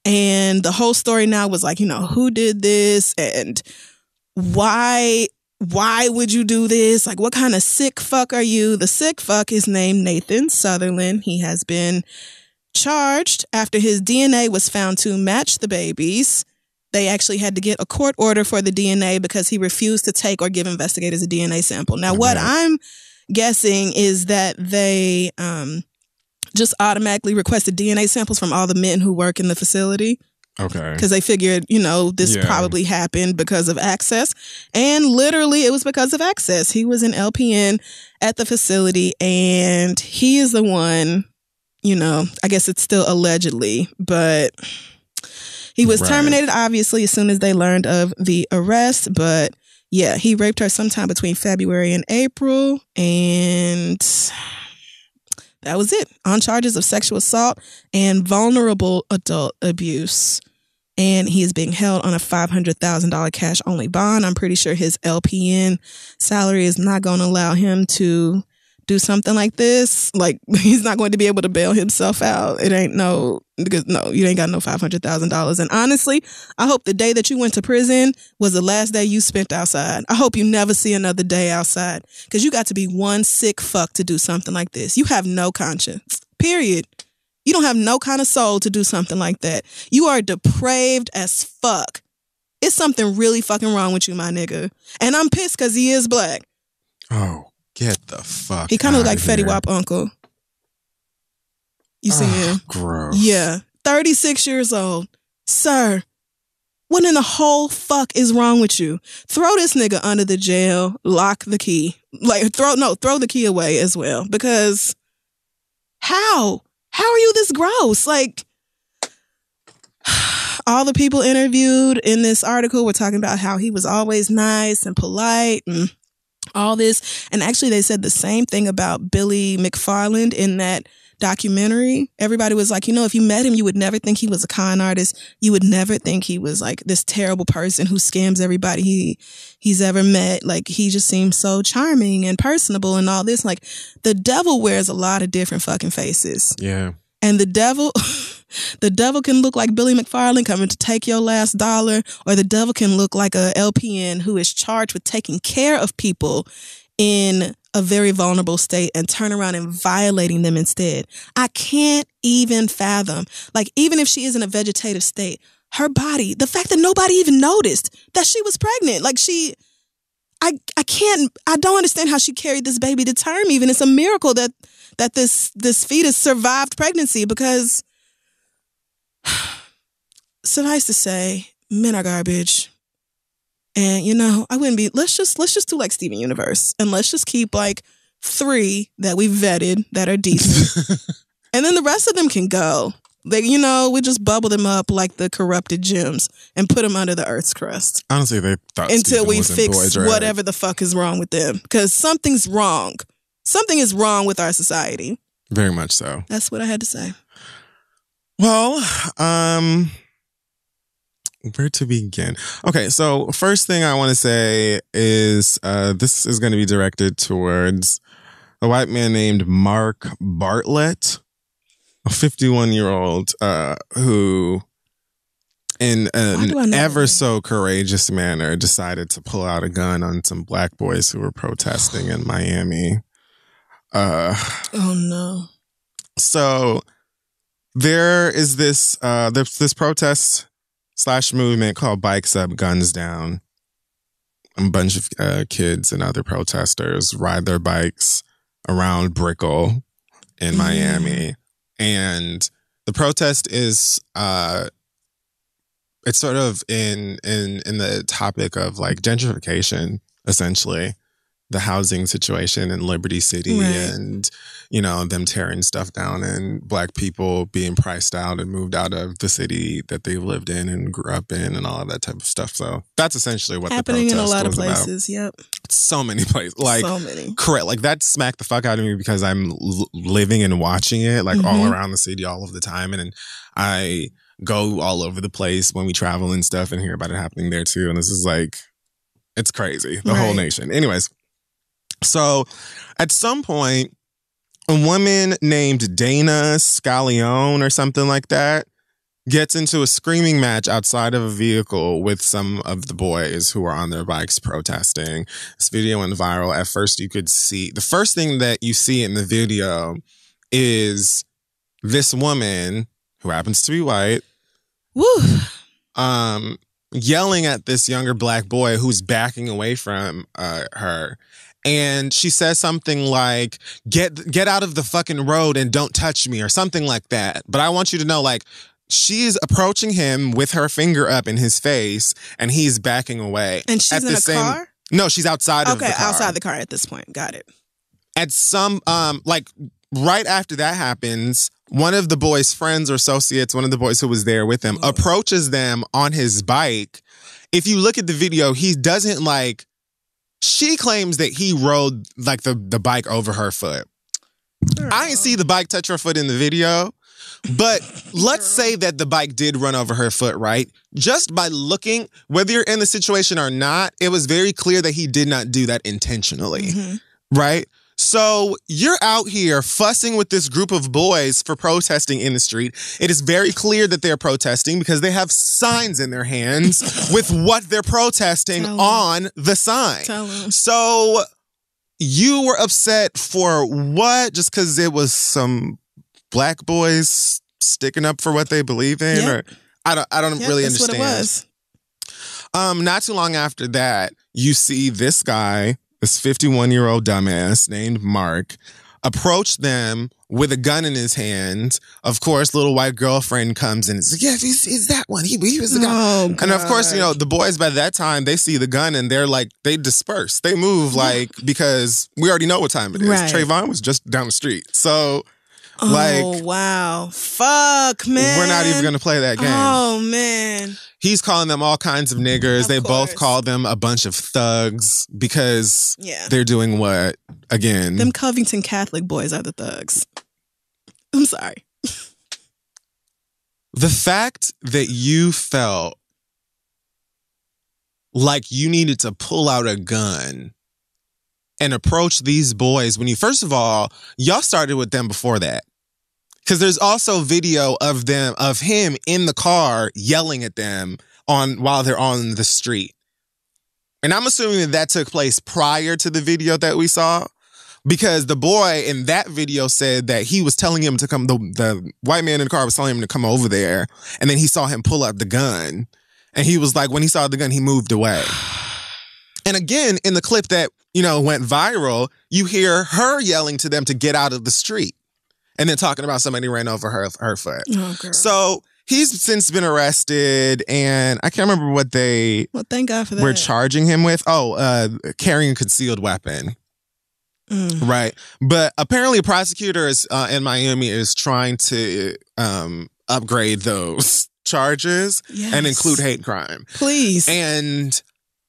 A: And the whole story now was like, you know, who did this and why would you do this? Like, what kind of sick fuck are you? The sick fuck is named Nathan Sutherland. He has been charged after his DNA was found to match the baby's. They actually had to get a court order for the DNA because he refused to take or give investigators a DNA sample. Now, what I'm guessing is that they just automatically requested DNA samples from all the men who work in the facility.
B: Okay.
A: Because they figured, this probably happened because of access. And literally, it was because of access. He was an LPN at the facility, and he is the one, I guess it's still allegedly, but he was terminated, obviously, as soon as they learned of the arrest. But yeah, he raped her sometime between February and April, and that was it, on charges of sexual assault and vulnerable adult abuse. And he is being held on a $500,000 cash only bond. I'm pretty sure his LPN salary is not going to allow him to do something like this. Like, he's not going to be able to bail himself out. You ain't got no $500,000. And honestly, I hope the day that you went to prison was the last day you spent outside. I hope you never see another day outside, because you got to be one sick fuck to do something like this. You have no conscience, period. You don't have no kind of soul to do something like that. You are depraved as fuck. It's something really fucking wrong with you, my nigga. And I'm pissed because he is black.
B: Oh, get the fuck
A: He kind of look like
B: here.
A: Fetty Wap uncle. You see him?
B: Gross.
A: Yeah. 36 years old. Sir, what in the whole fuck is wrong with you? Throw this nigga under the jail. Lock the key. Throw the key away as well. Because how? How are you this gross? All the people interviewed in this article were talking about how he was always nice and polite and all this. And actually, they said the same thing about Billy McFarland in that documentary. Everybody was like, if you met him, you would never think he was a con artist. You would never think he was like this terrible person who scams everybody he's ever met. Like, he just seems so charming and personable and all this. Like, the devil wears a lot of different fucking faces.
B: Yeah.
A: And the devil can look like Billy McFarland coming to take your last dollar, or the devil can look like a LPN who is charged with taking care of people in a very vulnerable state and turn around and violating them instead. I can't even fathom, even if she is in a vegetative state, her body, the fact that nobody even noticed that she was pregnant. I don't understand how she carried this baby to term even. It's a miracle that this fetus survived pregnancy, because suffice to say, men are garbage. And, I wouldn't be, let's just do like Steven Universe, and let's just keep 3 that we vetted that are decent. And then the rest of them can go. We just bubble them up like the corrupted gems and put them under the earth's crust.
B: Honestly, they thought
A: until
B: Steven
A: we
B: was in
A: fix
B: boy drag.
A: whatever the fuck is wrong with them. Because something's wrong. Something is wrong with our society.
B: Very much so.
A: That's what I had to say.
B: Well, where to begin? Okay, so first thing I want to say is this is going to be directed towards a white man named Mark Bartlett, a 51-year-old who, in an ever so courageous manner, decided to pull out a gun on some black boys who were protesting in Miami.
A: Oh no.
B: So there is this protest / movement called Bikes Up, Guns Down. A bunch of kids and other protesters ride their bikes around Brickell in Miami. And the protest is it's sort of in the topic of gentrification, essentially. The housing situation in Liberty City, right. And, them tearing stuff down and black people being priced out and moved out of the city that they lived in and grew up in and all of that type of stuff. So that's essentially what
A: happening
B: the protest
A: in a lot of
B: was
A: places. About. Yep.
B: So many places.
A: So many.
B: Correct. That smacked the fuck out of me because I'm living and watching it all around the city all of the time. And I go all over the place when we travel and stuff and hear about it happening there too. And this is it's crazy. The whole nation. Anyways. So, at some point, a woman named Dana Scallione or something like that gets into a screaming match outside of a vehicle with some of the boys who are on their bikes protesting. This video went viral. At first, you could see, the first thing that you see in the video is this woman, who happens to be white, yelling at this younger black boy who's backing away from her. And she says something like, get out of the fucking road and don't touch me, or something like that. But I want you to know, she's approaching him with her finger up in his face, and he's backing away.
A: And she's in a car?
B: No, she's outside of the car.
A: Okay, outside the car at this point. Got it.
B: At some, right after that happens, one of the boys' friends or associates, one of the boys who was there with them, approaches them on his bike. If you look at the video, he doesn't she claims that he rode the bike over her foot. I didn't see the bike touch her foot in the video, but let's say that the bike did run over her foot, right? Just by looking, whether you're in the situation or not, it was very clear that he did not do that intentionally, right? So you're out here fussing with this group of boys for protesting in the street. It is very clear that they're protesting because they have signs in their hands with what they're protesting on the sign. So you were upset for what? Just because it was some black boys sticking up for what they believe in? Yep. Or I don't really understand.
A: That's what it was.
B: Not too long after that, you see this guy, this 51-year-old dumbass named Mark, approach them with a gun in his hand. Of course, little white girlfriend comes in and says, yeah, he's that one. He was the guy.
A: Oh, God.
B: And of course, the boys by that time, they see the gun and they're they disperse. They move because we already know what time it is.
A: Right.
B: Trayvon was just down the street. So,
A: wow. Fuck, man.
B: We're not even going to play that game.
A: Oh, man.
B: He's calling them all kinds of niggers. They both call them a bunch of thugs because they're doing what? Again.
A: Them Covington Catholic boys are the thugs. I'm sorry.
B: The fact that you felt like you needed to pull out a gun and approach these boys when first of all, y'all started with them before that. Because there's also video of him in the car yelling at them while they're on the street. And I'm assuming that took place prior to the video that we saw, because the boy in that video said that he was telling him to come, the white man in the car was telling him to come over there, and then he saw him pull out the gun. And he was like, when he saw the gun, he moved away. And again, in the clip that, went viral, you hear her yelling to them to get out of the street. And then talking about somebody ran over her foot.
A: Oh, girl.
B: So he's since been arrested, and I can't remember what
A: thank God for that.
B: We're charging him with. Carrying a concealed weapon. Right. But apparently a prosecutor in Miami is trying to upgrade those charges and include hate crime.
A: Please.
B: And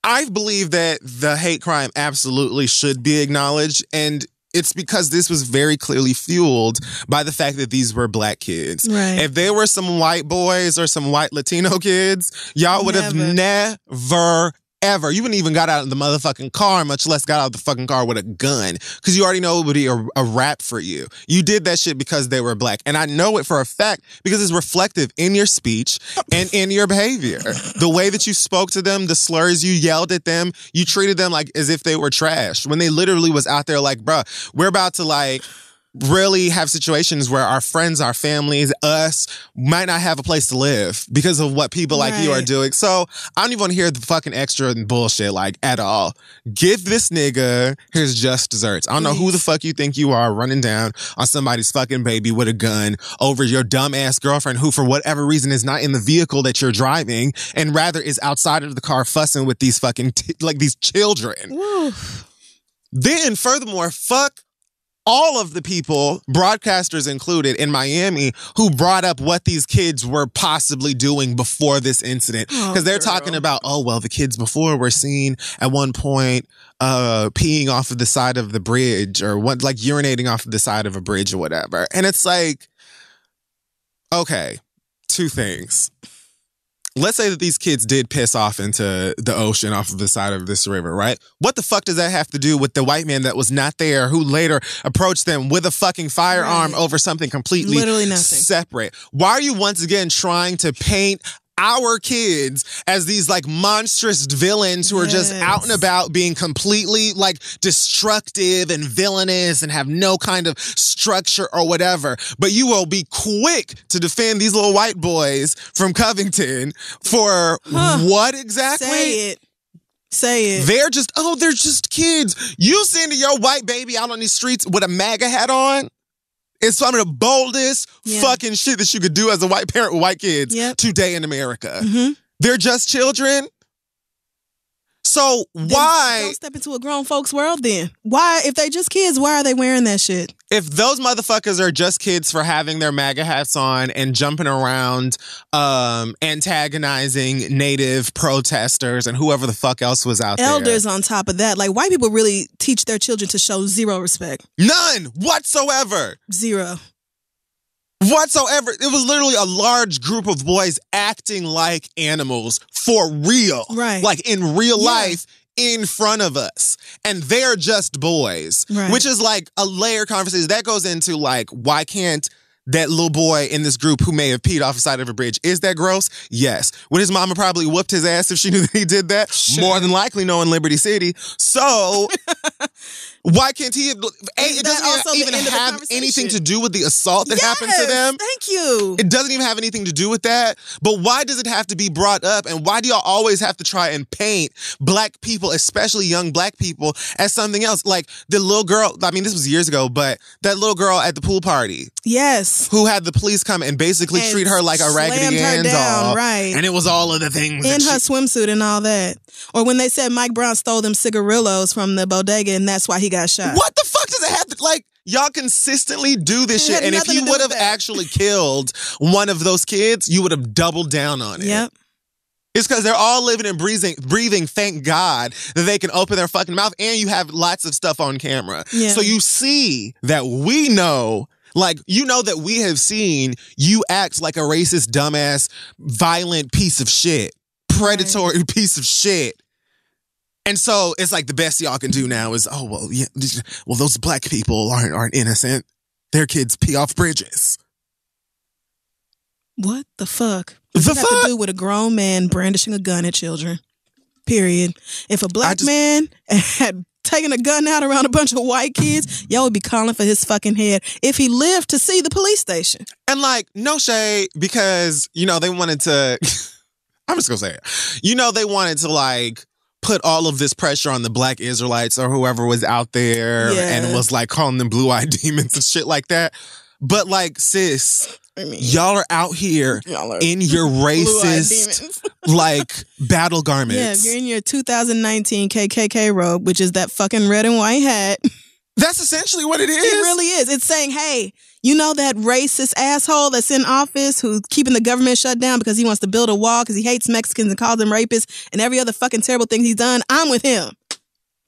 B: I believe that the hate crime absolutely should be acknowledged, and it's because this was very clearly fueled by the fact that these were black kids.
A: Right.
B: If they were some white boys or some white Latino kids, y'all would have never, ever. You wouldn't even got out of the motherfucking car, much less got out of the fucking car with a gun. Because you already know it would be a rap for you. You did that shit because they were black. And I know it for a fact because it's reflective in your speech and in your behavior. The way that you spoke to them, the slurs you yelled at them, you treated them as if they were trash. When they literally was out there bruh, we're about to really have situations where our friends, our families, us might not have a place to live because of what people like you are doing. So I don't even want to hear the fucking extra and bullshit at all. Give this nigga his just desserts. I don't know who the fuck you think you are running down on somebody's fucking baby with a gun over your dumb ass girlfriend who for whatever reason is not in the vehicle that you're driving and rather is outside of the car fussing with these fucking these children.
A: Woo.
B: Then furthermore, fuck all of the people, broadcasters included, in Miami who brought up what these kids were possibly doing before this incident. Because they're talking about, the kids before were seen at one point peeing off of the side of the bridge or urinating off of the side of a bridge or whatever. And it's okay, two things. Let's say that these kids did piss off into the ocean off of the side of this river, right? What the fuck does that have to do with the white man that was not there who later approached them with a fucking firearm over something completely separate? Why are you once again trying to paint our kids as these monstrous villains who are just out and about being completely destructive and villainous and have no kind of structure or whatever. But you will be quick to defend these little white boys from Covington for what exactly?
A: Say it.
B: They're just kids. You sending your white baby out on these streets with a MAGA hat on? is some of the boldest fucking shit that you could do as a white parent with white kids today in America. Mm-hmm. They're just children. So why...
A: Don't step into a grown folks world then. Why, if they just kids, why are they wearing that shit?
B: If those motherfuckers are just kids for having their MAGA hats on and jumping around, antagonizing native protesters and whoever the fuck else was out there.
A: Elders on top of that. Like, white people really teach their children to show zero respect.
B: None whatsoever.
A: Zero.
B: Whatsoever. It was literally a large group of boys acting like animals for real.
A: Right.
B: Like in real life in front of us. And they're just boys.
A: Right.
B: Which is like a layer conversation. That goes into like, why can't that little boy in this group who may have peed off the side of a bridge, is that gross? Yes. Would his mama probably whooped his ass if she knew that he did that?
A: Sure.
B: More than likely knowing Liberty City. So... Why can't he? It doesn't even have anything to do with the assault that happened to them.
A: Thank you.
B: It doesn't even have anything to do with that. But why does it have to be brought up? And why do y'all always have to try and paint black people, especially young black people, as something else? Like the little girl, I mean, this was years ago, but that little girl at the pool party.
A: Yes.
B: Who had the police come and basically treat her like a Raggedy Ann doll.
A: Right.
B: And it was all of the things.
A: In her swimsuit and all that. Or when they said Mike Brown stole them cigarillos from the bodega and that's why he got shot.
B: What the fuck does it have to, like, y'all consistently do this shit. And if you would have actually killed one of those kids, you would have doubled down on it.
A: Yep.
B: It's because they're all living and breathing, thank God, that they can open their fucking mouth and you have lots of stuff on camera. Yeah. So you see that we know, like, you know that we have seen you act like a racist, dumbass, violent piece of shit. Predatory piece of shit. And so it's like the best y'all can do now is, oh, well, yeah, well, those black people aren't innocent. Their kids pee off bridges.
A: What the fuck? What does that have to do with a grown man brandishing a gun at children? Period. If a black man had taken a gun out around a bunch of white kids, y'all would be calling for his fucking head if he lived to see the police station.
B: And like, no shade, because, you know, they wanted to... I'm just gonna say it. You know, they wanted to like put all of this pressure on the black Israelites or whoever was out there and was like calling them blue-eyed demons and shit like that. But like, sis, y'all are out here in your racist like battle garments.
A: Yeah, you're in your 2019 KKK robe, which is that fucking red and white hat.
B: That's essentially what it is.
A: It really is. It's saying, hey, you know that racist asshole that's in office who's keeping the government shut down because he wants to build a wall because he hates Mexicans and calls them rapists and every other fucking terrible thing he's done? I'm with him.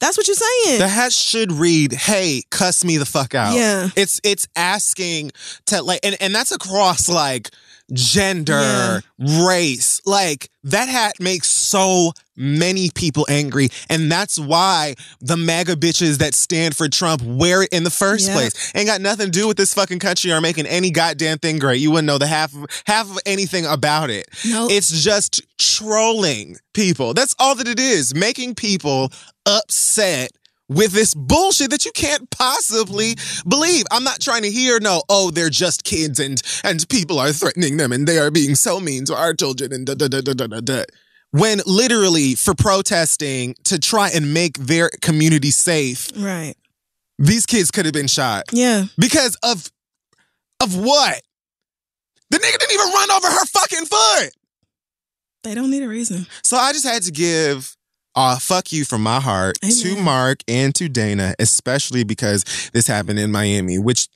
A: That's what you're saying.
B: The hat should read, hey, cuss me the fuck out.
A: Yeah.
B: It's asking to like, and that's across like gender, race. Like that hat makes so many people angry. And that's why the MAGA bitches that stand for Trump wear it in the first place. Ain't got nothing to do with this fucking country or making any goddamn thing great. You wouldn't know the half of anything about it.
A: Nope.
B: It's just trolling people. That's all that it is. Making people upset with this bullshit that you can't possibly believe. I'm not trying to hear, no, oh, they're just kids and people are threatening them and they are being so mean to our children and da-da-da-da-da-da. When literally for protesting to try and make their community safe,
A: right?
B: These kids could have been shot.
A: Yeah.
B: Because of what? The nigga didn't even run over her fucking foot.
A: They don't need a reason.
B: So I just had to give fuck you from my heart to Mark and to Dana, especially because this happened in Miami, which,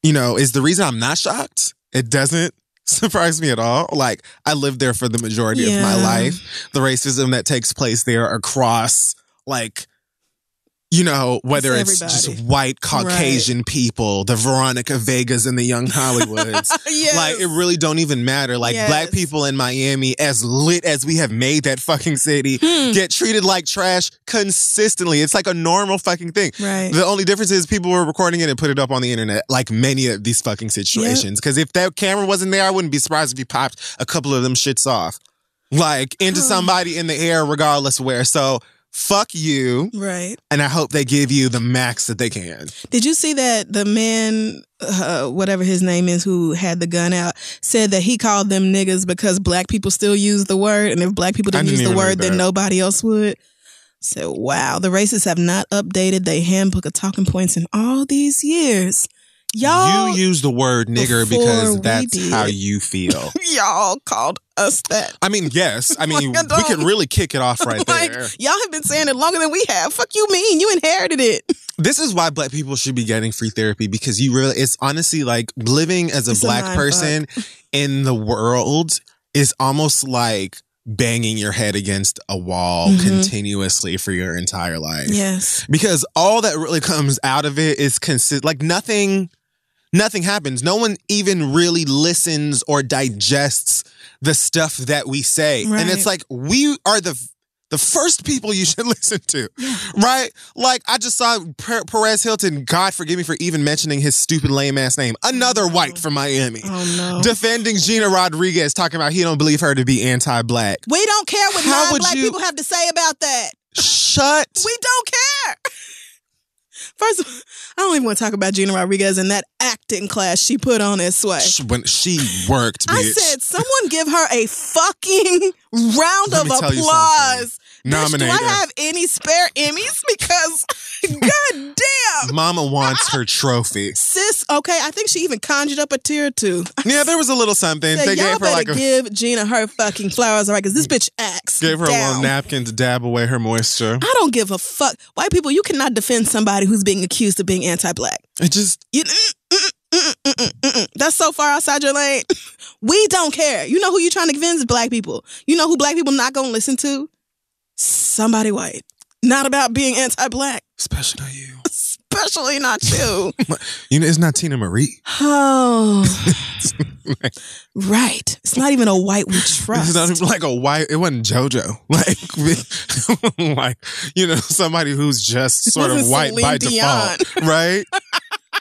B: you know, is the reason I'm not shocked. It doesn't surprise me at all. Like, I lived there for the majority of my life. The racism that takes place there across, like, you know, whether it's just white Caucasian people, the Veronica Vegas and the young Hollywoods. Like, it really don't even matter. Like, black people in Miami, as lit as we have made that fucking city, get treated like trash consistently. It's like a normal fucking thing.
A: Right.
B: The only difference is people were recording it and put it up on the internet, like many of these fucking situations. Because if that camera wasn't there, I wouldn't be surprised if you popped a couple of them shits off. Like, into somebody in the air, regardless where. So, fuck you.
A: Right.
B: And I hope they give you the max that they can.
A: Did you see that the man, whatever his name is, who had the gun out, said that he called them niggas because black people still use the word, and if black people didn't use the word, then nobody else would? So, wow, the racists have not updated their handbook of talking points in all these years. Y'all,
B: you use the word nigger because that's how you feel.
A: Y'all called us that.
B: I mean, yes. I mean, we can really kick it off right there.
A: Y'all have been saying it longer than we have. Fuck you mean? You inherited it.
B: This is why Black people should be getting free therapy, because it's honestly like living as a Black person in the world is almost like banging your head against a wall continuously for your entire life.
A: Yes.
B: Because all that really comes out of it is like nothing happens. No one even really listens or digests the stuff that we say.
A: Right.
B: And it's like, we are the first people you should listen to, right? Like, I just saw Perez Hilton, God forgive me for even mentioning his stupid lame-ass name, another white from Miami, defending Gina Rodriguez, talking about he don't believe her to be anti-Black.
A: We don't care what non-Black people have to say about that.
B: We
A: don't care. First of all, I don't even want to talk about Gina Rodriguez and that acting class she put on as Sway.
B: When she worked, bitch.
A: I said, someone give her a fucking round of applause. Bitch, do I have any spare Emmys? Because, goddamn.
B: Mama wants her trophy.
A: Sis, okay, I think she even conjured up a tear or two.
B: Yeah, there was a little something.
A: Said,
B: they gave her like
A: give Gina her fucking flowers, right? Because this bitch acts.
B: Gave her a little napkin to dab away her moisture.
A: I don't give a fuck. White people, you cannot defend somebody who's being accused of being anti-Black.
B: It just...
A: That's so far outside your lane. We don't care. You know who you're trying to convince? Black people. You know who Black people not going to listen to? Somebody white. Not about being anti-Black.
B: Especially not you.
A: Especially not you.
B: It's not Tina Marie.
A: Oh. Right. It's not even a white we trust.
B: It's not even like a white, it wasn't JoJo. Somebody who's just sort of white by default. Right?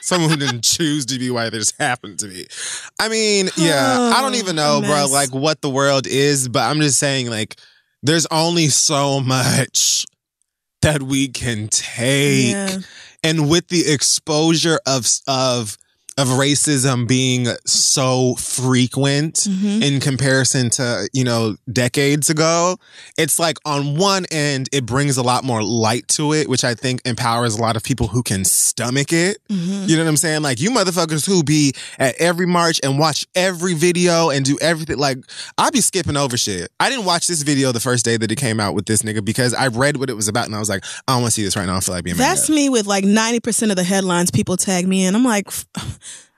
B: Someone who didn't choose to be white, they just happened to be. I mean, I don't even know, bro, like what the world is, but I'm just saying, like, there's only so much that we can take. Yeah. And with the exposure of racism being so frequent in comparison to, decades ago, it's like on one end, it brings a lot more light to it, which I think empowers a lot of people who can stomach it. You know what I'm saying? Like, you motherfuckers who be at every march and watch every video and do everything. Like, I be skipping over shit. I didn't watch this video the first day that it came out with this nigga because I read what it was about and I was like, I don't want to see this right now. I feel like being mad.
A: That's me with like 90% of the headlines people tag me in. I'm like...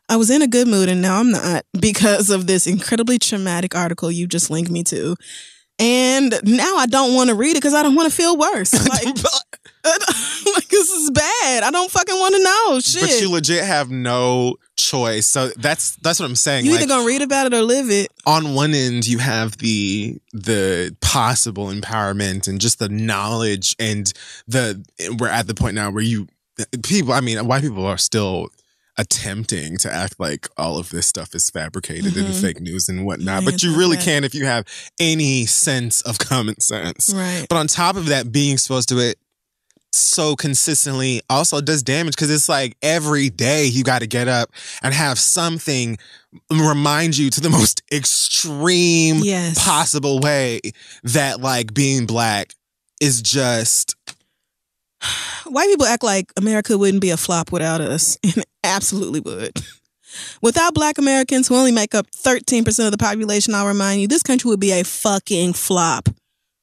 A: I was in a good mood and now I'm not because of this incredibly traumatic article you just linked me to. And now I don't want to read it because I don't want to feel worse. Like, this is bad. I don't fucking want to know. Shit.
B: But you legit have no choice. So that's what I'm saying.
A: You either gonna read about it or live it.
B: On one end, you have the possible empowerment and just the knowledge and we're at the point now where white people are still attempting to act like all of this stuff is fabricated and fake news and whatnot. But you really can if you have any sense of common sense.
A: Right.
B: But on top of that, being exposed to it so consistently also does damage because it's like every day you got to get up and have something remind you to the most extreme possible way that like being Black is just...
A: White people act like America wouldn't be a flop without us, and it absolutely would. Without Black Americans, who only make up 13% of the population, I'll remind you, this country would be a fucking flop.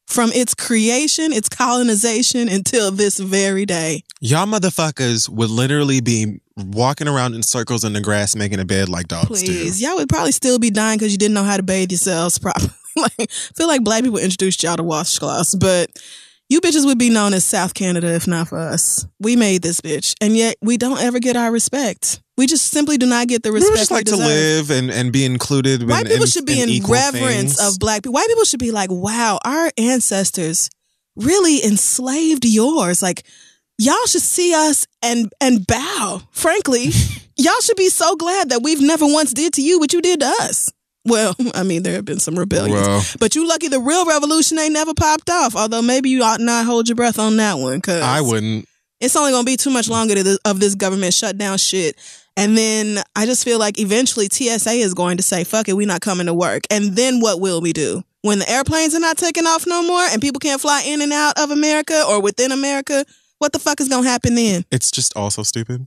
A: From its creation, its colonization, until this very day.
B: Y'all motherfuckers would literally be walking around in circles in the grass making a bed like dogs do.
A: Please, y'all would probably still be dying because you didn't know how to bathe yourselves properly. I feel like Black people introduced y'all to washcloths, but... You bitches would be known as South Canada if not for us. We made this bitch. And yet we don't ever get our respect. We just simply do not get the respect we
B: just like to live and be included.
A: White people should be in reverence of Black people. White people should be like, wow, our ancestors really enslaved yours. Like, y'all should see us and bow. Frankly, y'all should be so glad that we've never once did to you what you did to us. Well, I mean, there have been some rebellions. But you lucky the real revolution ain't never popped off. Although maybe you ought not hold your breath on that one. Cause
B: I wouldn't.
A: It's only going to be too much longer of this government shutdown shit. And then I just feel like eventually TSA is going to say, fuck it, we not coming to work. And then what will we do? When the airplanes are not taking off no more and people can't fly in and out of America or within America, what the fuck is going to happen then?
B: It's just also stupid.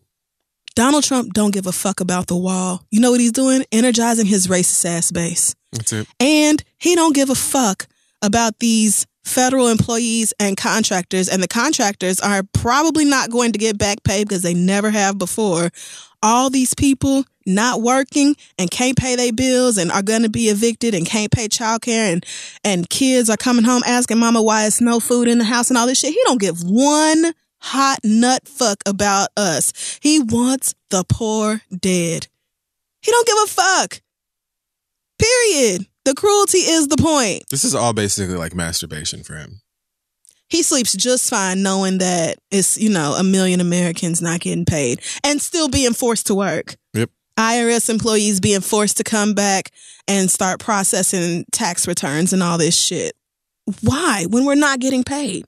A: Donald Trump don't give a fuck about the wall. You know what he's doing? Energizing his racist ass base.
B: That's it.
A: And he don't give a fuck about these federal employees and contractors. And the contractors are probably not going to get back pay because they never have before. All these people not working and can't pay their bills and are going to be evicted and can't pay childcare, and kids are coming home asking mama why there's no food in the house and all this shit. He don't give one hot nut fuck about us. He wants the poor dead. He don't give a fuck. Period. The cruelty is the point.
B: This is all basically like masturbation for him.
A: He sleeps just fine knowing that it's, 1 million Americans not getting paid and still being forced to work.
B: Yep.
A: IRS employees being forced to come back and start processing tax returns and all this shit. Why? When we're not getting paid.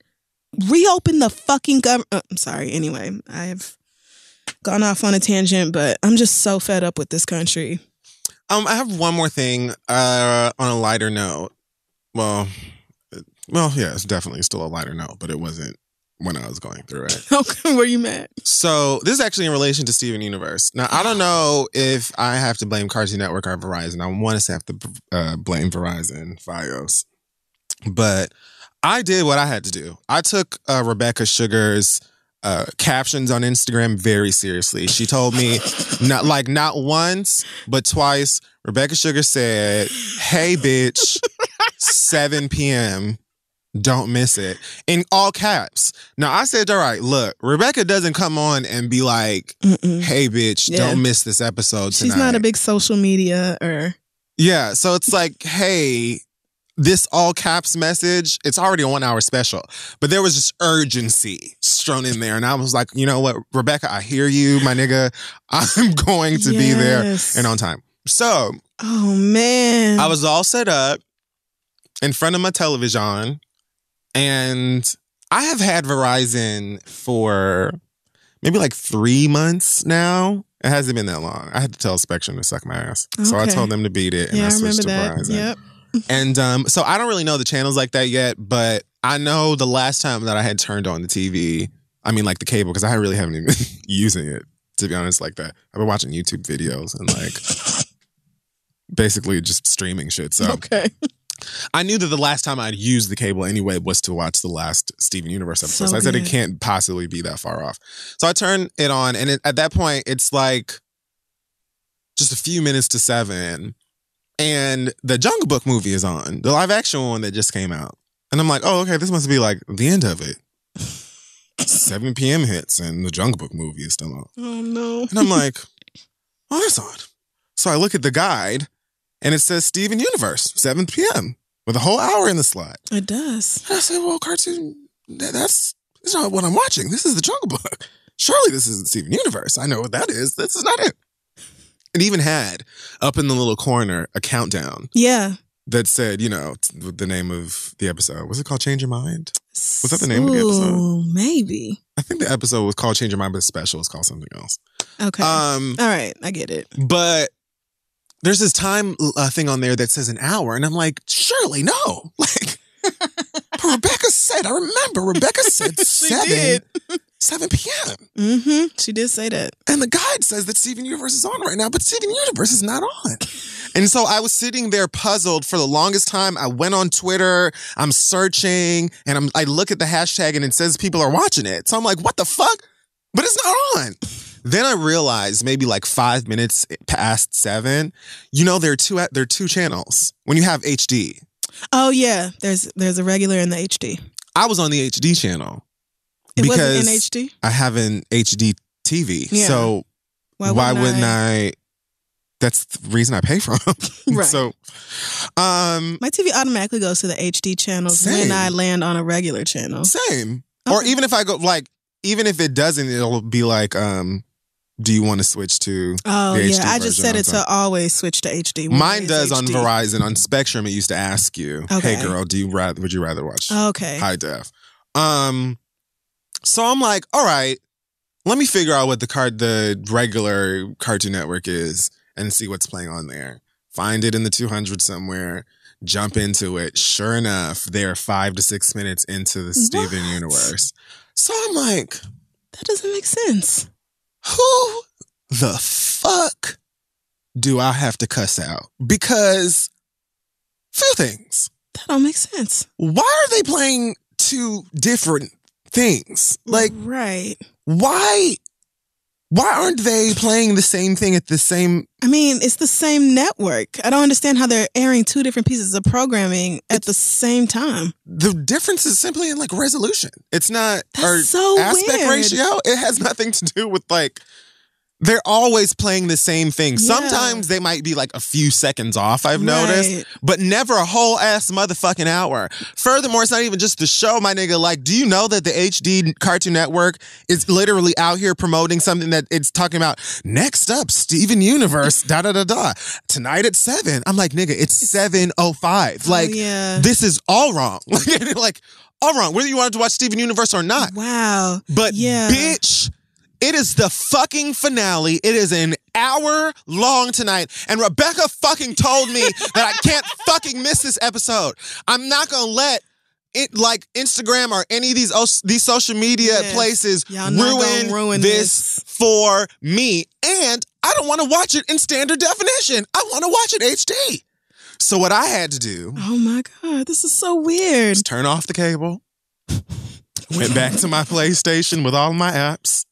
A: Reopen the fucking government. I'm sorry. Anyway, I have gone off on a tangent, but I'm just so fed up with this country.
B: I have one more thing on a lighter note. Well, yeah, it's definitely still a lighter note, but it wasn't when I was going through it.
A: Okay, were you mad?
B: So this is actually in relation to Steven Universe. Now, I don't know if I have to blame Cartoon Network or Verizon. I want to have to blame Verizon, Fios. But I did what I had to do. I took Rebecca Sugar's captions on Instagram very seriously. She told me not once, but twice. Rebecca Sugar said, "Hey, bitch, 7 p.m. Don't miss it," in all caps. Now, I said, all right, look, Rebecca doesn't come on and be like, "Hey, bitch, don't miss this episode tonight."
A: She's not a big social media or...
B: Yeah, so it's like, hey, this all caps message, it's already a 1 hour special. But there was just urgency strewn in there. And I was like, you know what, Rebecca, I hear you, my nigga. I'm going to be there and on time. So,
A: oh man,
B: I was all set up in front of my television. And I have had Verizon for maybe like 3 months now. It hasn't been that long. I had to tell Spectrum to suck my ass. Okay. So I told them to beat it, and I switched to Verizon.
A: Yep.
B: And so I don't really know the channels like that yet, but I know the last time that I had turned on the TV, I mean like the cable, because I really haven't even been using it, to be honest, like that. I've been watching YouTube videos and like basically just streaming shit. So
A: okay.
B: I knew that the last time I'd used the cable anyway was to watch the last Steven Universe episode. So I said it can't possibly be that far off. So I turned it on, and at that point, it's like just a few minutes to 7, and the Jungle Book movie is on, the live action one that just came out. And I'm like, oh, okay, this must be like the end of it. 7 p.m. hits, and the Jungle Book movie is still on.
A: Oh, no.
B: And I'm like, oh, that's odd. So I look at the guide, and it says Steven Universe, 7 p.m. with a whole hour in the slot.
A: It does.
B: And I said, well, cartoon, that's not what I'm watching. This is the Jungle Book. Surely this isn't Steven Universe. I know what that is. This is not it. It even had up in the little corner a countdown.
A: Yeah.
B: That said, the name of the episode. Was it called Change Your Mind? Was that the name of the episode?
A: Oh, maybe.
B: I think the episode was called Change Your Mind, but the special is called something else.
A: Okay. All right. I get it.
B: But there's this time thing on there that says an hour, and I'm like, surely no. Like, but Rebecca said, I remember Rebecca said 7 p.m.
A: Mm-hmm. She did say that.
B: And the guide says that Steven Universe is on right now, but Steven Universe is not on. And so I was sitting there puzzled for the longest time. I went on Twitter, I'm searching, and I look at the hashtag and it says people are watching it. So I'm like, what the fuck? But it's not on. Then I realized maybe like 5 minutes past 7, there are two channels when you have HD.
A: Oh yeah, there's a regular and the HD.
B: I was on the HD channel.
A: It wasn't in HD?
B: I have an HD TV.
A: Yeah.
B: So why wouldn't I? That's the reason I pay for them.
A: Right.
B: So,
A: my TV automatically goes to the HD channels when I land on a regular channel.
B: Same.
A: Okay.
B: Or even if I go, even if it doesn't, it'll be like, do you want to switch to the HD
A: I just set it to always switch to HD.
B: Mine does HD. On Verizon. On Spectrum, it used to ask you, hey girl, would you rather watch high def? So I'm like, all right, let me figure out what the regular Cartoon Network is and see what's playing on there. Find it in the 200 somewhere, jump into it. Sure enough, they're 5 to 6 minutes into the Steven Universe. So I'm like,
A: that doesn't make sense.
B: Who the fuck do I have to cuss out? Because few things.
A: That don't make sense.
B: Why are they playing two different things? Like,
A: right.
B: Why aren't they playing the same thing at the same...
A: I mean, it's the same network. I don't understand how they're airing two different pieces of programming at the same time.
B: The difference is simply in, like, resolution. It's not...
A: That's so
B: aspect
A: weird.
B: ratio. It has nothing to do with, like... They're always playing the same thing.
A: Yeah.
B: Sometimes they might be like a few seconds off, I've noticed, but never a whole ass motherfucking hour. Furthermore, it's not even just the show, my nigga. Like, do you know that the HD Cartoon Network is literally out here promoting something that it's talking about? Next up, Steven Universe, da-da-da-da. Tonight at 7. I'm like, nigga, it's 7:05. Like, this is all wrong. Like, all wrong. Whether you wanted to watch Steven Universe or not.
A: Wow.
B: But, bitch... It is the fucking finale. It is an hour long tonight. And Rebecca fucking told me that I can't fucking miss this episode. I'm not going to let it, like Instagram or any of these social media places ruin this for me. And I don't want to watch it in standard definition. I want to watch it HD. So what I had to do...
A: Oh my God, this is so weird.
B: Just turn off the cable. Went back to my PlayStation with all my apps.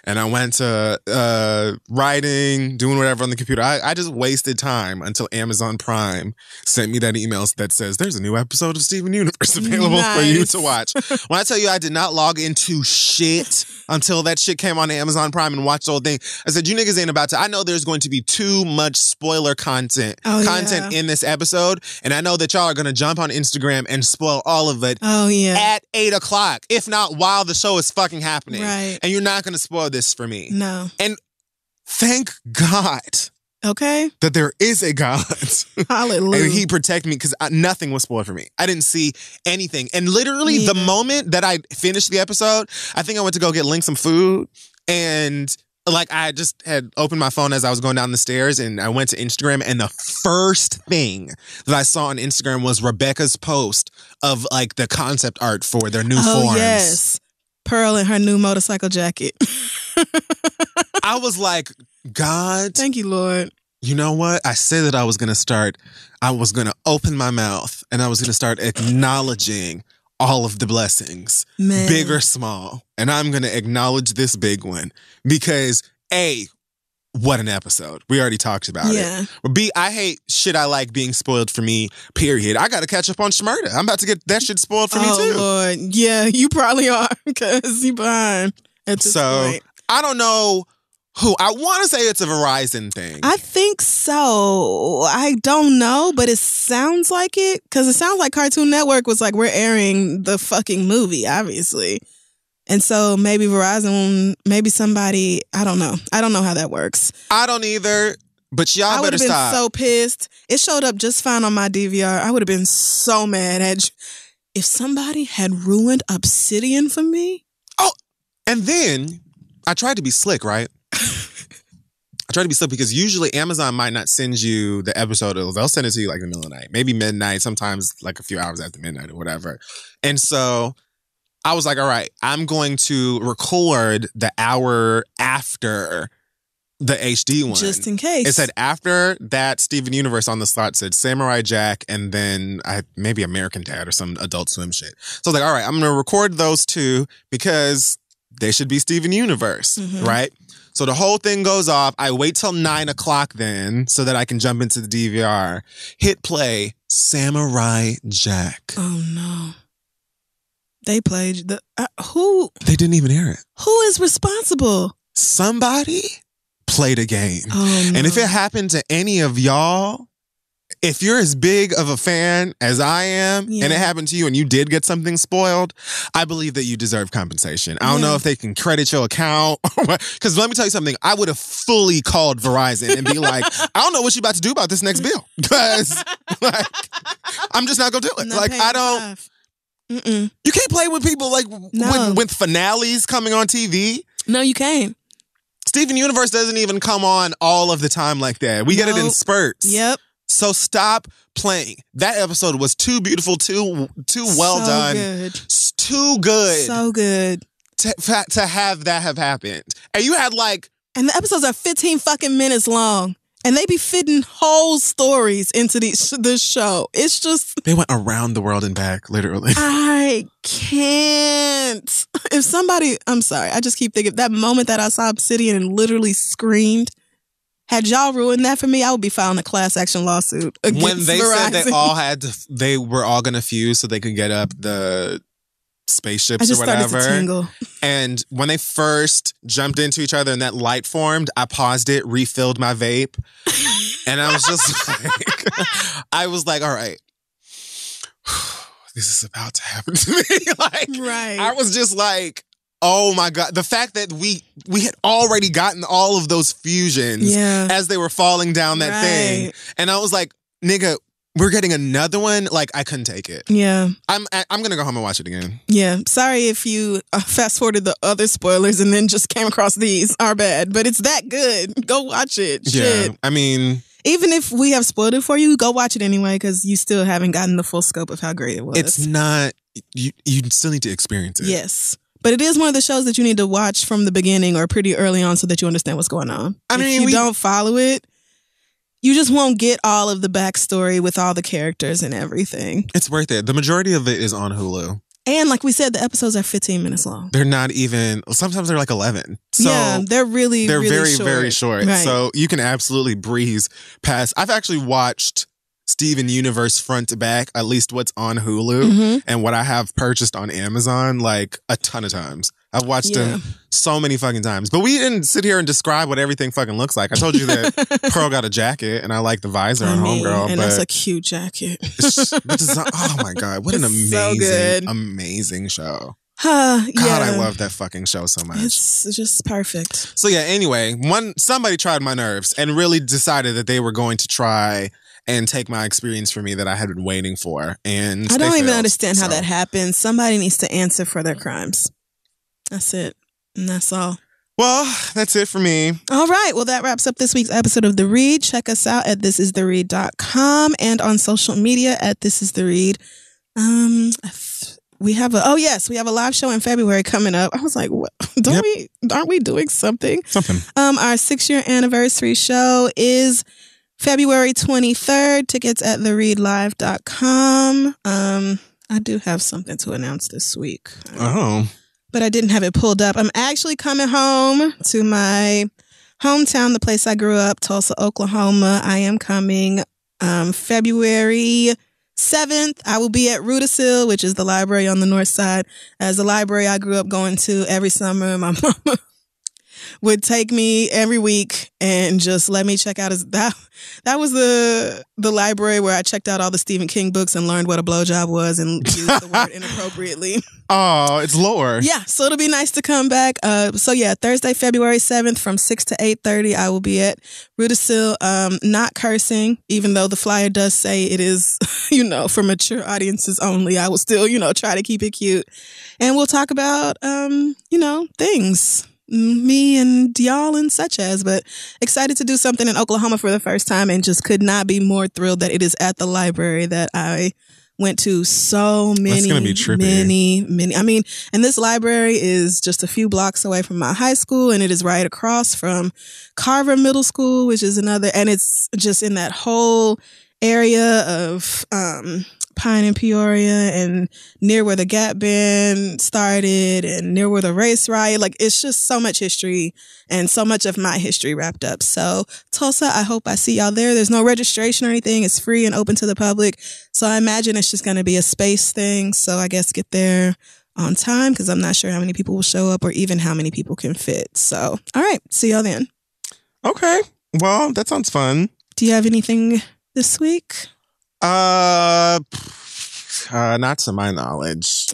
B: And I went to writing, doing whatever on the computer. I just wasted time until Amazon Prime sent me that email that says, there's a new episode of Steven Universe available for you to watch. When I tell you I did not log into shit until that shit came on Amazon Prime and watched the whole thing, I said, you niggas ain't about to. I know there's going to be too much spoiler content in this episode. And I know that y'all are going to jump on Instagram and spoil all of it at 8 o'clock, if not while the show is fucking happening.
A: Right.
B: And you're not going to spoil this for me.
A: No.
B: And thank God.
A: Okay.
B: That there is a God.
A: Hallelujah.
B: And he protected me because nothing was spoiled for me. I didn't see anything. And literally the moment that I finished the episode, I think I went to go get Link some food. And like I just had opened my phone as I was going down the stairs and I went to Instagram. And the first thing that I saw on Instagram was Rebecca's post of like the concept art for their new forms.
A: Yes. Pearl in her new motorcycle jacket.
B: I was like, God.
A: Thank you, Lord.
B: You know what? I said that I was going to open my mouth and I was going to start acknowledging all of the blessings, big or small. And I'm going to acknowledge this big one because A, what an episode. We already talked about it. But B, I hate shit I like being spoiled for me, period. I got to catch up on Shmurda. I'm about to get that shit spoiled for me too.
A: Oh, Lord. Yeah, you probably are because you behind at this point.
B: I don't know who. I want to say it's a Verizon thing.
A: I think so. I don't know, but it sounds like it because it sounds like Cartoon Network was like, we're airing the fucking movie, obviously. And so maybe Verizon, maybe somebody, I don't know. I don't know how that works.
B: I don't either, but y'all better stop.
A: I would have been so pissed. It showed up just fine on my DVR. I would have been so mad at if somebody had ruined Obsidian for me.
B: Oh, and then I tried to be slick, right? I tried to be slick because usually Amazon might not send you the episode. They'll send it to you like in the middle of the night, maybe midnight, sometimes like a few hours after midnight or whatever. And so I was like, all right, I'm going to record the hour after the HD one.
A: Just in case.
B: It said after that Steven Universe on the slot said Samurai Jack and then maybe American Dad or some Adult Swim shit. So I was like, all right, I'm going to record those two because they should be Steven Universe, right? So the whole thing goes off. I wait till 9 o'clock then so that I can jump into the DVR. Hit play, Samurai Jack.
A: Oh, no. They played who?
B: They didn't even hear it.
A: Who is responsible?
B: Somebody played a game.
A: Oh, no.
B: And if it happened to any of y'all, if you're as big of a fan as I am, and it happened to you and you did get something spoiled, I believe that you deserve compensation. I don't know if they can credit your account. Because let me tell you something. I would have fully called Verizon and be like, I don't know what you're about to do about this next bill. Because like, I'm just not going to do it. Like, I don't. You can't play with people like with finales coming on TV.
A: No, you can't.
B: Steven Universe doesn't even come on all of the time like that. We get it in spurts.
A: Yep.
B: So stop playing. That episode was too beautiful, too well done.
A: Good.
B: Too good.
A: So good.
B: To have that have happened. And you had like
A: And the episodes are 15 fucking minutes long. And they be fitting whole stories into this show. It's just...
B: They went around the world and back, literally.
A: I can't. If somebody... I'm sorry. I just keep thinking that moment that I saw Obsidian and literally screamed. Had y'all ruined that for me, I would be filing a class action lawsuit against
B: When they
A: Verizon.
B: said they were all going to fuse so they could get up the spaceships
A: I just
B: or whatever.
A: started to tingle.
B: And when they first jumped into each other and that light formed, I paused it, refilled my vape. And I was just like, all right, this is about to happen to me.
A: Right.
B: I was just like, oh my God. The fact that we had already gotten all of those fusions as they were falling down that thing. And I was like, nigga, we're getting another one. Like, I couldn't take it.
A: Yeah.
B: I'm going to go home and watch it again.
A: Yeah. Sorry if you fast forwarded the other spoilers and then just came across these. Our bad. But it's that good. Go watch it.
B: Yeah.
A: Shit.
B: I mean...
A: Even if we have spoiled it for you, go watch it anyway because you still haven't gotten the full scope of how great it was.
B: It's not... You still need to experience it.
A: Yes. But it is one of the shows that you need to watch from the beginning or pretty early on so that you understand what's going on. If you don't follow it, you just won't get all of the backstory with all the characters and everything.
B: It's worth it. The majority of it is on Hulu.
A: And like we said, the episodes are 15 minutes long.
B: They're not even, sometimes they're like 11. So
A: yeah, they're really
B: very,
A: short.
B: very short.
A: Right.
B: So you can absolutely breeze past. I've actually watched Steven Universe front to back, at least what's on Hulu and what I have purchased on Amazon, like a ton of times. I've watched them so many fucking times. But we didn't sit here and describe what everything fucking looks like. I told you that Pearl got a jacket and I like the visor on Homegirl.
A: And that's a cute jacket.
B: Oh my God. What an amazing show. God, I love that fucking show so much.
A: It's just perfect.
B: So yeah, anyway, somebody tried my nerves and really decided that they were going to try and take my experience for me that I had been waiting for. And
A: I don't even understand how that happens. Somebody needs to answer for their crimes. That's it. And that's all.
B: Well, that's it for me.
A: All right. Well, that wraps up this week's episode of The Read. Check us out at thisistheread.com and on social media at thisistheread. We have a live show in February coming up. I was like, what? Aren't we doing something? Our 6-year anniversary show is February 23rd. Tickets at thereadlive.com. I do have something to announce this week.
B: Oh.
A: But I didn't have it pulled up. I'm actually coming home to my hometown, the place I grew up, Tulsa, Oklahoma. I am coming February 7th. I will be at Rudisill, which is the library on the north side. As the library I grew up going to every summer. My mama would take me every week and just let me check out that was the library where I checked out all the Stephen King books and learned what a blowjob was and used the word inappropriately.
B: Oh, it's lore.
A: Yeah, so it'll be nice to come back. Thursday, February 7th from 6 to 8:30, I will be at Rudisill. Not cursing, even though the flyer does say it is, for mature audiences only. I will still, try to keep it cute. And we'll talk about, things. Me and y'all and such as, but excited to do something in Oklahoma for the first time and just could not be more thrilled that it is at the library that I went to so many,
B: That's gonna be trippy.
A: many. I mean, and this library is just a few blocks away from my high school and it is right across from Carver Middle School, which is another, and it's just in that whole area of, Pine and Peoria and near where the Gap Band started and near where the race riot. Like, it's just so much history and so much of my history wrapped up. So Tulsa, I hope I see y'all there. There's no registration or anything. It's free and open to the public. So I imagine it's just going to be a space thing. So I guess get there on time because I'm not sure how many people will show up or even how many people can fit. So, all right. See y'all then.
B: Okay. Well, that sounds fun.
A: Do you have anything this week?
B: Not to my knowledge.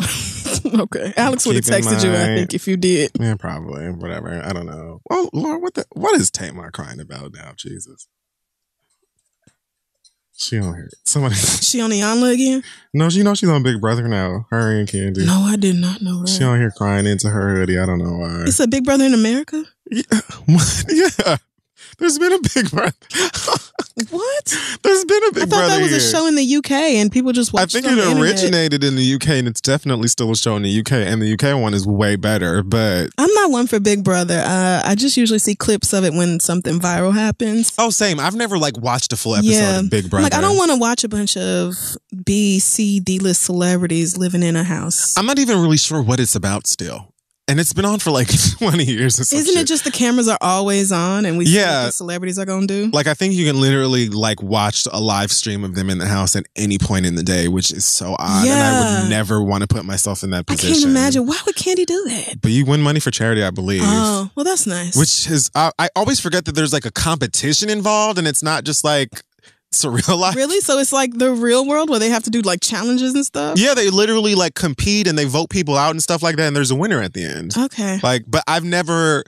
A: Okay. Alex would have texted you, I think, if you did.
B: Yeah, probably. Whatever. I don't know. Well, Lord, what is Tamar crying about now? Jesus. She on here.
A: She on the Yanla again?
B: No, she's on Big Brother now. Her and Candy.
A: No, I did not know that.
B: She on here crying into her hoodie. I don't know why.
A: It's a Big Brother in America?
B: Yeah. Yeah. There's been a Big Brother.
A: What?
B: There's been a Big
A: I thought
B: Brother
A: that was
B: here.
A: a show in the UK and people just
B: I
A: watched
B: think
A: it on
B: it
A: the internet.
B: originated in the UK and it's definitely still a show in the UK. And the UK one is way better, but...
A: I'm not one for Big Brother. I just usually see clips of it when something viral happens.
B: Oh, same. I've never watched a full episode of Big Brother.
A: I don't want to watch a bunch of B, C, D-list celebrities living in a house.
B: I'm not even really sure what it's about still. And it's been on for 20 years or something.
A: Isn't it just the cameras are always on and we see what the celebrities are going to do?
B: I think you can literally watch a live stream of them in the house at any point in the day, which is so odd.
A: Yeah.
B: And I would never want to put myself in that position.
A: I can't imagine. Why would Candy do that?
B: But you win money for charity, I believe.
A: Oh, well, that's nice.
B: Which is, I always forget that there's a competition involved and it's not just surreal life.
A: Really? So it's like the real world where they have to do challenges and stuff?
B: Yeah, they literally compete and they vote people out and stuff like that and there's a winner at the end.
A: Okay.
B: But I've never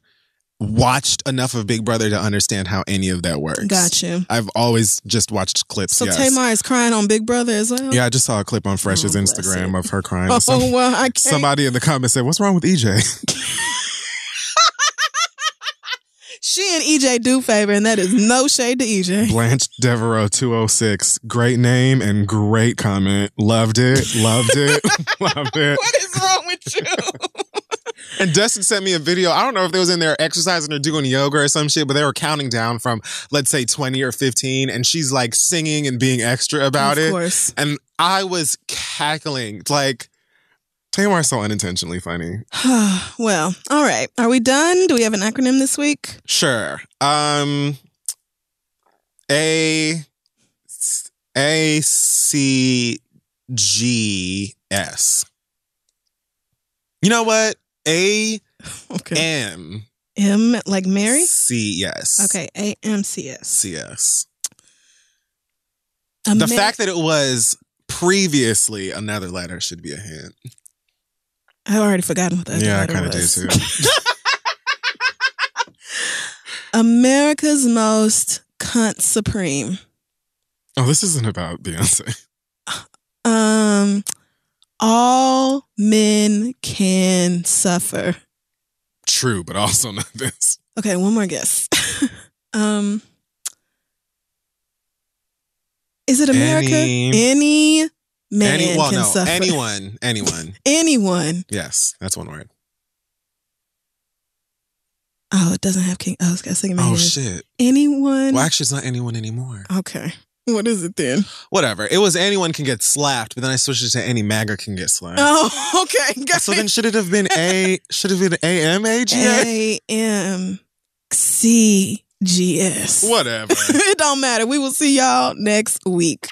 B: watched enough of Big Brother to understand how any of that works.
A: Got you.
B: I've always just watched clips.
A: So Tamar is crying on Big Brother as well?
B: Yeah, I just saw a clip on Fresh's Instagram of her crying.
A: Oh, well, I can't.
B: Somebody in the comments said, "What's wrong with EJ?"
A: She and EJ do favor, and that is no shade to EJ.
B: Blanche Devereaux 206. Great name and great comment. Loved it. Loved it. Loved it.
A: What is wrong with you?
B: And Dustin sent me a video. I don't know if they was in there exercising or doing yoga or some shit, but they were counting down from, let's say, 20 or 15. And she's singing and being extra about it.
A: Of course.
B: And I was cackling. Tamar's so unintentionally funny.
A: Well, all right. Are we done? Do we have an acronym this week?
B: Sure. ACGS. You know what? A-M.
A: M like Mary?
B: C-yes.
A: Okay, A-M-C-S.
B: C-S. The fact that it was previously another letter should be a hint.
A: I've already forgotten what that letter was.
B: Yeah, I kind of did too.
A: America's Most Cunt Supreme.
B: Oh, this isn't about Beyonce.
A: All men can suffer.
B: True, but also not this.
A: Okay, one more guess. Is it America? Any man can suffer.
B: Anyone.
A: Anyone.
B: Yes, that's one word.
A: Oh, it doesn't have King. Oh, I was thinking.
B: Oh, shit.
A: Anyone.
B: Well, actually, it's not anyone anymore.
A: Okay. What is it then?
B: Whatever. It was anyone can get slapped, but then I switched it to any MAGA can get slapped.
A: Oh, okay.
B: So then should it have been AMAGA?
A: AMCGS.
B: Whatever.
A: It don't matter. We will see y'all next week.